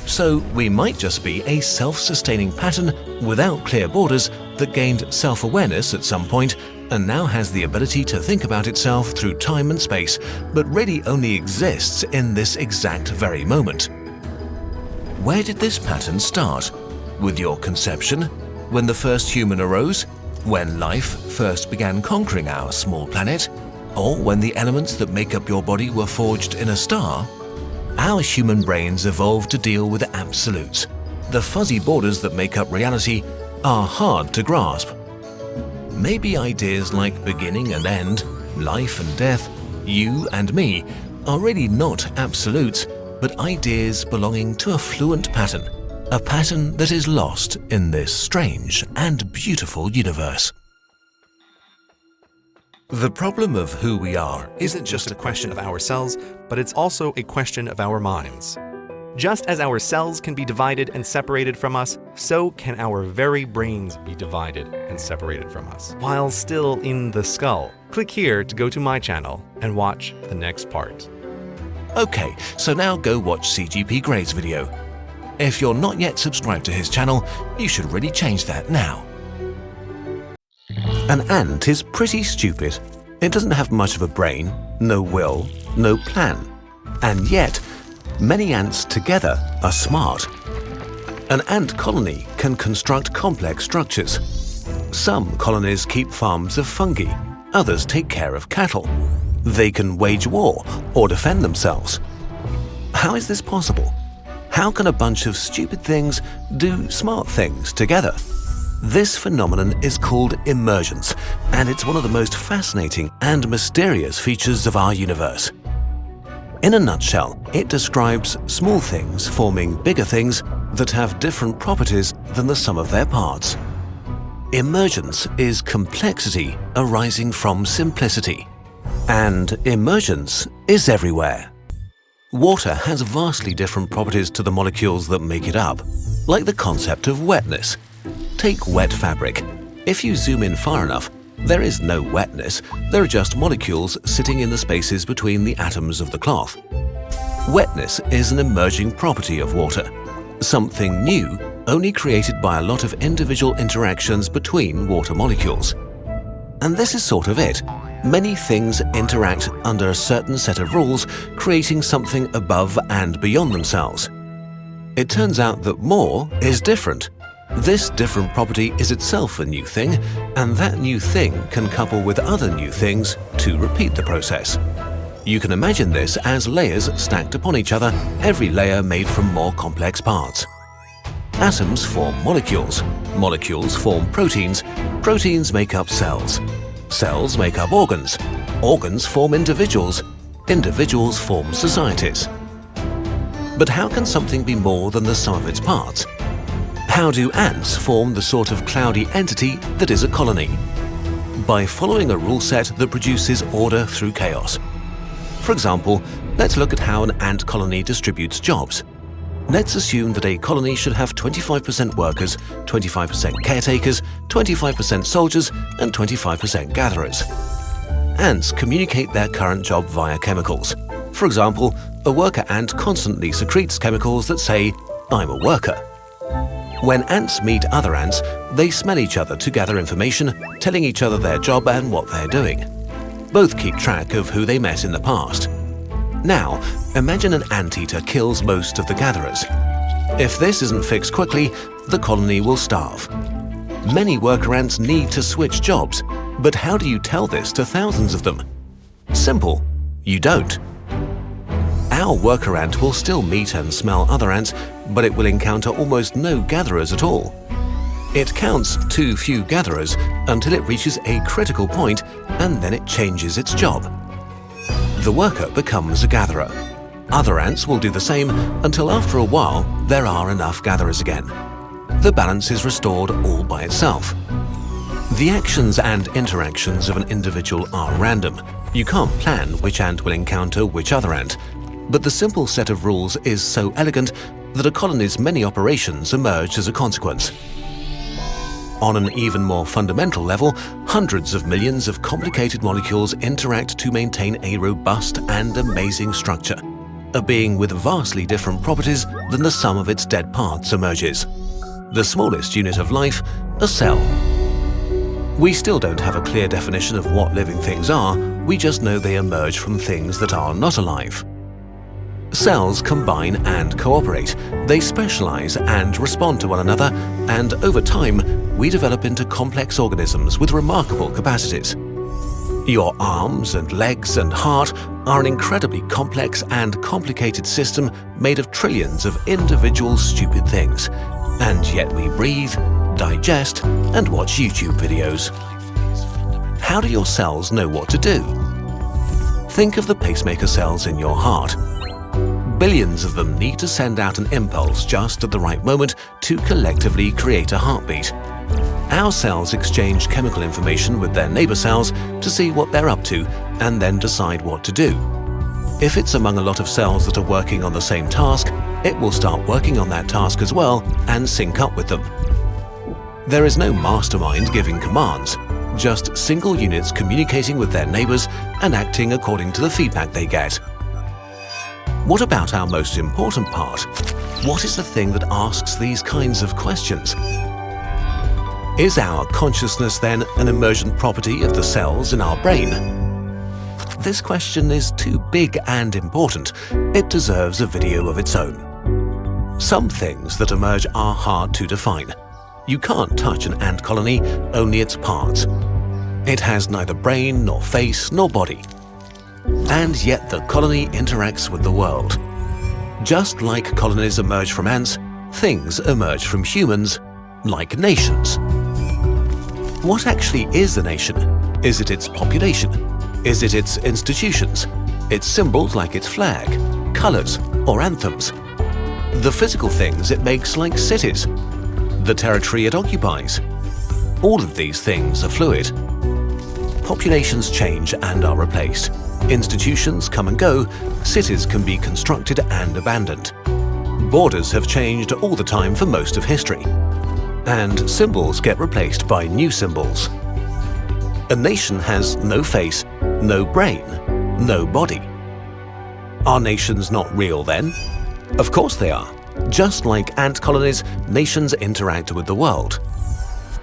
So we might just be a self-sustaining pattern without clear borders that gained self-awareness at some point and now has the ability to think about itself through time and space, but really only exists in this exact very moment. Where did this pattern start? With your conception? When the first human arose? When life first began conquering our small planet? Or when the elements that make up your body were forged in a star? Our human brains evolved to deal with absolutes. The fuzzy borders that make up reality are hard to grasp. Maybe ideas like beginning and end, life and death, you and me, are really not absolutes, but ideas belonging to a fluent pattern, a pattern that is lost in this strange and beautiful universe. The problem of who we are isn't just a question of our cells, but it's also a question of our minds. Just as our cells can be divided and separated from us, so can our very brains be divided and separated from us, while still in the skull. Click here to go to my channel and watch the next part. Okay, so now go watch CGP Gray's video. If you're not yet subscribed to his channel, you should really change that now. An ant is pretty stupid. It doesn't have much of a brain, no will, no plan. And yet, many ants together are smart. An ant colony can construct complex structures. Some colonies keep farms of fungi, others take care of cattle. They can wage war or defend themselves. How is this possible? How can a bunch of stupid things do smart things together? This phenomenon is called emergence, and it's one of the most fascinating and mysterious features of our universe. In a nutshell, it describes small things forming bigger things that have different properties than the sum of their parts. Emergence is complexity arising from simplicity, and emergence is everywhere. Water has vastly different properties to the molecules that make it up, like the concept of wetness. Take wet fabric. If you zoom in far enough, there is no wetness, there are just molecules sitting in the spaces between the atoms of the cloth. Wetness is an emerging property of water, something new only created by a lot of individual interactions between water molecules. And this is sort of it. Many things interact under a certain set of rules, creating something above and beyond themselves. It turns out that more is different. This different property is itself a new thing, and that new thing can couple with other new things to repeat the process. You can imagine this as layers stacked upon each other, every layer made from more complex parts. Atoms form molecules, molecules form proteins, proteins make up cells, cells make up organs, organs form individuals, individuals form societies. But how can something be more than the sum of its parts? How do ants form the sort of cloudy entity that is a colony? By following a rule set that produces order through chaos. For example, let's look at how an ant colony distributes jobs. Let's assume that a colony should have 25% workers, 25% caretakers, 25% soldiers, and 25% gatherers. Ants communicate their current job via chemicals. For example, a worker ant constantly secretes chemicals that say, "I'm a worker." When ants meet other ants, they smell each other to gather information, telling each other their job and what they're doing. Both keep track of who they met in the past. Now, imagine an anteater kills most of the gatherers. If this isn't fixed quickly, the colony will starve. Many worker ants need to switch jobs, but how do you tell this to thousands of them? Simple, you don't. Our worker ant will still meet and smell other ants, but it will encounter almost no gatherers at all. It counts too few gatherers until it reaches a critical point, and then it changes its job. The worker becomes a gatherer. Other ants will do the same until after a while there are enough gatherers again. The balance is restored all by itself. The actions and interactions of an individual are random. You can't plan which ant will encounter which other ant, but the simple set of rules is so elegant that a colony's many operations emerge as a consequence. On an even more fundamental level, hundreds of millions of complicated molecules interact to maintain a robust and amazing structure. A being with vastly different properties than the sum of its dead parts emerges. The smallest unit of life, a cell. We still don't have a clear definition of what living things are, we just know they emerge from things that are not alive. Cells combine and cooperate, they specialize and respond to one another, and over time, we develop into complex organisms with remarkable capacities. Your arms and legs and heart are an incredibly complex and complicated system made of trillions of individual stupid things, and yet we breathe, digest, and watch YouTube videos. How do your cells know what to do? Think of the pacemaker cells in your heart. Billions of them need to send out an impulse just at the right moment to collectively create a heartbeat. Our cells exchange chemical information with their neighbor cells to see what they're up to and then decide what to do. If it's among a lot of cells that are working on the same task, it will start working on that task as well and sync up with them. There is no mastermind giving commands, just single units communicating with their neighbors and acting according to the feedback they get. What about our most important part? What is the thing that asks these kinds of questions? Is our consciousness then an emergent property of the cells in our brain? This question is too big and important. It deserves a video of its own. Some things that emerge are hard to define. You can't touch an ant colony, only its parts. It has neither brain, nor face, nor body. And yet the colony interacts with the world. Just like colonies emerge from ants, things emerge from humans, like nations. What actually is a nation? Is it its population? Is it its institutions? Its symbols like its flag, colors, or anthems? The physical things it makes like cities? The territory it occupies? All of these things are fluid. Populations change and are replaced. Institutions come and go. Cities can be constructed and abandoned. Borders have changed all the time for most of history. And symbols get replaced by new symbols. A nation has no face, no brain, no body. Are nations not real then? Of course they are. Just like ant colonies, nations interact with the world.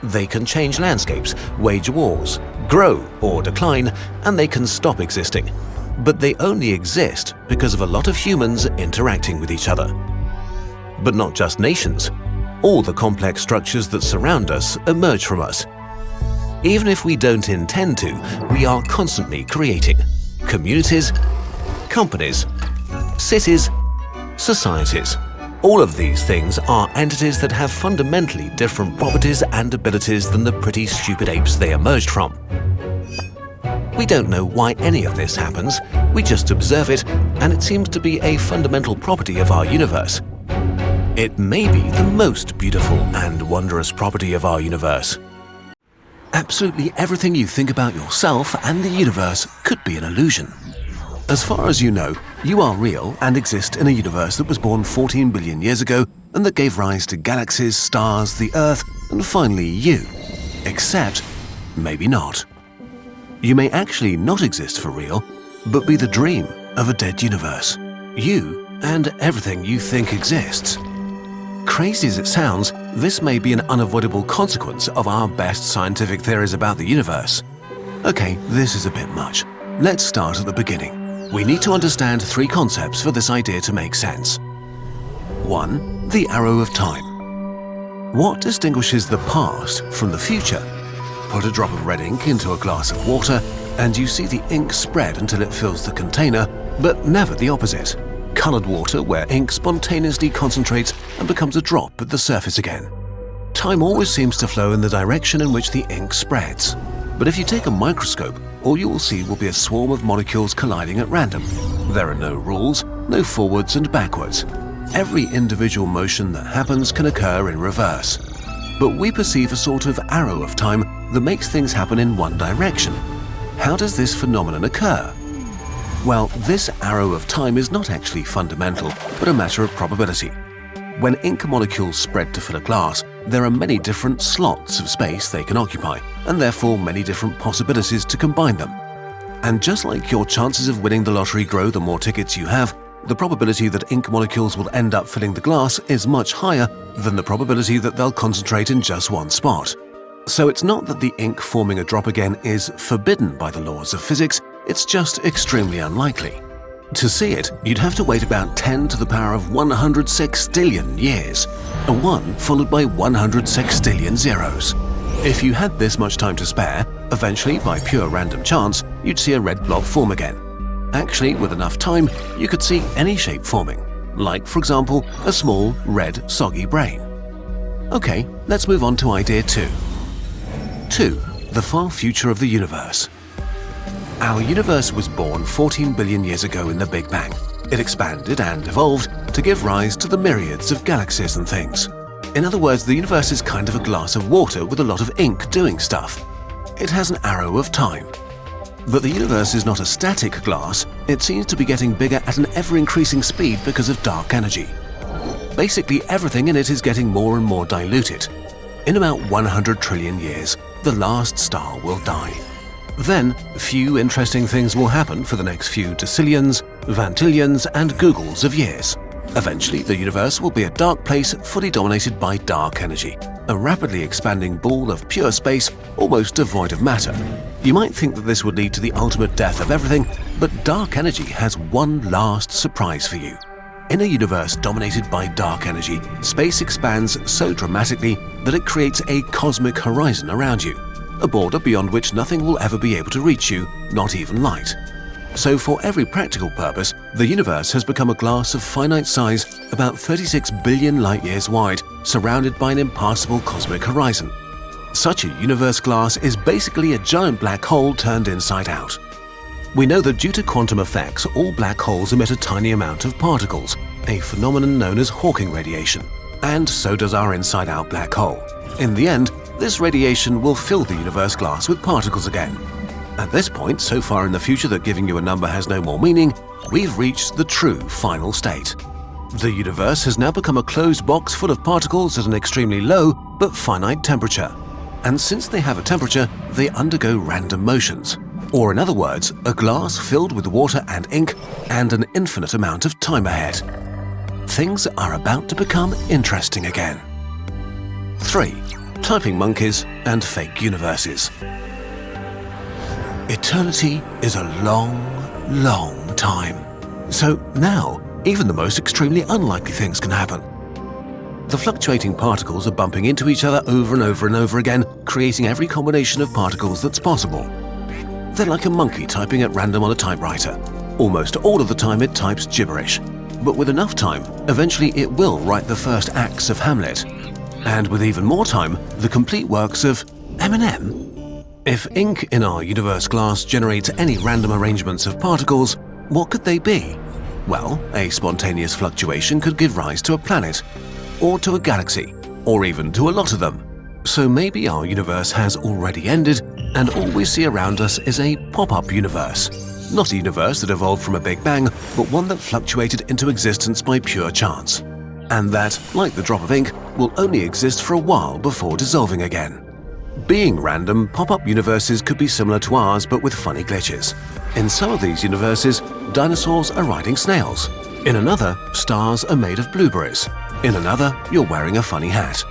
They can change landscapes, wage wars, grow or decline, and they can stop existing. But they only exist because of a lot of humans interacting with each other. But not just nations. All the complex structures that surround us emerge from us. Even if we don't intend to, we are constantly creating communities, companies, cities, societies. All of these things are entities that have fundamentally different properties and abilities than the pretty stupid apes they emerged from. We don't know why any of this happens, we just observe it, and it seems to be a fundamental property of our universe. It may be the most beautiful and wondrous property of our universe. Absolutely everything you think about yourself and the universe could be an illusion. As far as you know, you are real and exist in a universe that was born 14 billion years ago and that gave rise to galaxies, stars, the Earth, and finally you. Except, maybe not. You may actually not exist for real, but be the dream of a dead universe. You and everything you think exists. Crazy as it sounds, this may be an unavoidable consequence of our best scientific theories about the universe. Okay, this is a bit much. Let's start at the beginning. We need to understand three concepts for this idea to make sense. 1. The arrow of time. What distinguishes the past from the future? Put a drop of red ink into a glass of water and you see the ink spread until it fills the container, but never the opposite. Colored water where ink spontaneously concentrates and becomes a drop at the surface again. Time always seems to flow in the direction in which the ink spreads. But if you take a microscope, all you will see will be a swarm of molecules colliding at random. There are no rules, no forwards and backwards. Every individual motion that happens can occur in reverse. But we perceive a sort of arrow of time that makes things happen in one direction. How does this phenomenon occur? Well, this arrow of time is not actually fundamental, but a matter of probability. When ink molecules spread to fill a glass, there are many different slots of space they can occupy, and therefore many different possibilities to combine them. And just like your chances of winning the lottery grow the more tickets you have, the probability that ink molecules will end up filling the glass is much higher than the probability that they'll concentrate in just one spot. So it's not that the ink forming a drop again is forbidden by the laws of physics, it's just extremely unlikely. To see it, you'd have to wait about 10 to the power of 100 sextillion years, a 1 followed by 100 sextillion zeros. If you had this much time to spare, eventually, by pure random chance, you'd see a red blob form again. Actually, with enough time, you could see any shape forming, like, for example, a small, red, soggy brain. Okay, let's move on to idea 2. 2. The far future of the universe. Our universe was born 14 billion years ago in the Big Bang. It expanded and evolved to give rise to the myriads of galaxies and things. In other words, the universe is kind of a glass of water with a lot of ink doing stuff. It has an arrow of time. But the universe is not a static glass, it seems to be getting bigger at an ever-increasing speed because of dark energy. Basically, everything in it is getting more and more diluted. In about 100 trillion years, the last star will die. Then, few interesting things will happen for the next few decillions, vantillions, and googles of years. Eventually, the universe will be a dark place fully dominated by dark energy, a rapidly expanding ball of pure space almost devoid of matter. You might think that this would lead to the ultimate death of everything, but dark energy has one last surprise for you. In a universe dominated by dark energy, space expands so dramatically that it creates a cosmic horizon around you. A border beyond which nothing will ever be able to reach you, not even light. So for every practical purpose, the universe has become a glass of finite size about 36 billion light-years wide, surrounded by an impassable cosmic horizon. Such a universe glass is basically a giant black hole turned inside out. We know that due to quantum effects, all black holes emit a tiny amount of particles, a phenomenon known as Hawking radiation. And so does our inside-out black hole. In the end, this radiation will fill the universe glass with particles again. At this point, so far in the future that giving you a number has no more meaning, we've reached the true final state. The universe has now become a closed box full of particles at an extremely low but finite temperature. And since they have a temperature, they undergo random motions. Or in other words, a glass filled with water and ink and an infinite amount of time ahead. Things are about to become interesting again. 3. Typing monkeys and fake universes. Eternity is a long, long time. So now, even the most extremely unlikely things can happen. The fluctuating particles are bumping into each other over and over and over again, creating every combination of particles that's possible. They're like a monkey typing at random on a typewriter. Almost all of the time it types gibberish. But with enough time, eventually it will write the first acts of Hamlet. And with even more time, the complete works of Eminem. If ink in our universe glass generates any random arrangements of particles, what could they be? Well, a spontaneous fluctuation could give rise to a planet, or to a galaxy, or even to a lot of them. So maybe our universe has already ended, and all we see around us is a pop-up universe. Not a universe that evolved from a Big Bang, but one that fluctuated into existence by pure chance. And that, like the drop of ink, will only exist for a while before dissolving again. Being random, pop-up universes could be similar to ours but with funny glitches. In some of these universes, dinosaurs are riding snails. In another, stars are made of blueberries. In another, you're wearing a funny hat.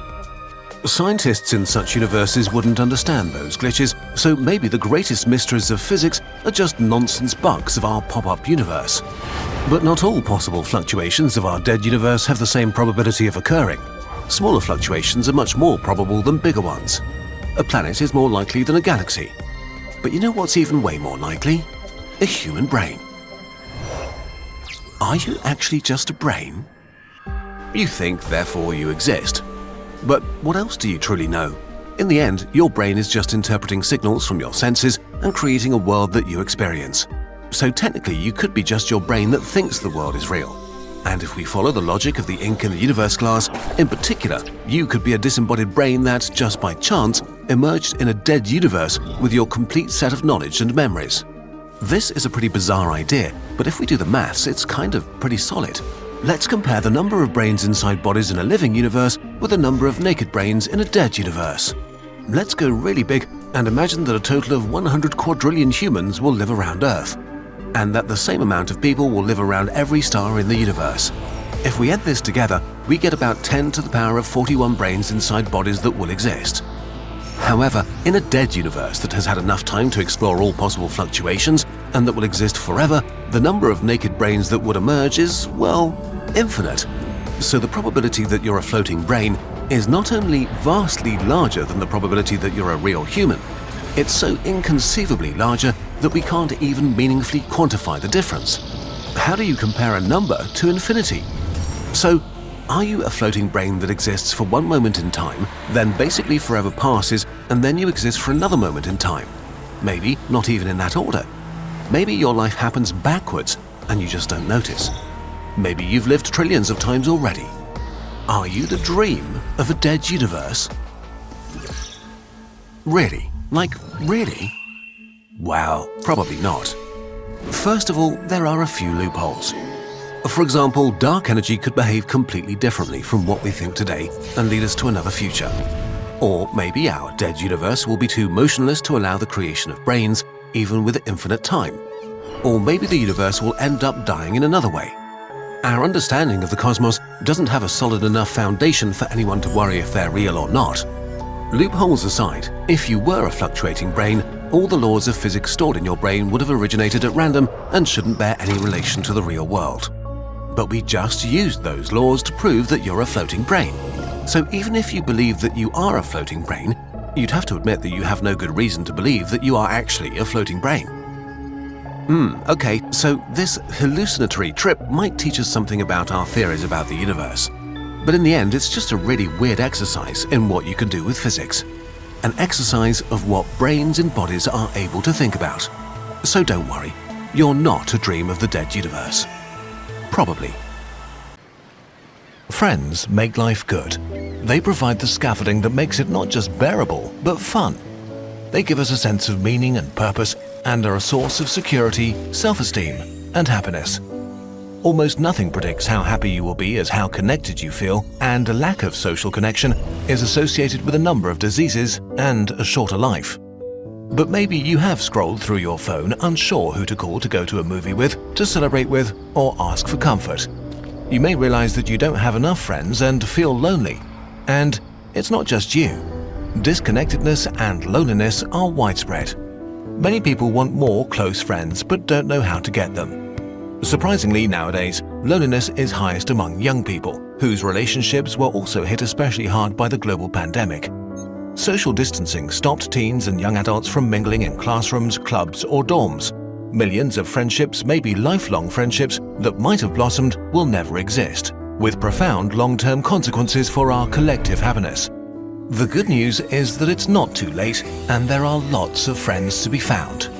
Scientists in such universes wouldn't understand those glitches, so maybe the greatest mysteries of physics are just nonsense bugs of our pop-up universe. But not all possible fluctuations of our dead universe have the same probability of occurring. Smaller fluctuations are much more probable than bigger ones. A planet is more likely than a galaxy. But you know what's even way more likely? A human brain. Are you actually just a brain? You think, therefore you exist. But what else do you truly know? In the end, your brain is just interpreting signals from your senses and creating a world that you experience. So technically, you could be just your brain that thinks the world is real. And if we follow the logic of the ink in the universe glass, in particular, you could be a disembodied brain that, just by chance, emerged in a dead universe with your complete set of knowledge and memories. This is a pretty bizarre idea, but if we do the maths, it's kind of pretty solid. Let's compare the number of brains inside bodies in a living universe with the number of naked brains in a dead universe. Let's go really big and imagine that a total of 100 quadrillion humans will live around Earth, and that the same amount of people will live around every star in the universe. If we add this together, we get about 10 to the power of 41 brains inside bodies that will exist. However, in a dead universe that has had enough time to explore all possible fluctuations and that will exist forever, the number of naked brains that would emerge is, well, infinite. So the probability that you're a floating brain is not only vastly larger than the probability that you're a real human, it's so inconceivably larger that we can't even meaningfully quantify the difference. How do you compare a number to infinity? So, are you a floating brain that exists for one moment in time, then basically forever passes, and then you exist for another moment in time? Maybe not even in that order. Maybe your life happens backwards and you just don't notice. Maybe you've lived trillions of times already. Are you the dream of a dead universe? Really? Like, really? Well, probably not. First of all, there are a few loopholes. For example, dark energy could behave completely differently from what we think today and lead us to another future. Or maybe our dead universe will be too motionless to allow the creation of brains, even with infinite time. Or maybe the universe will end up dying in another way. Our understanding of the cosmos doesn't have a solid enough foundation for anyone to worry if they're real or not. Loopholes aside, if you were a fluctuating brain, all the laws of physics stored in your brain would have originated at random and shouldn't bear any relation to the real world. But we just used those laws to prove that you're a floating brain. So even if you believe that you are a floating brain, you'd have to admit that you have no good reason to believe that you are actually a floating brain. Okay, so this hallucinatory trip might teach us something about our theories about the universe. But in the end, it's just a really weird exercise in what you can do with physics. An exercise of what brains and bodies are able to think about. So don't worry, you're not a dream of the dead universe. Probably. Friends make life good. They provide the scaffolding that makes it not just bearable, but fun. They give us a sense of meaning and purpose and are a source of security, self-esteem, and happiness. Almost nothing predicts how happy you will be as how connected you feel, and a lack of social connection is associated with a number of diseases and a shorter life. But maybe you have scrolled through your phone unsure who to call to go to a movie with, to celebrate with, or ask for comfort. You may realize that you don't have enough friends and feel lonely. And it's not just you. Disconnectedness and loneliness are widespread. Many people want more close friends but don't know how to get them. Surprisingly, nowadays, loneliness is highest among young people, whose relationships were also hit especially hard by the global pandemic. Social distancing stopped teens and young adults from mingling in classrooms, clubs, or dorms. Millions of friendships, maybe lifelong friendships, that might have blossomed will never exist, with profound long-term consequences for our collective happiness. The good news is that it's not too late, and there are lots of friends to be found.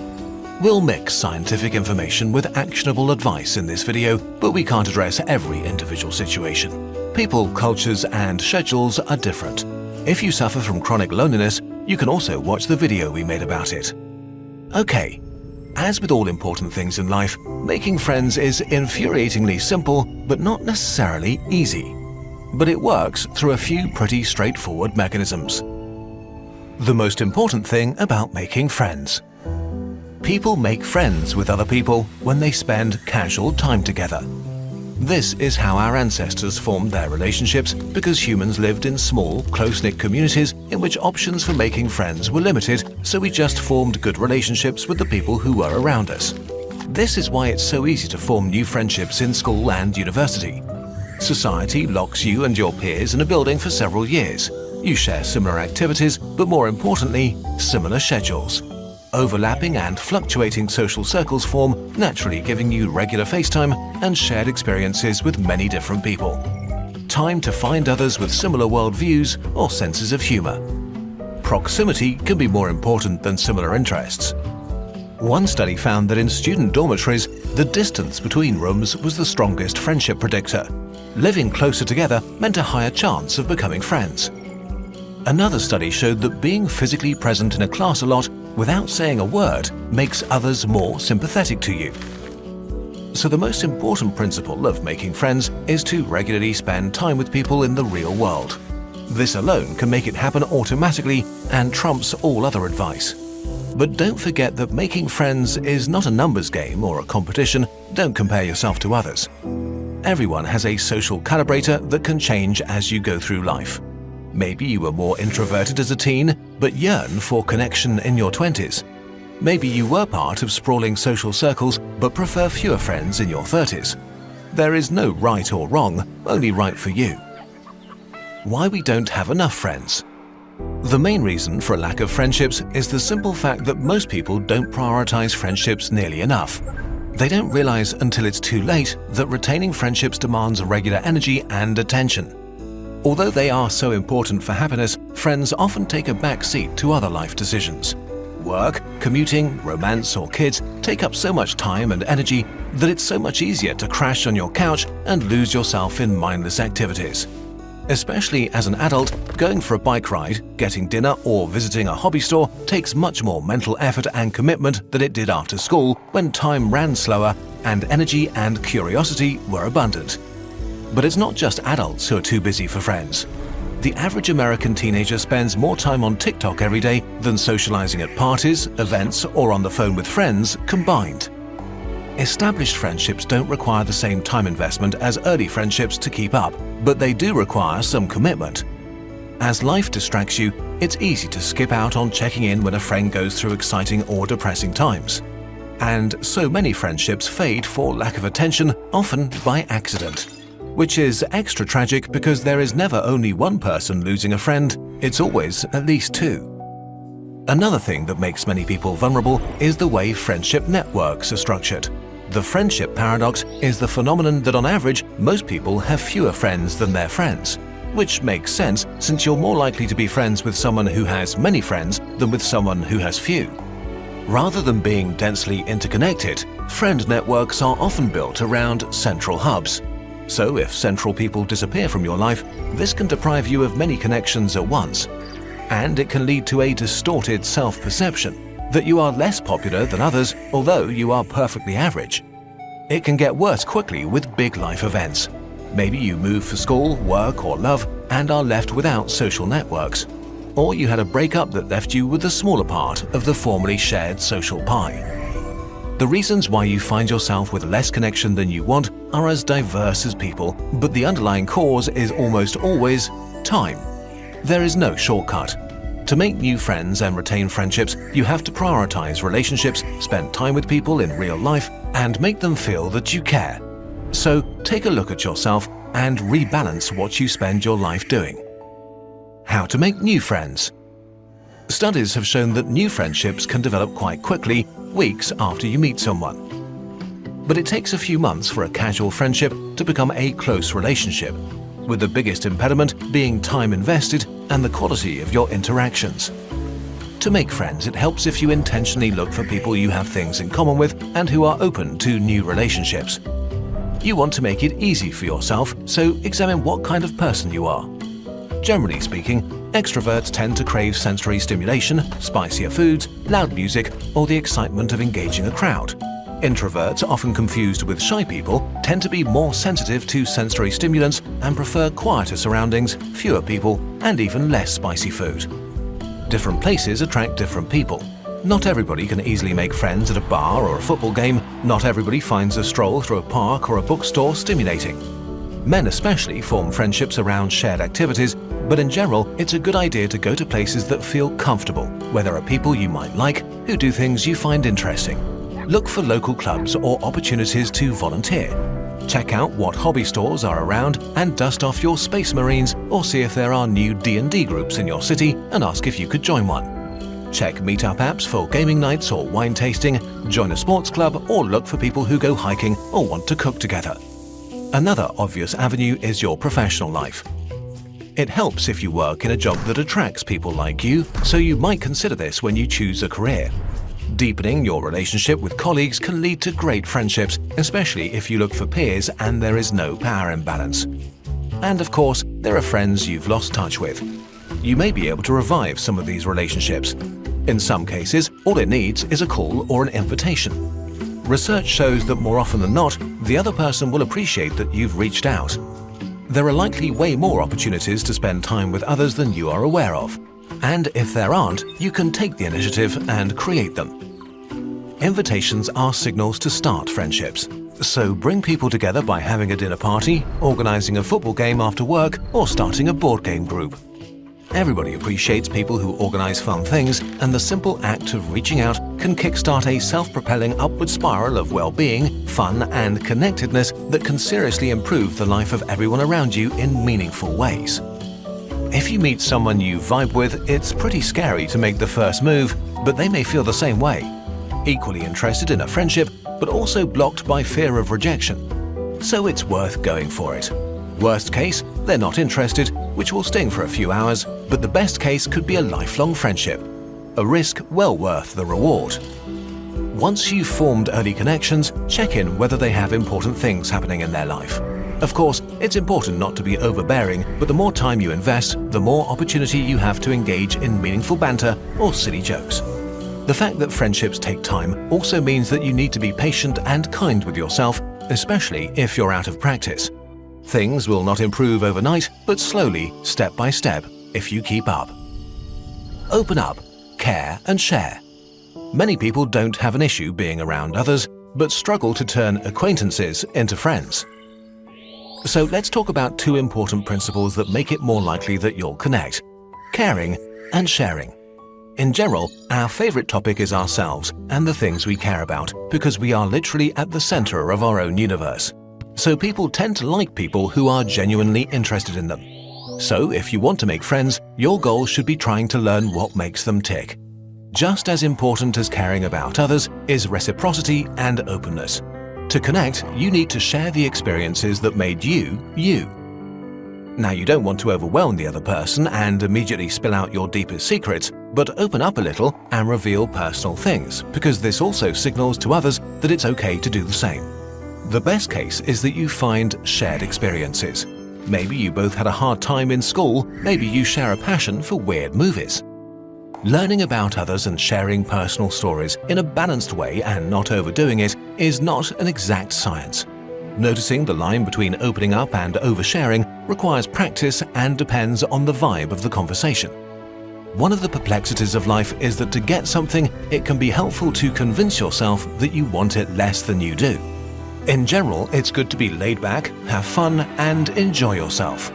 We'll mix scientific information with actionable advice in this video, but we can't address every individual situation. People, cultures, and schedules are different. If you suffer from chronic loneliness, you can also watch the video we made about it. Okay, as with all important things in life, making friends is infuriatingly simple, but not necessarily easy. But it works through a few pretty straightforward mechanisms. The most important thing about making friends. People make friends with other people when they spend casual time together. This is how our ancestors formed their relationships, because humans lived in small, close-knit communities in which options for making friends were limited, so we just formed good relationships with the people who were around us. This is why it's so easy to form new friendships in school and university. Society locks you and your peers in a building for several years. You share similar activities, but more importantly, similar schedules. Overlapping and fluctuating social circles form, naturally giving you regular FaceTime and shared experiences with many different people. Time to find others with similar worldviews or senses of humor. Proximity can be more important than similar interests. One study found that in student dormitories, the distance between rooms was the strongest friendship predictor. Living closer together meant a higher chance of becoming friends. Another study showed that being physically present in a class a lot without saying a word makes others more sympathetic to you. So the most important principle of making friends is to regularly spend time with people in the real world. This alone can make it happen automatically and trumps all other advice. But don't forget that making friends is not a numbers game or a competition. Don't compare yourself to others. Everyone has a social calibrator that can change as you go through life. Maybe you were more introverted as a teen, but yearn for connection in your 20s. Maybe you were part of sprawling social circles, but prefer fewer friends in your 30s. There is no right or wrong, only right for you. Why we don't have enough friends? The main reason for a lack of friendships is the simple fact that most people don't prioritize friendships nearly enough. They don't realize until it's too late that retaining friendships demands regular energy and attention. Although they are so important for happiness, friends often take a back seat to other life decisions. Work, commuting, romance, or kids take up so much time and energy that it's so much easier to crash on your couch and lose yourself in mindless activities. Especially as an adult, going for a bike ride, getting dinner, or visiting a hobby store takes much more mental effort and commitment than it did after school, when time ran slower and energy and curiosity were abundant. But it's not just adults who are too busy for friends. The average American teenager spends more time on TikTok every day than socializing at parties, events, or on the phone with friends combined. Established friendships don't require the same time investment as early friendships to keep up, but they do require some commitment. As life distracts you, it's easy to skip out on checking in when a friend goes through exciting or depressing times. And so many friendships fade for lack of attention, often by accident. Which is extra tragic because there is never only one person losing a friend, it's always at least two. Another thing that makes many people vulnerable is the way friendship networks are structured. The friendship paradox is the phenomenon that on average, most people have fewer friends than their friends, which makes sense since you're more likely to be friends with someone who has many friends than with someone who has few. Rather than being densely interconnected, friend networks are often built around central hubs. So if central people disappear from your life, this can deprive you of many connections at once. And it can lead to a distorted self-perception that you are less popular than others, although you are perfectly average. It can get worse quickly with big life events. Maybe you move for school, work, or love and are left without social networks. Or you had a breakup that left you with a smaller part of the formerly shared social pie. The reasons why you find yourself with less connection than you want are as diverse as people, but the underlying cause is almost always time. There is no shortcut. To make new friends and retain friendships, you have to prioritize relationships, spend time with people in real life, and make them feel that you care. So take a look at yourself and rebalance what you spend your life doing. How to make new friends. Studies have shown that new friendships can develop quite quickly, weeks after you meet someone. But it takes a few months for a casual friendship to become a close relationship, with the biggest impediment being time invested and the quality of your interactions. To make friends, it helps if you intentionally look for people you have things in common with and who are open to new relationships. You want to make it easy for yourself, so examine what kind of person you are. Generally speaking, extroverts tend to crave sensory stimulation, spicier foods, loud music, or the excitement of engaging a crowd. Introverts, often confused with shy people, tend to be more sensitive to sensory stimulants and prefer quieter surroundings, fewer people, and even less spicy food. Different places attract different people. Not everybody can easily make friends at a bar or a football game. Not everybody finds a stroll through a park or a bookstore stimulating. Men especially form friendships around shared activities, but in general, it's a good idea to go to places that feel comfortable, where there are people you might like, who do things you find interesting. Look for local clubs or opportunities to volunteer. Check out what hobby stores are around and dust off your Space Marines, or see if there are new D&D groups in your city and ask if you could join one. Check meetup apps for gaming nights or wine tasting, join a sports club, or look for people who go hiking or want to cook together. Another obvious avenue is your professional life. It helps if you work in a job that attracts people like you, so you might consider this when you choose a career. Deepening your relationship with colleagues can lead to great friendships, especially if you look for peers and there is no power imbalance. And of course, there are friends you've lost touch with. You may be able to revive some of these relationships. In some cases, all it needs is a call or an invitation. Research shows that more often than not, the other person will appreciate that you've reached out. There are likely way more opportunities to spend time with others than you are aware of. And if there aren't, you can take the initiative and create them. Invitations are signals to start friendships. So bring people together by having a dinner party, organizing a football game after work, or starting a board game group. Everybody appreciates people who organize fun things, and the simple act of reaching out can kickstart a self-propelling upward spiral of well-being, fun, and connectedness that can seriously improve the life of everyone around you in meaningful ways. If you meet someone you vibe with, it's pretty scary to make the first move, but they may feel the same way. Equally interested in a friendship, but also blocked by fear of rejection. So it's worth going for it. Worst case, they're not interested, which will sting for a few hours, but the best case could be a lifelong friendship. A risk well worth the reward. Once you've formed early connections, check in whether they have important things happening in their life. Of course, it's important not to be overbearing, but the more time you invest, the more opportunity you have to engage in meaningful banter or silly jokes. The fact that friendships take time also means that you need to be patient and kind with yourself, especially if you're out of practice. Things will not improve overnight, but slowly, step by step, if you keep up. Open up, care, and share. Many people don't have an issue being around others, but struggle to turn acquaintances into friends. So let's talk about two important principles that make it more likely that you'll connect: caring and sharing. In general, our favorite topic is ourselves and the things we care about, because we are literally at the center of our own universe. So people tend to like people who are genuinely interested in them. So if you want to make friends, your goal should be trying to learn what makes them tick. just as important as caring about others is reciprocity and openness. To connect, you need to share the experiences that made you, you. Now, you don't want to overwhelm the other person and immediately spill out your deepest secrets, but open up a little and reveal personal things, because this also signals to others that it's okay to do the same. The best case is that you find shared experiences. Maybe you both had a hard time in school, maybe you share a passion for weird movies. Learning about others and sharing personal stories in a balanced way and not overdoing it is not an exact science. Noticing the line between opening up and oversharing requires practice and depends on the vibe of the conversation. One of the perplexities of life is that to get something, it can be helpful to convince yourself that you want it less than you do. In general, it's good to be laid back, have fun, and enjoy yourself.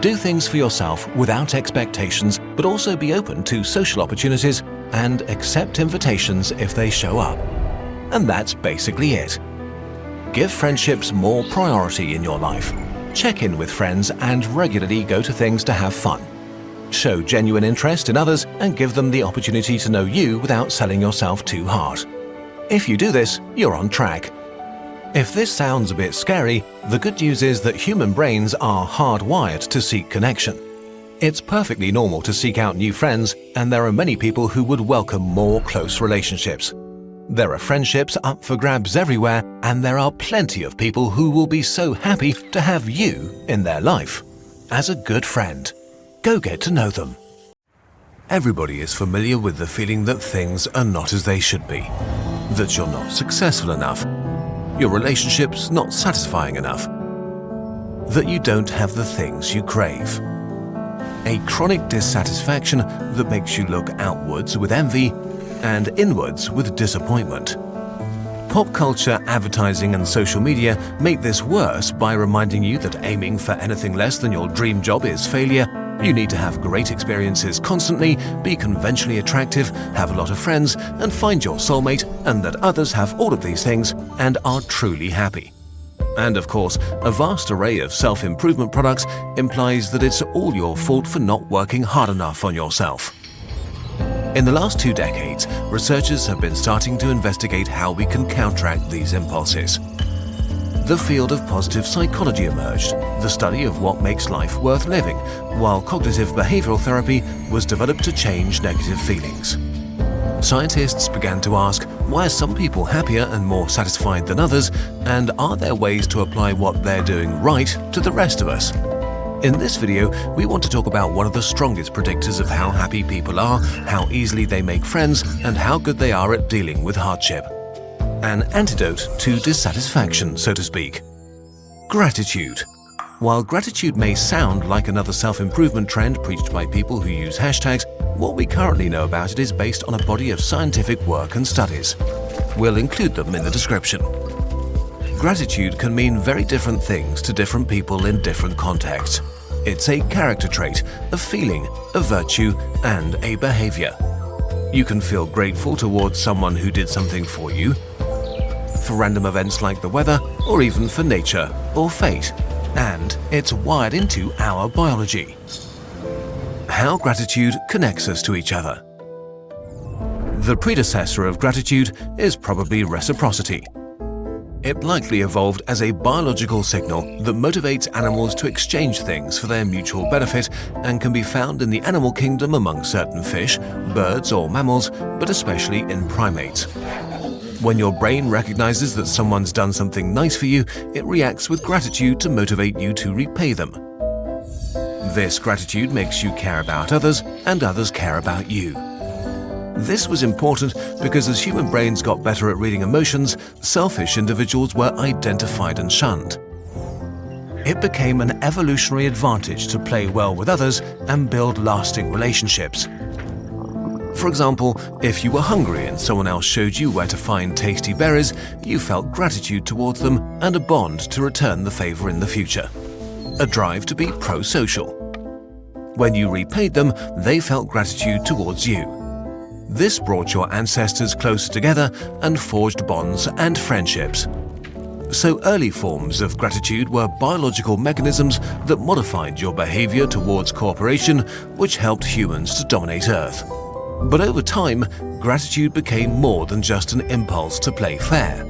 Do things for yourself without expectations, but also be open to social opportunities and accept invitations if they show up. And that's basically it. Give friendships more priority in your life. Check in with friends and regularly go to things to have fun. Show genuine interest in others and give them the opportunity to know you without selling yourself too hard. If you do this, you're on track. If this sounds a bit scary, the good news is that human brains are hardwired to seek connection. It's perfectly normal to seek out new friends, and there are many people who would welcome more close relationships. There are friendships up for grabs everywhere, and there are plenty of people who will be so happy to have you in their life. As a good friend, go get to know them. Everybody is familiar with the feeling that things are not as they should be, that you're not successful enough, your relationship's not satisfying enough, that you don't have the things you crave. A chronic dissatisfaction that makes you look outwards with envy and inwards with disappointment. Pop culture, advertising, and social media make this worse by reminding you that aiming for anything less than your dream job is failure. You need to have great experiences constantly, be conventionally attractive, have a lot of friends, and find your soulmate, and that others have all of these things and are truly happy. And of course, a vast array of self-improvement products implies that it's all your fault for not working hard enough on yourself. In the last 2 decades, researchers have been starting to investigate how we can counteract these impulses. The field of positive psychology emerged, the study of what makes life worth living, while cognitive behavioral therapy was developed to change negative feelings. Scientists began to ask, why are some people happier and more satisfied than others, and are there ways to apply what they're doing right to the rest of us? In this video, we want to talk about one of the strongest predictors of how happy people are, how easily they make friends, and how good they are at dealing with hardship. An antidote to dissatisfaction, so to speak. Gratitude. While gratitude may sound like another self-improvement trend preached by people who use hashtags, what we currently know about it is based on a body of scientific work and studies. We'll include them in the description. Gratitude can mean very different things to different people in different contexts. It's a character trait, a feeling, a virtue, and a behavior. You can feel grateful towards someone who did something for you, for random events like the weather, or even for nature or fate. And it's wired into our biology. How gratitude connects us to each other. The predecessor of gratitude is probably reciprocity. It likely evolved as a biological signal that motivates animals to exchange things for their mutual benefit and can be found in the animal kingdom among certain fish, birds, or mammals, but especially in primates. When your brain recognizes that someone's done something nice for you, it reacts with gratitude to motivate you to repay them. This gratitude makes you care about others, and others care about you. This was important because as human brains got better at reading emotions, selfish individuals were identified and shunned. It became an evolutionary advantage to play well with others and build lasting relationships. For example, if you were hungry and someone else showed you where to find tasty berries, you felt gratitude towards them and a bond to return the favor in the future. A drive to be pro-social. When you repaid them, they felt gratitude towards you. This brought your ancestors closer together and forged bonds and friendships. So early forms of gratitude were biological mechanisms that modified your behavior towards cooperation, which helped humans to dominate Earth. But over time, gratitude became more than just an impulse to play fair.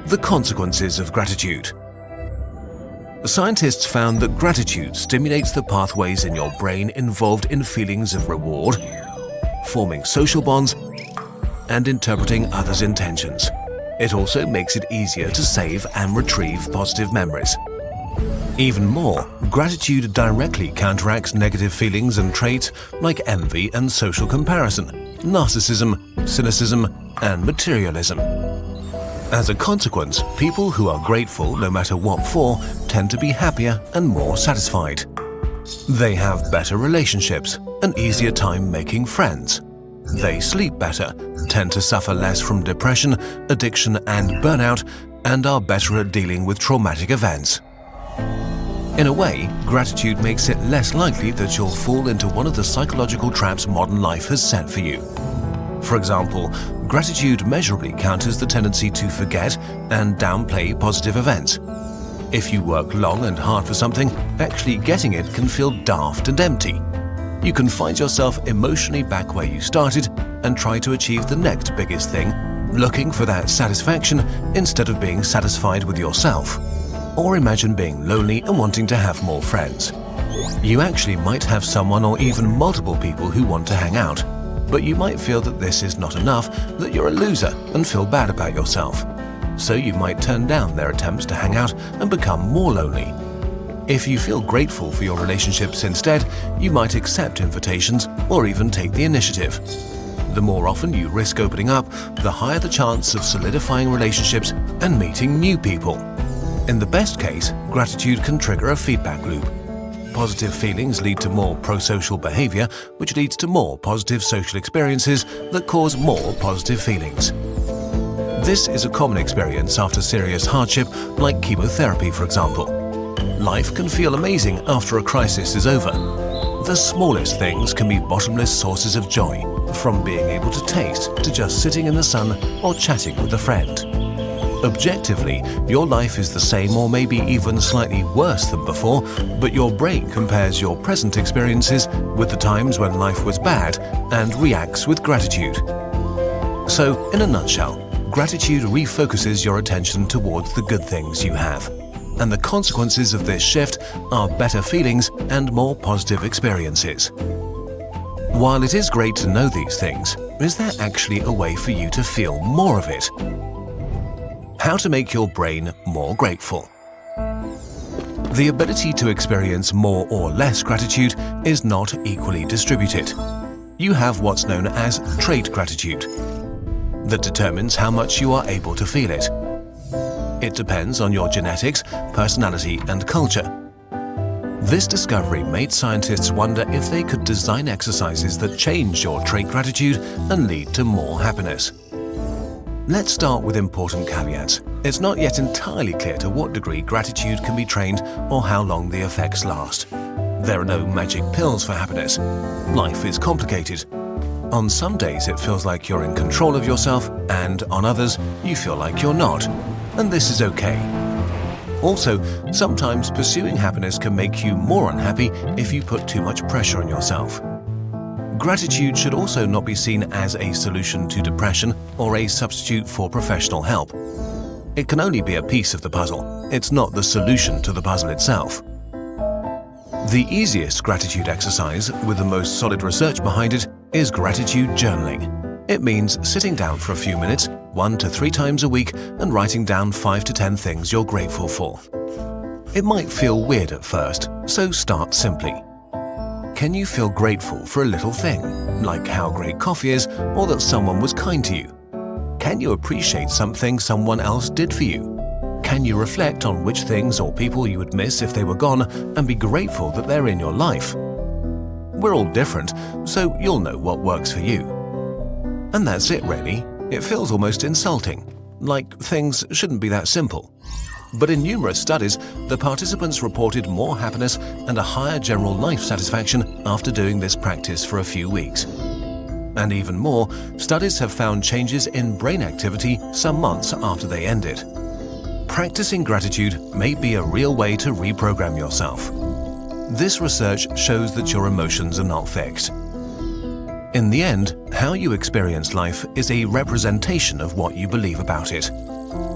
The consequences of gratitude. Scientists found that gratitude stimulates the pathways in your brain involved in feelings of reward, forming social bonds, and interpreting others' intentions. It also makes it easier to save and retrieve positive memories. Even more, gratitude directly counteracts negative feelings and traits like envy and social comparison, narcissism, cynicism, and materialism. As a consequence, people who are grateful no matter what for tend to be happier and more satisfied. They have better relationships, an easier time making friends. They sleep better, tend to suffer less from depression, addiction, and burnout, and are better at dealing with traumatic events. In a way, gratitude makes it less likely that you'll fall into one of the psychological traps modern life has set for you. For example, gratitude measurably counters the tendency to forget and downplay positive events. If you work long and hard for something, actually getting it can feel daft and empty. You can find yourself emotionally back where you started and try to achieve the next biggest thing, looking for that satisfaction instead of being satisfied with yourself. Or imagine being lonely and wanting to have more friends. You actually might have someone or even multiple people who want to hang out, but you might feel that this is not enough, that you're a loser and feel bad about yourself. So you might turn down their attempts to hang out and become more lonely. If you feel grateful for your relationships instead, you might accept invitations or even take the initiative. The more often you risk opening up, the higher the chance of solidifying relationships and meeting new people. In the best case, gratitude can trigger a feedback loop. Positive feelings lead to more pro-social behavior, which leads to more positive social experiences that cause more positive feelings. This is a common experience after serious hardship, like chemotherapy, for example. Life can feel amazing after a crisis is over. The smallest things can be bottomless sources of joy, from being able to taste to just sitting in the sun or chatting with a friend. Objectively, your life is the same or maybe even slightly worse than before, but your brain compares your present experiences with the times when life was bad and reacts with gratitude. So, in a nutshell, gratitude refocuses your attention towards the good things you have. And the consequences of this shift are better feelings and more positive experiences. While it is great to know these things, is there actually a way for you to feel more of it? How to make your brain more grateful. The ability to experience more or less gratitude is not equally distributed. You have what's known as trait gratitude that determines how much you are able to feel it. It depends on your genetics, personality, and culture. This discovery made scientists wonder if they could design exercises that change your trait gratitude and lead to more happiness. Let's start with important caveats. It's not yet entirely clear to what degree gratitude can be trained or how long the effects last. There are no magic pills for happiness. Life is complicated. On some days it feels like you're in control of yourself, and on others you feel like you're not. And this is okay. Also, sometimes pursuing happiness can make you more unhappy if you put too much pressure on yourself. Gratitude should also not be seen as a solution to depression or a substitute for professional help. It can only be a piece of the puzzle. It's not the solution to the puzzle itself. The easiest gratitude exercise, with the most solid research behind it, is gratitude journaling. It means sitting down for a few minutes, 1 to 3 times a week, and writing down 5 to 10 things you're grateful for. It might feel weird at first, so start simply. Can you feel grateful for a little thing, like how great coffee is or that someone was kind to you? Can you appreciate something someone else did for you? Can you reflect on which things or people you would miss if they were gone and be grateful that they're in your life? We're all different, so you'll know what works for you. And that's it really. It feels almost insulting, like things shouldn't be that simple. But in numerous studies, the participants reported more happiness and a higher general life satisfaction after doing this practice for a few weeks. And even more, studies have found changes in brain activity some months after they ended. Practicing gratitude may be a real way to reprogram yourself. This research shows that your emotions are not fixed. In the end, How you experience life is a representation of what you believe about it.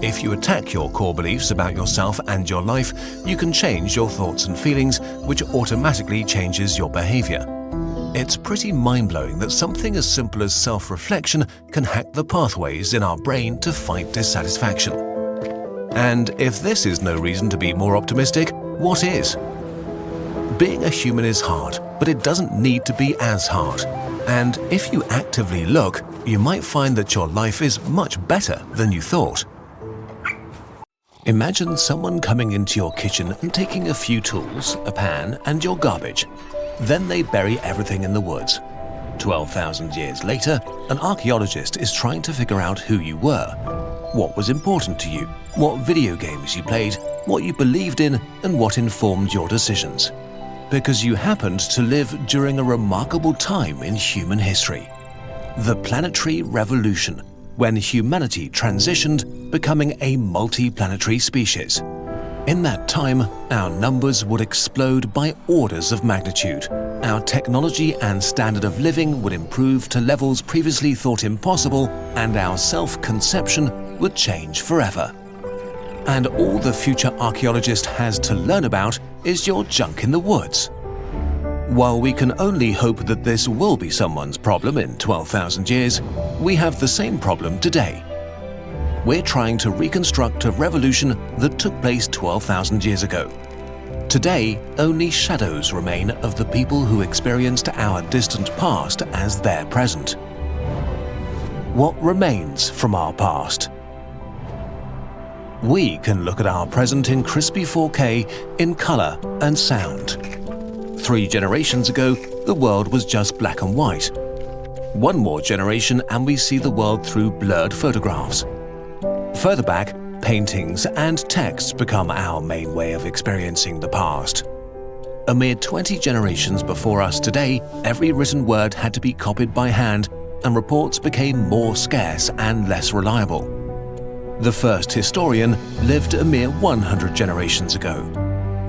If you attack your core beliefs about yourself and your life, you can change your thoughts and feelings, which automatically changes your behavior. It's pretty mind-blowing that something as simple as self-reflection can hack the pathways in our brain to fight dissatisfaction. And if this is no reason to be more optimistic, what is? Being a human is hard, but it doesn't need to be as hard. And if you actively look, you might find that your life is much better than you thought. Imagine someone coming into your kitchen and taking a few tools, a pan, and your garbage. Then they bury everything in the woods. 12,000 years later, an archaeologist is trying to figure out who you were, what was important to you, what video games you played, what you believed in, and what informed your decisions. Because you happened to live during a remarkable time in human history. The planetary revolution, when humanity transitioned, becoming a multi-planetary species. In that time, our numbers would explode by orders of magnitude. Our technology and standard of living would improve to levels previously thought impossible, and our self-conception would change forever. And all the future archaeologist has to learn about is your junk in the woods. While we can only hope that this will be someone's problem in 12,000 years, we have the same problem today. We're trying to reconstruct a revolution that took place 12,000 years ago. Today, only shadows remain of the people who experienced our distant past as their present. What remains from our past? We can look at our present in crispy 4K in color and sound. 3 generations ago, the world was just black and white. One more generation and we see the world through blurred photographs. Further back, paintings and texts become our main way of experiencing the past. A mere 20 generations before us today, every written word had to be copied by hand, and reports became more scarce and less reliable. The first historian lived a mere 100 generations ago.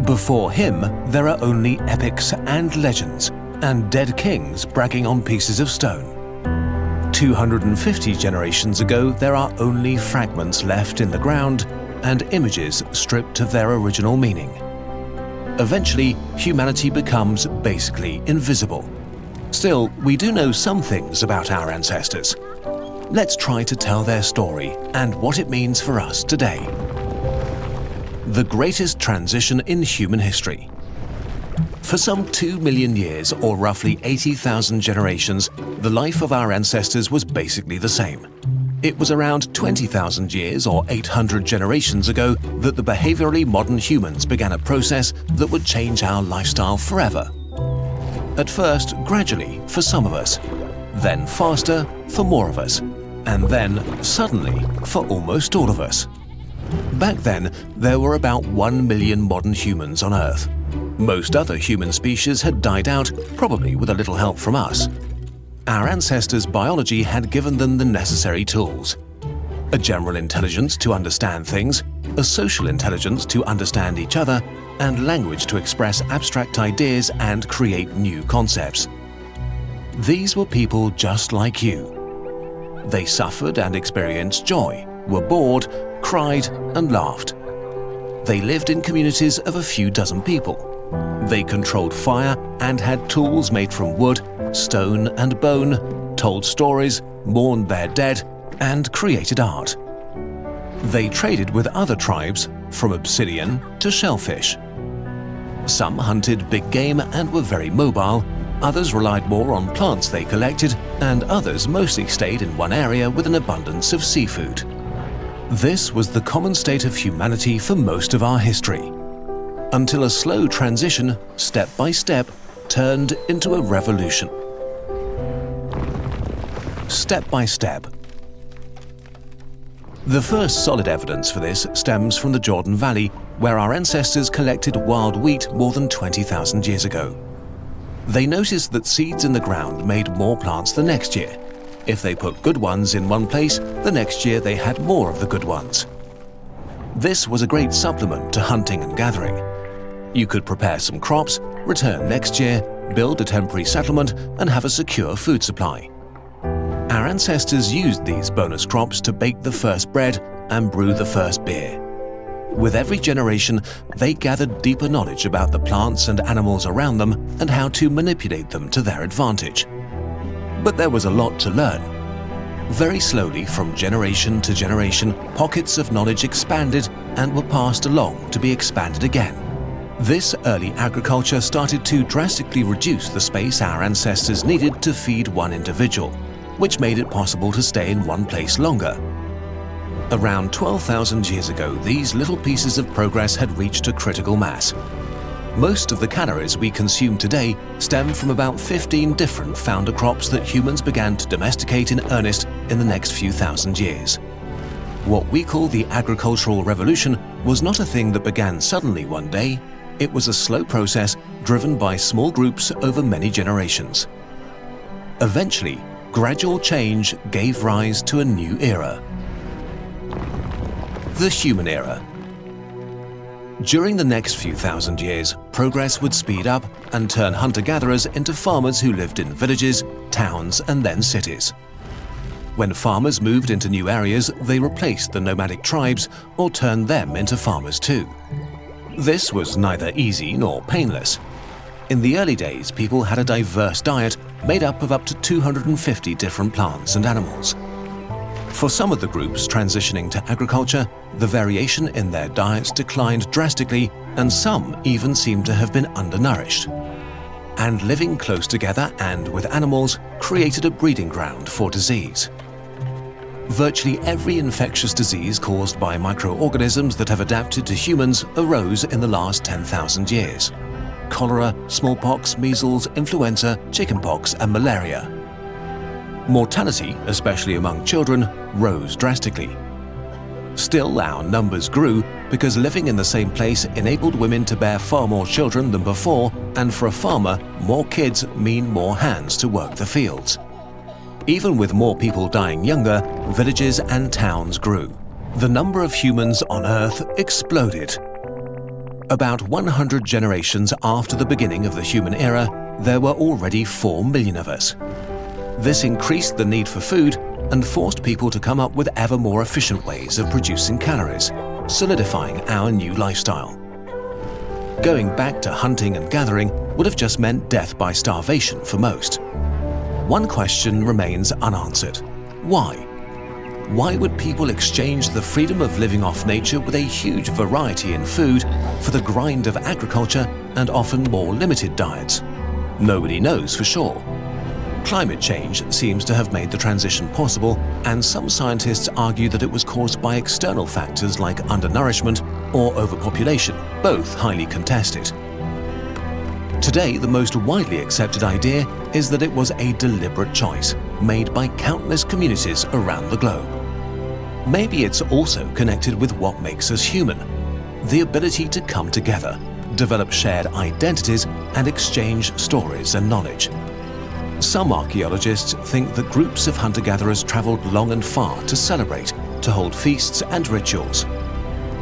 Before him, there are only epics and legends, and dead kings bragging on pieces of stone. 250 generations ago, there are only fragments left in the ground and images stripped of their original meaning. Eventually, humanity becomes basically invisible. Still, we do know some things about our ancestors. Let's try to tell their story and what it means for us today. The greatest transition in human history. For some 2 million years, or roughly 80,000 generations, the life of our ancestors was basically the same. It was around 20,000 years, or 800 generations ago, that the behaviorally modern humans began a process that would change our lifestyle forever. At first, gradually, for some of us, then faster for more of us, and then, suddenly, for almost all of us. Back then, there were about 1 million modern humans on Earth. Most other human species had died out, probably with a little help from us. Our ancestors' biology had given them the necessary tools. A general intelligence to understand things, a social intelligence to understand each other, and language to express abstract ideas and create new concepts. These were people just like you. They suffered and experienced joy, were bored, cried, and laughed. They lived in communities of a few dozen people. They controlled fire and had tools made from wood, stone, and bone, told stories, mourned their dead, and created art. They traded with other tribes, from obsidian to shellfish. Some hunted big game and were very mobile, others relied more on plants they collected, and others mostly stayed in one area with an abundance of seafood. This was the common state of humanity for most of our history, until a slow transition, step by step, turned into a revolution. Step by step. The first solid evidence for this stems from the Jordan Valley, where our ancestors collected wild wheat more than 20,000 years ago. They noticed that seeds in the ground made more plants the next year. If they put good ones in one place, the next year they had more of the good ones. This was a great supplement to hunting and gathering. You could prepare some crops, return next year, build a temporary settlement, and have a secure food supply. Our ancestors used these bonus crops to bake the first bread and brew the first beer. With every generation, they gathered deeper knowledge about the plants and animals around them and how to manipulate them to their advantage. But there was a lot to learn. Very slowly, from generation to generation, pockets of knowledge expanded and were passed along to be expanded again. This early agriculture started to drastically reduce the space our ancestors needed to feed one individual, which made it possible to stay in one place longer. Around 12,000 years ago, these little pieces of progress had reached a critical mass. Most of the calories we consume today stem from about 15 different founder crops that humans began to domesticate in earnest in the next few thousand years. What we call the agricultural revolution was not a thing that began suddenly one day. It was a slow process driven by small groups over many generations. Eventually, gradual change gave rise to a new era. The human era. During the next few thousand years, progress would speed up and turn hunter-gatherers into farmers who lived in villages, towns, and then cities. When farmers moved into new areas, they replaced the nomadic tribes or turned them into farmers too. This was neither easy nor painless. In the early days, people had a diverse diet made up of up to 250 different plants and animals. For some of the groups transitioning to agriculture, the variation in their diets declined drastically, and some even seemed to have been undernourished. And living close together and with animals created a breeding ground for disease. Virtually every infectious disease caused by microorganisms that have adapted to humans arose in the last 10,000 years. Cholera, smallpox, measles, influenza, chickenpox, and malaria. Mortality, especially among children, rose drastically. Still, our numbers grew because living in the same place enabled women to bear far more children than before, and for a farmer, more kids mean more hands to work the fields. Even with more people dying younger, villages and towns grew. The number of humans on Earth exploded. About 100 generations after the beginning of the human era, there were already 4 million of us. This increased the need for food and forced people to come up with ever more efficient ways of producing calories, solidifying our new lifestyle. Going back to hunting and gathering would have just meant death by starvation for most. One question remains unanswered. Why? Why would people exchange the freedom of living off nature with a huge variety in food for the grind of agriculture and often more limited diets? Nobody knows for sure. Climate change seems to have made the transition possible, and some scientists argue that it was caused by external factors like undernourishment or overpopulation, both highly contested. Today, the most widely accepted idea is that it was a deliberate choice made by countless communities around the globe. Maybe it's also connected with what makes us human: the ability to come together, develop shared identities, and exchange stories and knowledge. Some archaeologists think that groups of hunter-gatherers traveled long and far to celebrate, to hold feasts and rituals.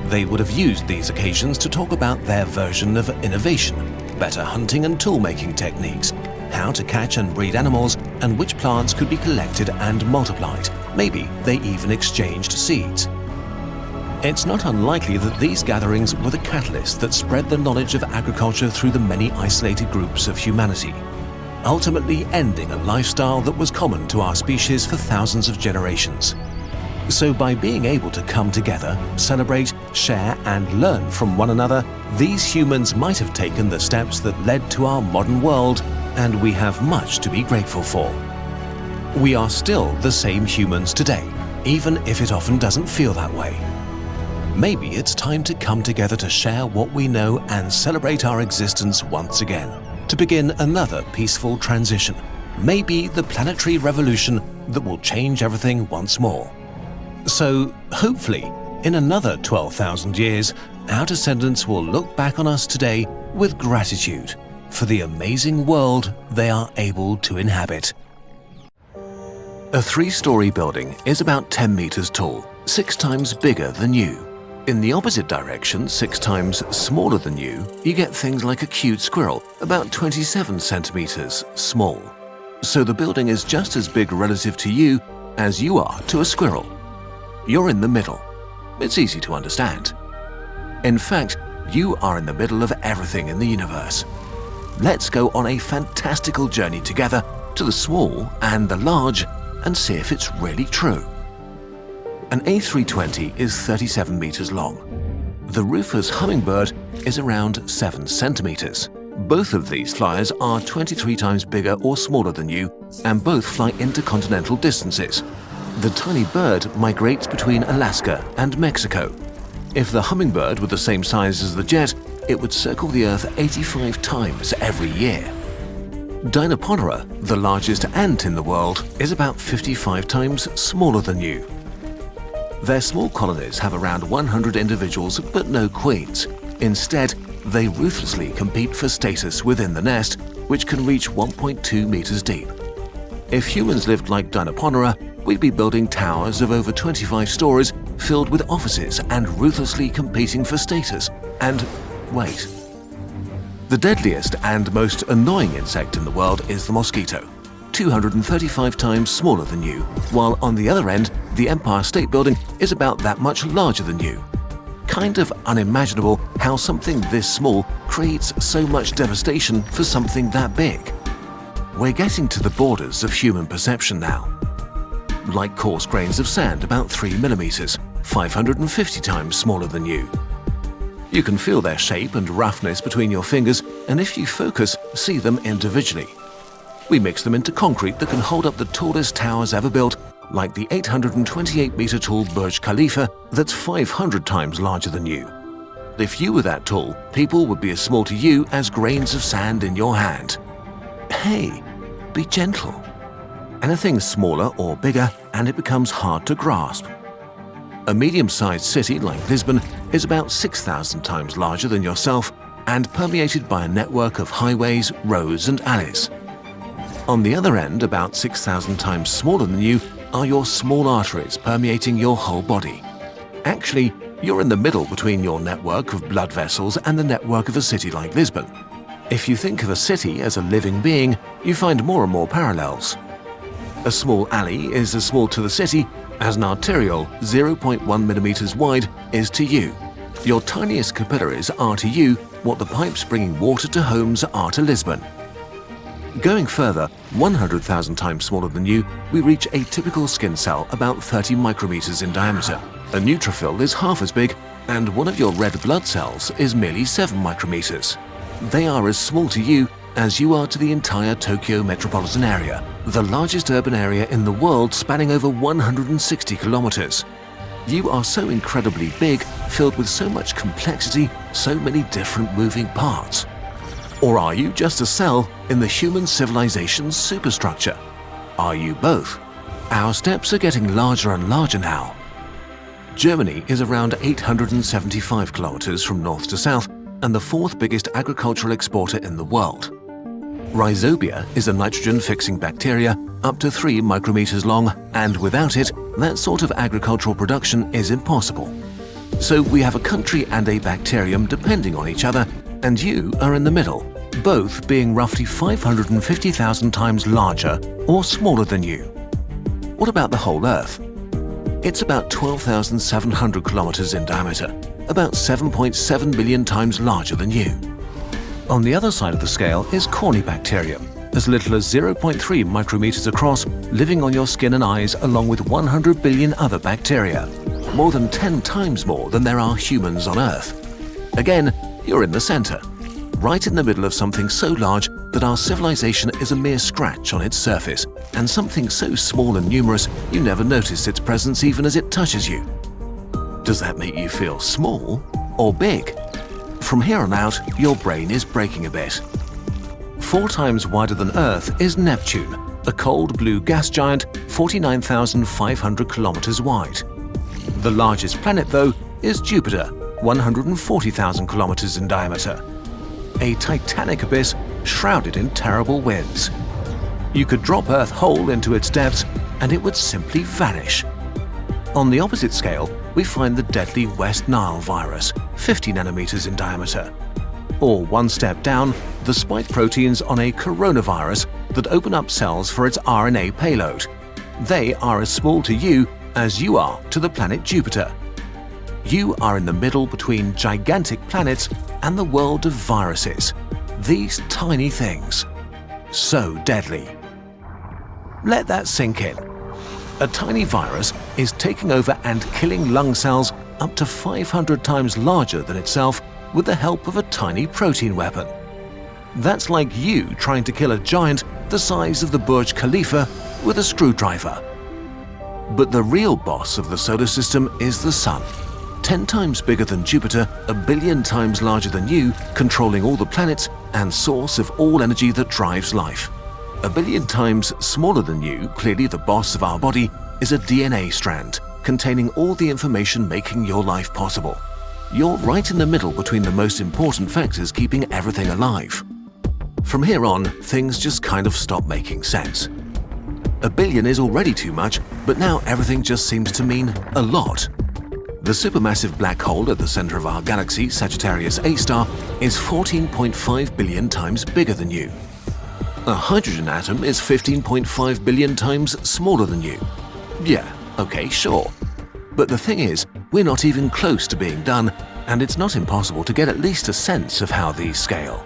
They would have used these occasions to talk about their version of innovation, better hunting and tool-making techniques, how to catch and breed animals, and which plants could be collected and multiplied. Maybe they even exchanged seeds. It's not unlikely that these gatherings were the catalyst that spread the knowledge of agriculture through the many isolated groups of humanity, ultimately ending a lifestyle that was common to our species for thousands of generations. So by being able to come together, celebrate, share, and learn from one another, these humans might have taken the steps that led to our modern world, and we have much to be grateful for. We are still the same humans today, even if it often doesn't feel that way. Maybe it's time to come together to share what we know and celebrate our existence once again, to begin another peaceful transition, maybe the planetary revolution that will change everything once more. So, hopefully, in another 12,000 years, our descendants will look back on us today with gratitude for the amazing world they are able to inhabit. A 3-story building is about 10 meters tall, 6 times bigger than you. In the opposite direction, 6 times smaller than you get things like a cute squirrel, about 27 centimeters small. So the building is just as big relative to you as you are to a squirrel. You're in the middle. It's easy to understand. In fact, you are in the middle of everything in the universe. Let's go on a fantastical journey together to the small and the large and see if it's really true. An A320 is 37 meters long. The Rufous hummingbird is around 7 centimeters. Both of these flyers are 23 times bigger or smaller than you, and both fly intercontinental distances. The tiny bird migrates between Alaska and Mexico. If the hummingbird were the same size as the jet, it would circle the Earth 85 times every year. Dinopodera, the largest ant in the world, is about 55 times smaller than you. Their small colonies have around 100 individuals but no queens. Instead, they ruthlessly compete for status within the nest, which can reach 1.2 meters deep. If humans lived like Dinopodera, we'd be building towers of over 25 stories filled with offices and ruthlessly competing for status. And wait. The deadliest and most annoying insect in the world is the mosquito, 235 times smaller than you, while on the other end, the Empire State Building is about that much larger than you. Kind of unimaginable how something this small creates so much devastation for something that big. We're getting to the borders of human perception now. Like coarse grains of sand about 3 millimeters, 550 times smaller than you. You can feel their shape and roughness between your fingers, and if you focus, see them individually. We mix them into concrete that can hold up the tallest towers ever built, like the 828-meter tall Burj Khalifa that's 500 times larger than you. If you were that tall, people would be as small to you as grains of sand in your hand. Hey, be gentle. Anything smaller or bigger, and it becomes hard to grasp. A medium-sized city like Lisbon is about 6,000 times larger than yourself and permeated by a network of highways, roads, and alleys. On the other end, about 6,000 times smaller than you, are your small arteries permeating your whole body. Actually, you're in the middle between your network of blood vessels and the network of a city like Lisbon. If you think of a city as a living being, you find more and more parallels. A small alley is as small to the city as an arteriole 0.1 millimeters wide is to you. Your tiniest capillaries are to you what the pipes bringing water to homes are to Lisbon. Going further, 100,000 times smaller than you, we reach a typical skin cell about 30 micrometers in diameter. A neutrophil is half as big, and one of your red blood cells is merely 7 micrometers. They are as small to you as you are to the entire Tokyo metropolitan area, the largest urban area in the world spanning over 160 kilometers. You are so incredibly big, filled with so much complexity, so many different moving parts. Or are you just a cell in the human civilization's superstructure? Are you both? Our steps are getting larger and larger now. Germany is around 875 kilometers from north to south and the 4th biggest agricultural exporter in the world. Rhizobia is a nitrogen-fixing bacteria up to 3 micrometers long, and without it, that sort of agricultural production is impossible. So we have a country and a bacterium depending on each other, and you are in the middle, both being roughly 550,000 times larger or smaller than you. What about the whole Earth? It's about 12,700 kilometers in diameter, about 7.7 billion times larger than you. On the other side of the scale is Corynebacterium, as little as 0.3 micrometers across, living on your skin and eyes along with 100 billion other bacteria, more than 10 times more than there are humans on Earth. Again, you're in the center, right in the middle of something so large that our civilization is a mere scratch on its surface, and something so small and numerous you never notice its presence even as it touches you. Does that make you feel small or big? From here on out, your brain is breaking a bit. 4 times wider than Earth is Neptune, a cold blue gas giant 49,500 kilometers wide. The largest planet, though, is Jupiter, 140,000 kilometers in diameter. A titanic abyss shrouded in terrible winds. You could drop Earth whole into its depths and it would simply vanish. On the opposite scale, we find the deadly West Nile virus, 50 nanometers in diameter. Or one step down, the spike proteins on a coronavirus that open up cells for its RNA payload. They are as small to you as you are to the planet Jupiter. You are in the middle between gigantic planets and the world of viruses. These tiny things. So deadly. Let that sink in. A tiny virus is taking over and killing lung cells up to 500 times larger than itself with the help of a tiny protein weapon. That's like you trying to kill a giant the size of the Burj Khalifa with a screwdriver. But the real boss of the solar system is the Sun. 10 times bigger than Jupiter, a billion times larger than you, controlling all the planets and source of all energy that drives life. A billion times smaller than you, clearly the boss of our body, is a DNA strand containing all the information making your life possible. You're right in the middle between the most important factors keeping everything alive. From here on, things just kind of stop making sense. A billion is already too much, but now everything just seems to mean a lot. The supermassive black hole at the center of our galaxy, Sagittarius A star, is 14.5 billion times bigger than you. A hydrogen atom is 15.5 billion times smaller than you. Yeah, okay, sure. But the thing is, we're not even close to being done, and it's not impossible to get at least a sense of how these scale.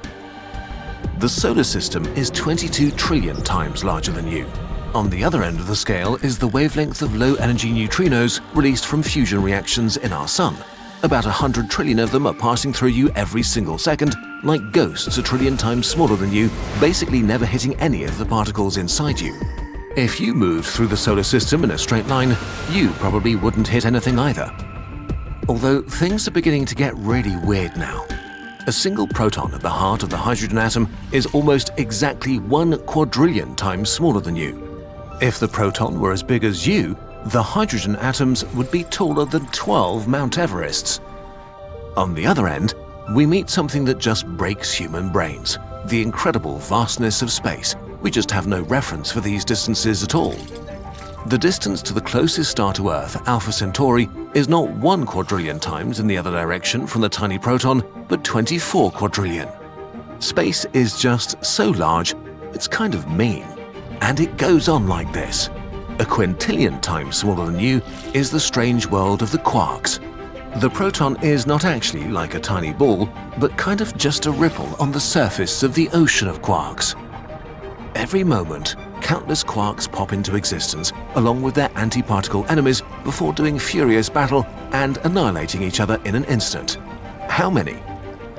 The solar system is 22 trillion times larger than you. On the other end of the scale is the wavelength of low-energy neutrinos released from fusion reactions in our Sun. About 100 trillion of them are passing through you every single second, like ghosts a trillion times smaller than you, basically never hitting any of the particles inside you. If you moved through the solar system in a straight line, you probably wouldn't hit anything either. Although things are beginning to get really weird now. A single proton at the heart of the hydrogen atom is almost exactly 1 quadrillion times smaller than you. If the proton were as big as you, the hydrogen atoms would be taller than 12 Mount Everests. On the other end, we meet something that just breaks human brains, the incredible vastness of space. We just have no reference for these distances at all. The distance to the closest star to Earth, Alpha Centauri, is not 1 quadrillion times in the other direction from the tiny proton, but 24 quadrillion. Space is just so large, it's kind of mean. And it goes on like this. A quintillion times smaller than you is the strange world of the quarks. The proton is not actually like a tiny ball, but kind of just a ripple on the surface of the ocean of quarks. Every moment, countless quarks pop into existence, along with their antiparticle enemies, before doing furious battle and annihilating each other in an instant. How many?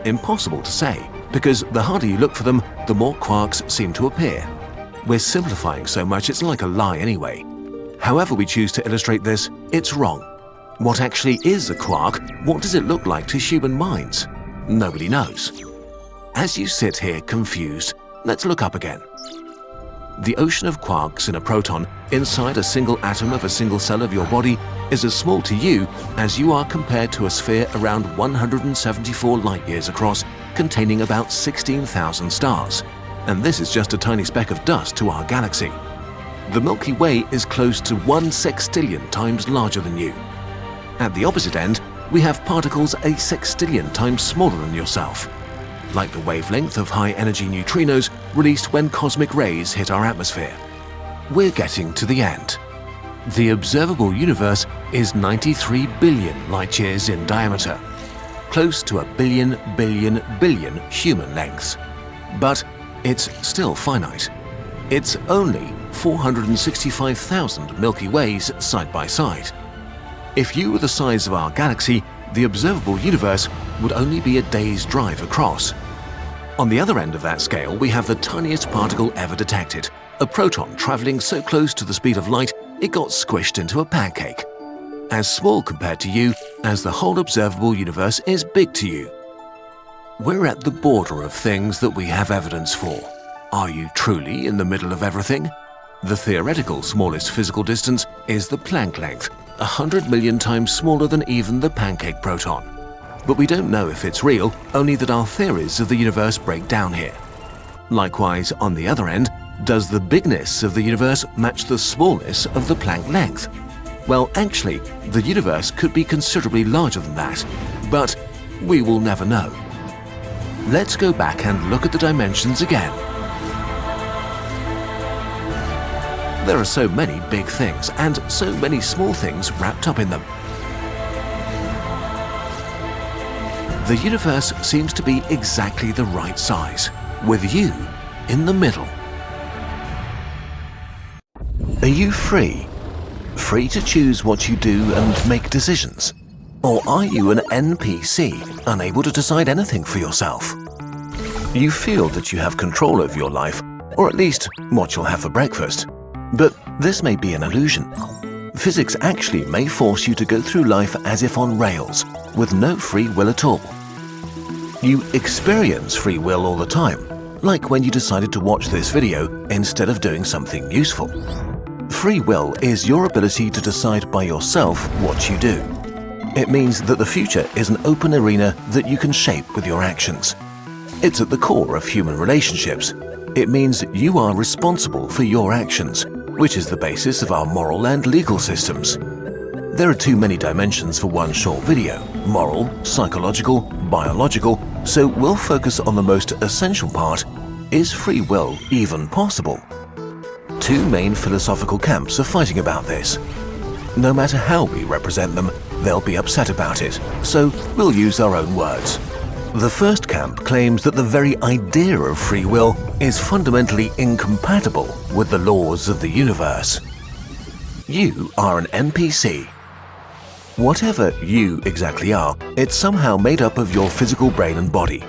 Impossible to say, because the harder you look for them, the more quarks seem to appear. We're simplifying so much it's like a lie anyway. However we choose to illustrate this, it's wrong. What actually is a quark? What does it look like to human minds? Nobody knows. As you sit here confused, let's look up again. The ocean of quarks in a proton inside a single atom of a single cell of your body is as small to you as you are compared to a sphere around 174 light-years across, containing about 16,000 stars. And this is just a tiny speck of dust to our galaxy. The Milky Way is close to 1 sextillion times larger than you. At the opposite end, we have particles a sextillion times smaller than yourself, like the wavelength of high-energy neutrinos released when cosmic rays hit our atmosphere. We're getting to the end. The observable universe is 93 billion light-years in diameter, close to a billion human lengths. But it's still finite. It's only 465,000 Milky Ways side by side. If you were the size of our galaxy, the observable universe would only be a day's drive across. On the other end of that scale, we have the tiniest particle ever detected, a proton traveling so close to the speed of light it got squished into a pancake. As small compared to you as the whole observable universe is big to you. We're at the border of things that we have evidence for. Are you truly in the middle of everything? The theoretical smallest physical distance is the Planck length, 100 million times smaller than even the pancake proton. But we don't know if it's real, only that our theories of the universe break down here. Likewise, on the other end, does the bigness of the universe match the smallness of the Planck length? Well, actually, the universe could be considerably larger than that, but we will never know. Let's go back and look at the dimensions again. There are so many big things and so many small things wrapped up in them. The universe seems to be exactly the right size, with you in the middle. Are you free? Free to choose what you do and make decisions? Or are you an NPC, unable to decide anything for yourself? You feel that you have control over your life, or at least what you'll have for breakfast. But this may be an illusion. Physics actually may force you to go through life as if on rails, with no free will at all. You experience free will all the time, like when you decided to watch this video instead of doing something useful. Free will is your ability to decide by yourself what you do. It means that the future is an open arena that you can shape with your actions. It's at the core of human relationships. It means you are responsible for your actions, which is the basis of our moral and legal systems. There are too many dimensions for one short video: moral, psychological, biological, so we'll focus on the most essential part: is free will even possible? Two main philosophical camps are fighting about this. No matter how we represent them, they'll be upset about it, so we'll use our own words. The first camp claims that the very idea of free will is fundamentally incompatible with the laws of the universe. You are an NPC. Whatever you exactly are, it's somehow made up of your physical brain and body.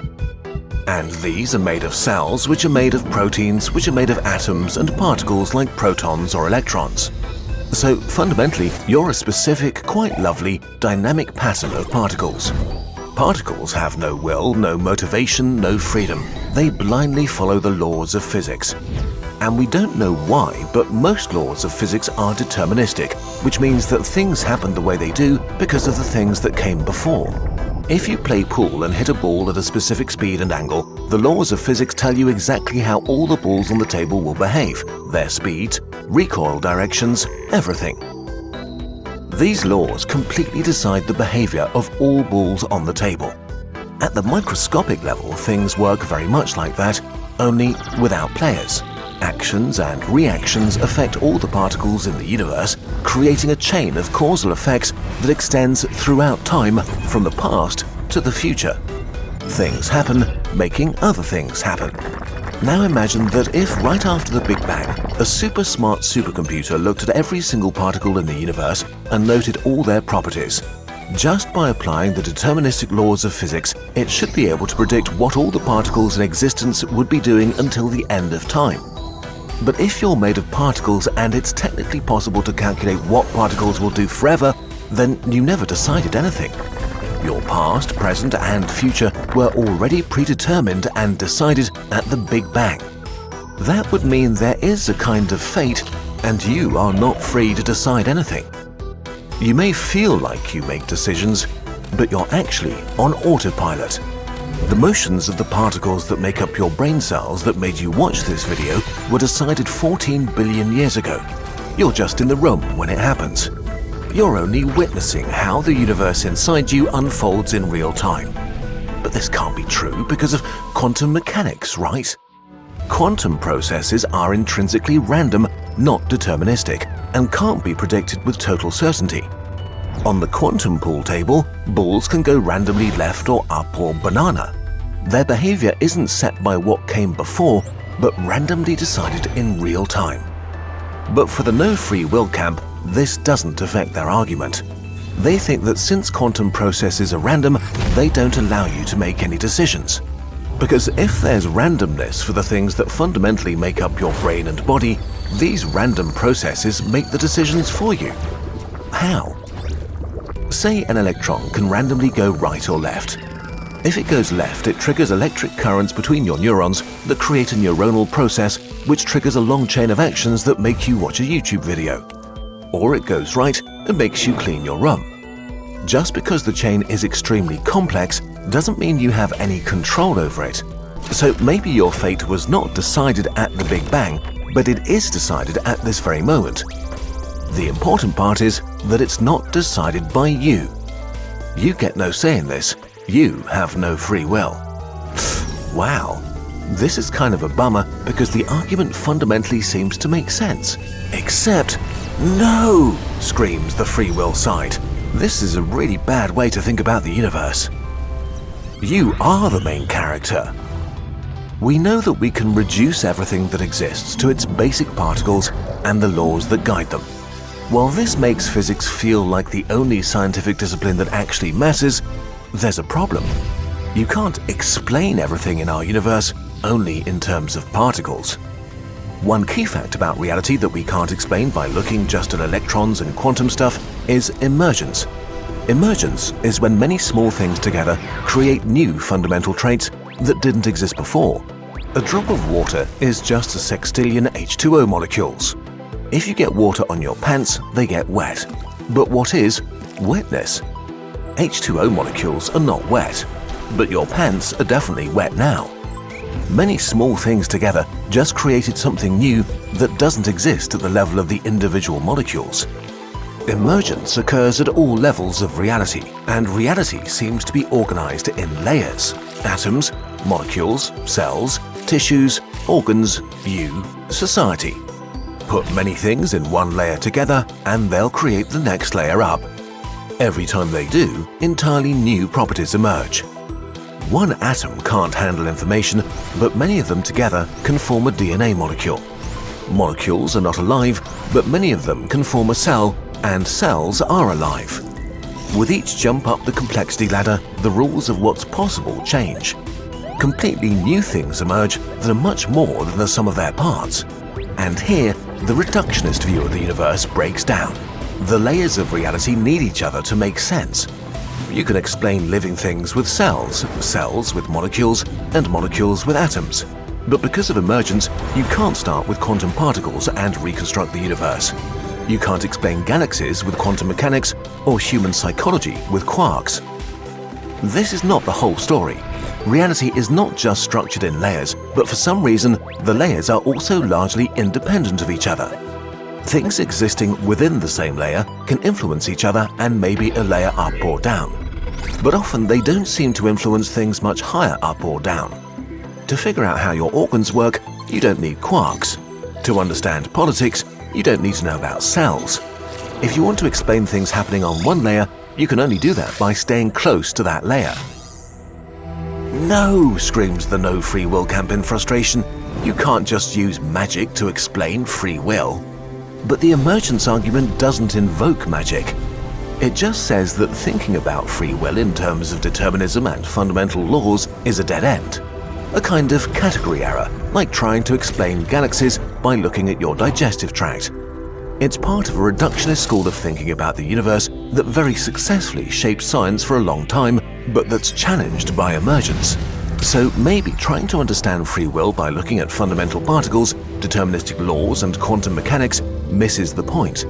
And these are made of cells, which are made of proteins, which are made of atoms and particles like protons or electrons. So fundamentally, you're a specific, quite lovely, dynamic pattern of particles. Particles have no will, no motivation, no freedom. They blindly follow the laws of physics. And we don't know why, but most laws of physics are deterministic, which means that things happen the way they do because of the things that came before. If you play pool and hit a ball at a specific speed and angle, the laws of physics tell you exactly how all the balls on the table will behave, their speeds, recoil directions, everything. These laws completely decide the behavior of all balls on the table. At the microscopic level, things work very much like that, only without players. Actions and reactions affect all the particles in the universe, creating a chain of causal effects that extends throughout time from the past to the future. Things happen, making other things happen. Now imagine that if right after the Big Bang, a super smart supercomputer looked at every single particle in the universe and noted all their properties. Just by applying the deterministic laws of physics, it should be able to predict what all the particles in existence would be doing until the end of time. But if you're made of particles and it's technically possible to calculate what particles will do forever, then you never decided anything. Your past, present, and future were already predetermined and decided at the Big Bang. That would mean there is a kind of fate, and you are not free to decide anything. You may feel like you make decisions, but you're actually on autopilot. The motions of the particles that make up your brain cells that made you watch this video were decided 14 billion years ago. You're just in the room when it happens. You're only witnessing how the universe inside you unfolds in real time. But this can't be true because of quantum mechanics, right? Quantum processes are intrinsically random, not deterministic, and can't be predicted with total certainty. On the quantum pool table, balls can go randomly left or up or banana. Their behavior isn't set by what came before, but randomly decided in real time. But for the no free will camp, this doesn't affect their argument. They think that since quantum processes are random, they don't allow you to make any decisions. Because if there's randomness for the things that fundamentally make up your brain and body, these random processes make the decisions for you. How? Say an electron can randomly go right or left. If it goes left, it triggers electric currents between your neurons that create a neuronal process which triggers a long chain of actions that make you watch a YouTube video. Or it goes right and makes you clean your room. Just because the chain is extremely complex doesn't mean you have any control over it. So maybe your fate was not decided at the Big Bang, but it is decided at this very moment. The important part is that it's not decided by you. You get no say in this. You have no free will. Wow, This is kind of a bummer because the argument fundamentally seems to make sense. Except, no, screams the free will side. This is a really bad way to think about the universe. You are the main character. We know that we can reduce everything that exists to its basic particles and the laws that guide them. While this makes physics feel like the only scientific discipline that actually matters, there's a problem. You can't explain everything in our universe only in terms of particles. One key fact about reality that we can't explain by looking just at electrons and quantum stuff is emergence. Emergence is when many small things together create new fundamental traits that didn't exist before. A drop of water is just a sextillion H2O molecules. If you get water on your pants, they get wet. But what is wetness? H2O molecules are not wet, but your pants are definitely wet now. Many small things together just created something new that doesn't exist at the level of the individual molecules. Emergence occurs at all levels of reality, and reality seems to be organized in layers: atoms, molecules, cells, tissues, organs, you, society. Put many things in one layer together and they'll create the next layer up. Every time they do, entirely new properties emerge. One atom can't handle information, but many of them together can form a DNA molecule. Molecules are not alive, but many of them can form a cell, and cells are alive. With each jump up the complexity ladder, the rules of what's possible change. Completely new things emerge that are much more than the sum of their parts. And here, the reductionist view of the universe breaks down. The layers of reality need each other to make sense. You can explain living things with cells, cells with molecules, and molecules with atoms. But because of emergence, you can't start with quantum particles and reconstruct the universe. You can't explain galaxies with quantum mechanics or human psychology with quarks. This is not the whole story. Reality is not just structured in layers, but for some reason, the layers are also largely independent of each other. Things existing within the same layer can influence each other and maybe a layer up or down. But often they don't seem to influence things much higher up or down. To figure out how your organs work, you don't need quarks. To understand politics, you don't need to know about cells. If you want to explain things happening on one layer, you can only do that by staying close to that layer. No, screams the no free will camp in frustration. You can't just use magic to explain free will. But the emergence argument doesn't invoke magic. It just says that thinking about free will in terms of determinism and fundamental laws is a dead end. A kind of category error, like trying to explain galaxies by looking at your digestive tract. It's part of a reductionist school of thinking about the universe that very successfully shaped science for a long time, but that's challenged by emergence. So maybe trying to understand free will by looking at fundamental particles, deterministic laws, and quantum mechanics misses the point.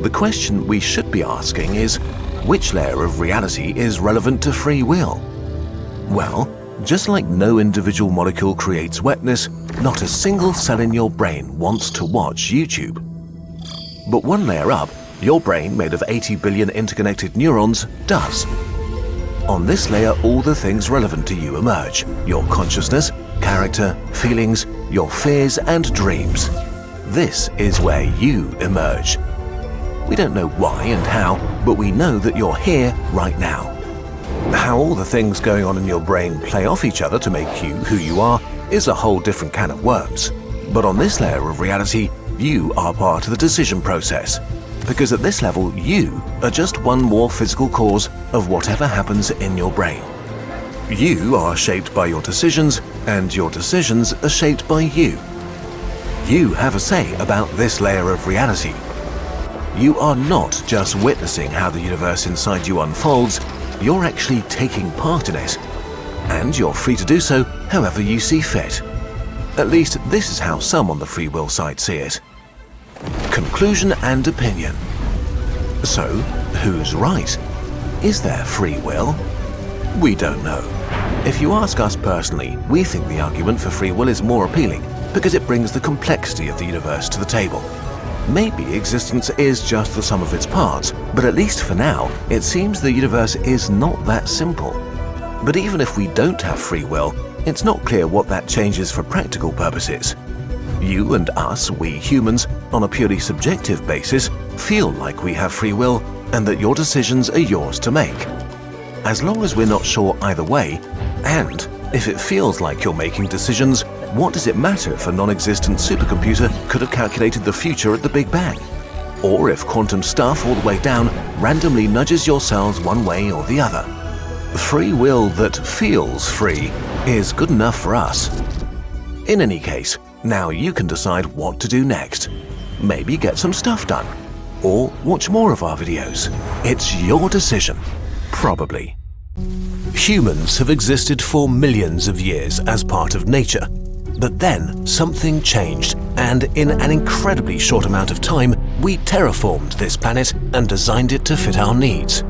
The question we should be asking is, which layer of reality is relevant to free will? Well, just like no individual molecule creates wetness, not a single cell in your brain wants to watch YouTube. But one layer up, your brain, made of 80 billion interconnected neurons, does. On this layer, all the things relevant to you emerge: your consciousness, character, feelings, your fears and dreams. This is where you emerge. We don't know why and how, but we know that you're here right now. How all the things going on in your brain play off each other to make you who you are is a whole different can of worms. But on this layer of reality, you are part of the decision process. Because at this level, you are just one more physical cause of whatever happens in your brain. You are shaped by your decisions, and your decisions are shaped by you. You have a say about this layer of reality. You are not just witnessing how the universe inside you unfolds, you're actually taking part in it. And you're free to do so however you see fit. At least this is how some on the free will side see it. Conclusion and opinion. So, who's right? Is there free will? We don't know. If you ask us personally, we think the argument for free will is more appealing because it brings the complexity of the universe to the table. Maybe existence is just the sum of its parts, but at least for now, it seems the universe is not that simple. But even if we don't have free will, it's not clear what that changes for practical purposes. You and us, we humans, on a purely subjective basis, feel like we have free will and that your decisions are yours to make. As long as we're not sure either way, and if it feels like you're making decisions, what does it matter if a non-existent supercomputer could have calculated the future at the Big Bang? Or if quantum stuff all the way down randomly nudges your cells one way or the other? Free will that feels free is good enough for us. In any case, now you can decide what to do next. Maybe get some stuff done. Or watch more of our videos. It's your decision. Probably. Humans have existed for millions of years as part of nature. But then something changed, and in an incredibly short amount of time, we terraformed this planet and designed it to fit our needs.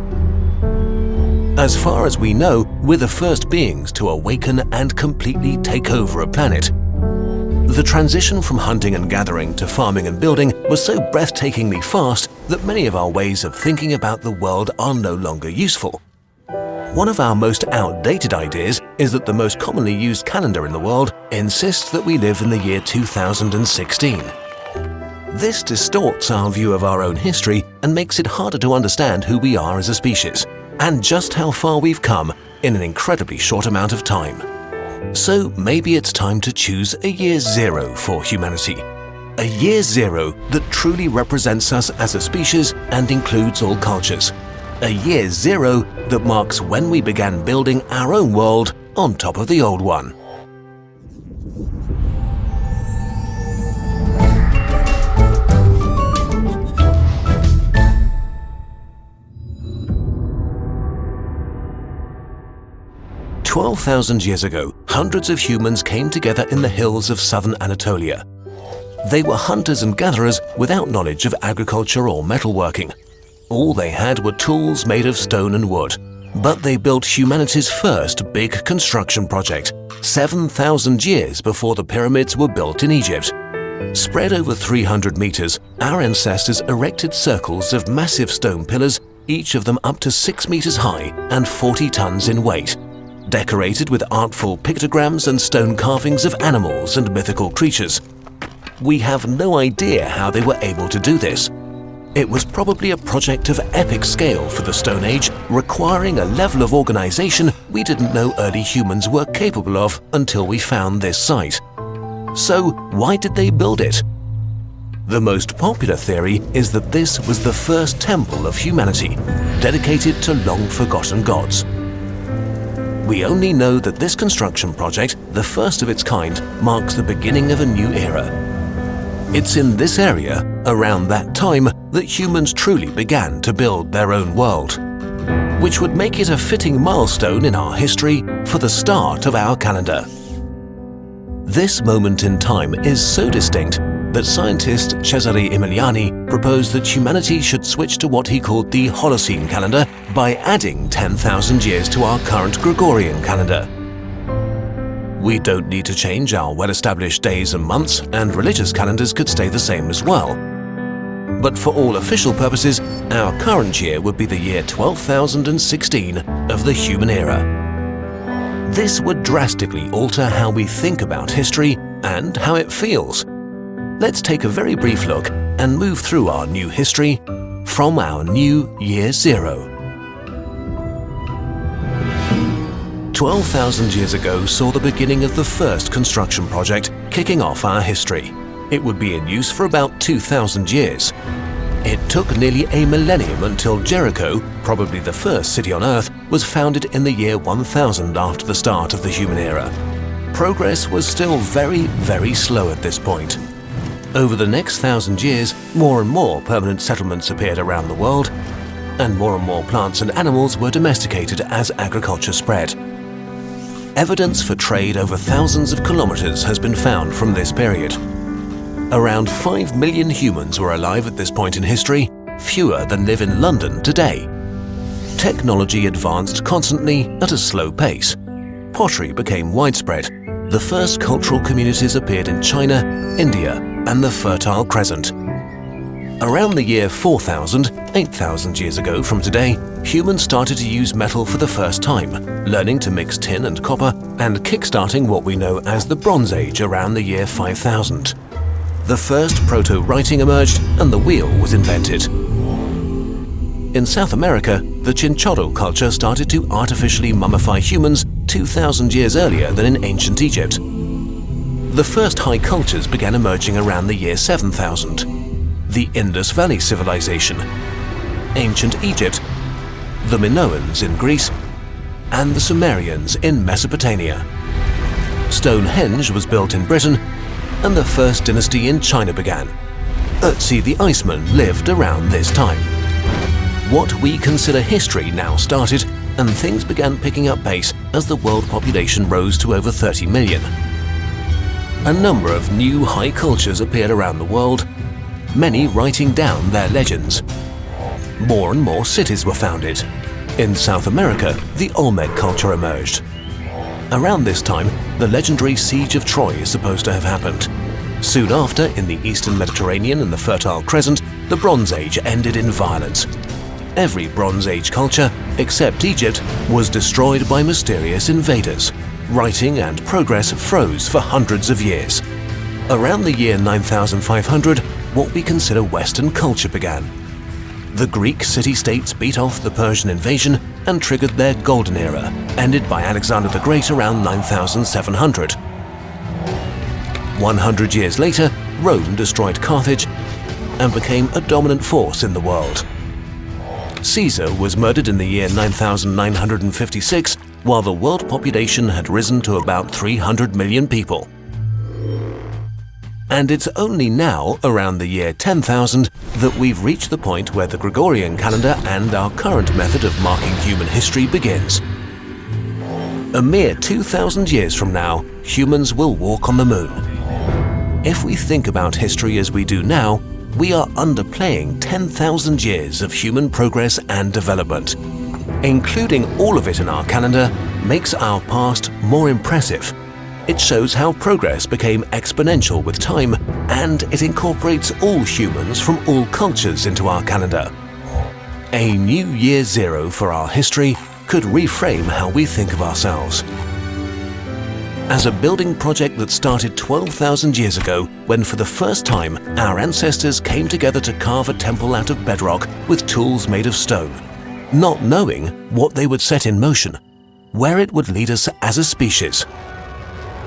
As far as we know, we're the first beings to awaken and completely take over a planet. The transition from hunting and gathering to farming and building was so breathtakingly fast that many of our ways of thinking about the world are no longer useful. One of our most outdated ideas is that the most commonly used calendar in the world insists that we live in the year 2016. This distorts our view of our own history and makes it harder to understand who we are as a species, and just how far we've come in an incredibly short amount of time. So maybe it's time to choose a year zero for humanity. A year zero that truly represents us as a species and includes all cultures. A year zero that marks when we began building our own world on top of the old one. "12,000 years ago, hundreds of humans came together in the hills of southern Anatolia. They were hunters and gatherers without knowledge of agriculture or metalworking. All they had were tools made of stone and wood. But they built humanity's first big construction project, 7,000 years before the pyramids were built in Egypt. Spread over 300 meters, our ancestors erected circles of massive stone pillars, each of them up to 6 meters high and 40 tons in weight, decorated with artful pictograms and stone carvings of animals and mythical creatures. We have no idea how they were able to do this. It was probably a project of epic scale for the Stone Age, requiring a level of organization we didn't know early humans were capable of until we found this site. So, why did they build it? The most popular theory is that this was the first temple of humanity, dedicated to long-forgotten gods. We only know that this construction project, the first of its kind, marks the beginning of a new era. It's in this area, around that time, that humans truly began to build their own world, which would make it a fitting milestone in our history for the start of our calendar. This moment in time is so distinct that scientist Cesare Emiliani proposed that humanity should switch to what he called the Holocene calendar by adding 10,000 years to our current Gregorian calendar. We don't need to change our well-established days and months, and religious calendars could stay the same as well. But for all official purposes, our current year would be the year 12,016 of the human era. This would drastically alter how we think about history and how it feels. Let's take a very brief look and move through our new history from our new year zero. 12,000 years ago saw the beginning of the first construction project, kicking off our history. It would be in use for about 2,000 years. It took nearly a millennium until Jericho, probably the first city on Earth, was founded in the year 1000 after the start of the human era. Progress was still very, very slow at this point. Over the next 1,000 years, more and more permanent settlements appeared around the world, and more plants and animals were domesticated as agriculture spread. Evidence for trade over thousands of kilometers has been found from this period. Around 5 million humans were alive at this point in history, fewer than live in London today. Technology advanced constantly at a slow pace. Pottery became widespread. The first cultural communities appeared in China, India, and the Fertile Crescent. Around the year 4000, 8,000 years ago from today, humans started to use metal for the first time, learning to mix tin and copper and kickstarting what we know as the Bronze Age around the year 5000. The first proto-writing emerged and the wheel was invented. In South America, the Chinchorro culture started to artificially mummify humans 2,000 years earlier than in ancient Egypt. The first high cultures began emerging around the year 7000. The Indus Valley Civilization, ancient Egypt, the Minoans in Greece, and the Sumerians in Mesopotamia. Stonehenge was built in Britain, and the first dynasty in China began. Ötzi the Iceman lived around this time. What we consider history now started, and things began picking up pace as the world population rose to over 30 million. A number of new high cultures appeared around the world, many writing down their legends. More and more cities were founded. In South America, the Olmec culture emerged. Around this time, the legendary Siege of Troy is supposed to have happened. Soon after, in the Eastern Mediterranean and the Fertile Crescent, the Bronze Age ended in violence. Every Bronze Age culture, except Egypt, was destroyed by mysterious invaders. Writing and progress froze for hundreds of years. Around the year 9500, what we consider Western culture began. The Greek city-states beat off the Persian invasion and triggered their golden era, ended by Alexander the Great around 9700. 100 years later, Rome destroyed Carthage and became a dominant force in the world. Caesar was murdered in the year 9956, while the world population had risen to about 300 million people. And it's only now, around the year 10,000, that we've reached the point where the Gregorian calendar and our current method of marking human history begins. A mere 2,000 years from now, humans will walk on the moon. If we think about history as we do now, we are underplaying 10,000 years of human progress and development. Including all of it in our calendar makes our past more impressive. It shows how progress became exponential with time, and it incorporates all humans from all cultures into our calendar. A new year zero for our history could reframe how we think of ourselves. As a building project that started 12,000 years ago, when for the first time our ancestors came together to carve a temple out of bedrock with tools made of stone, not knowing what they would set in motion, where it would lead us as a species.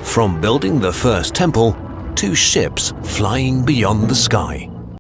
From building the first temple to ships flying beyond the sky.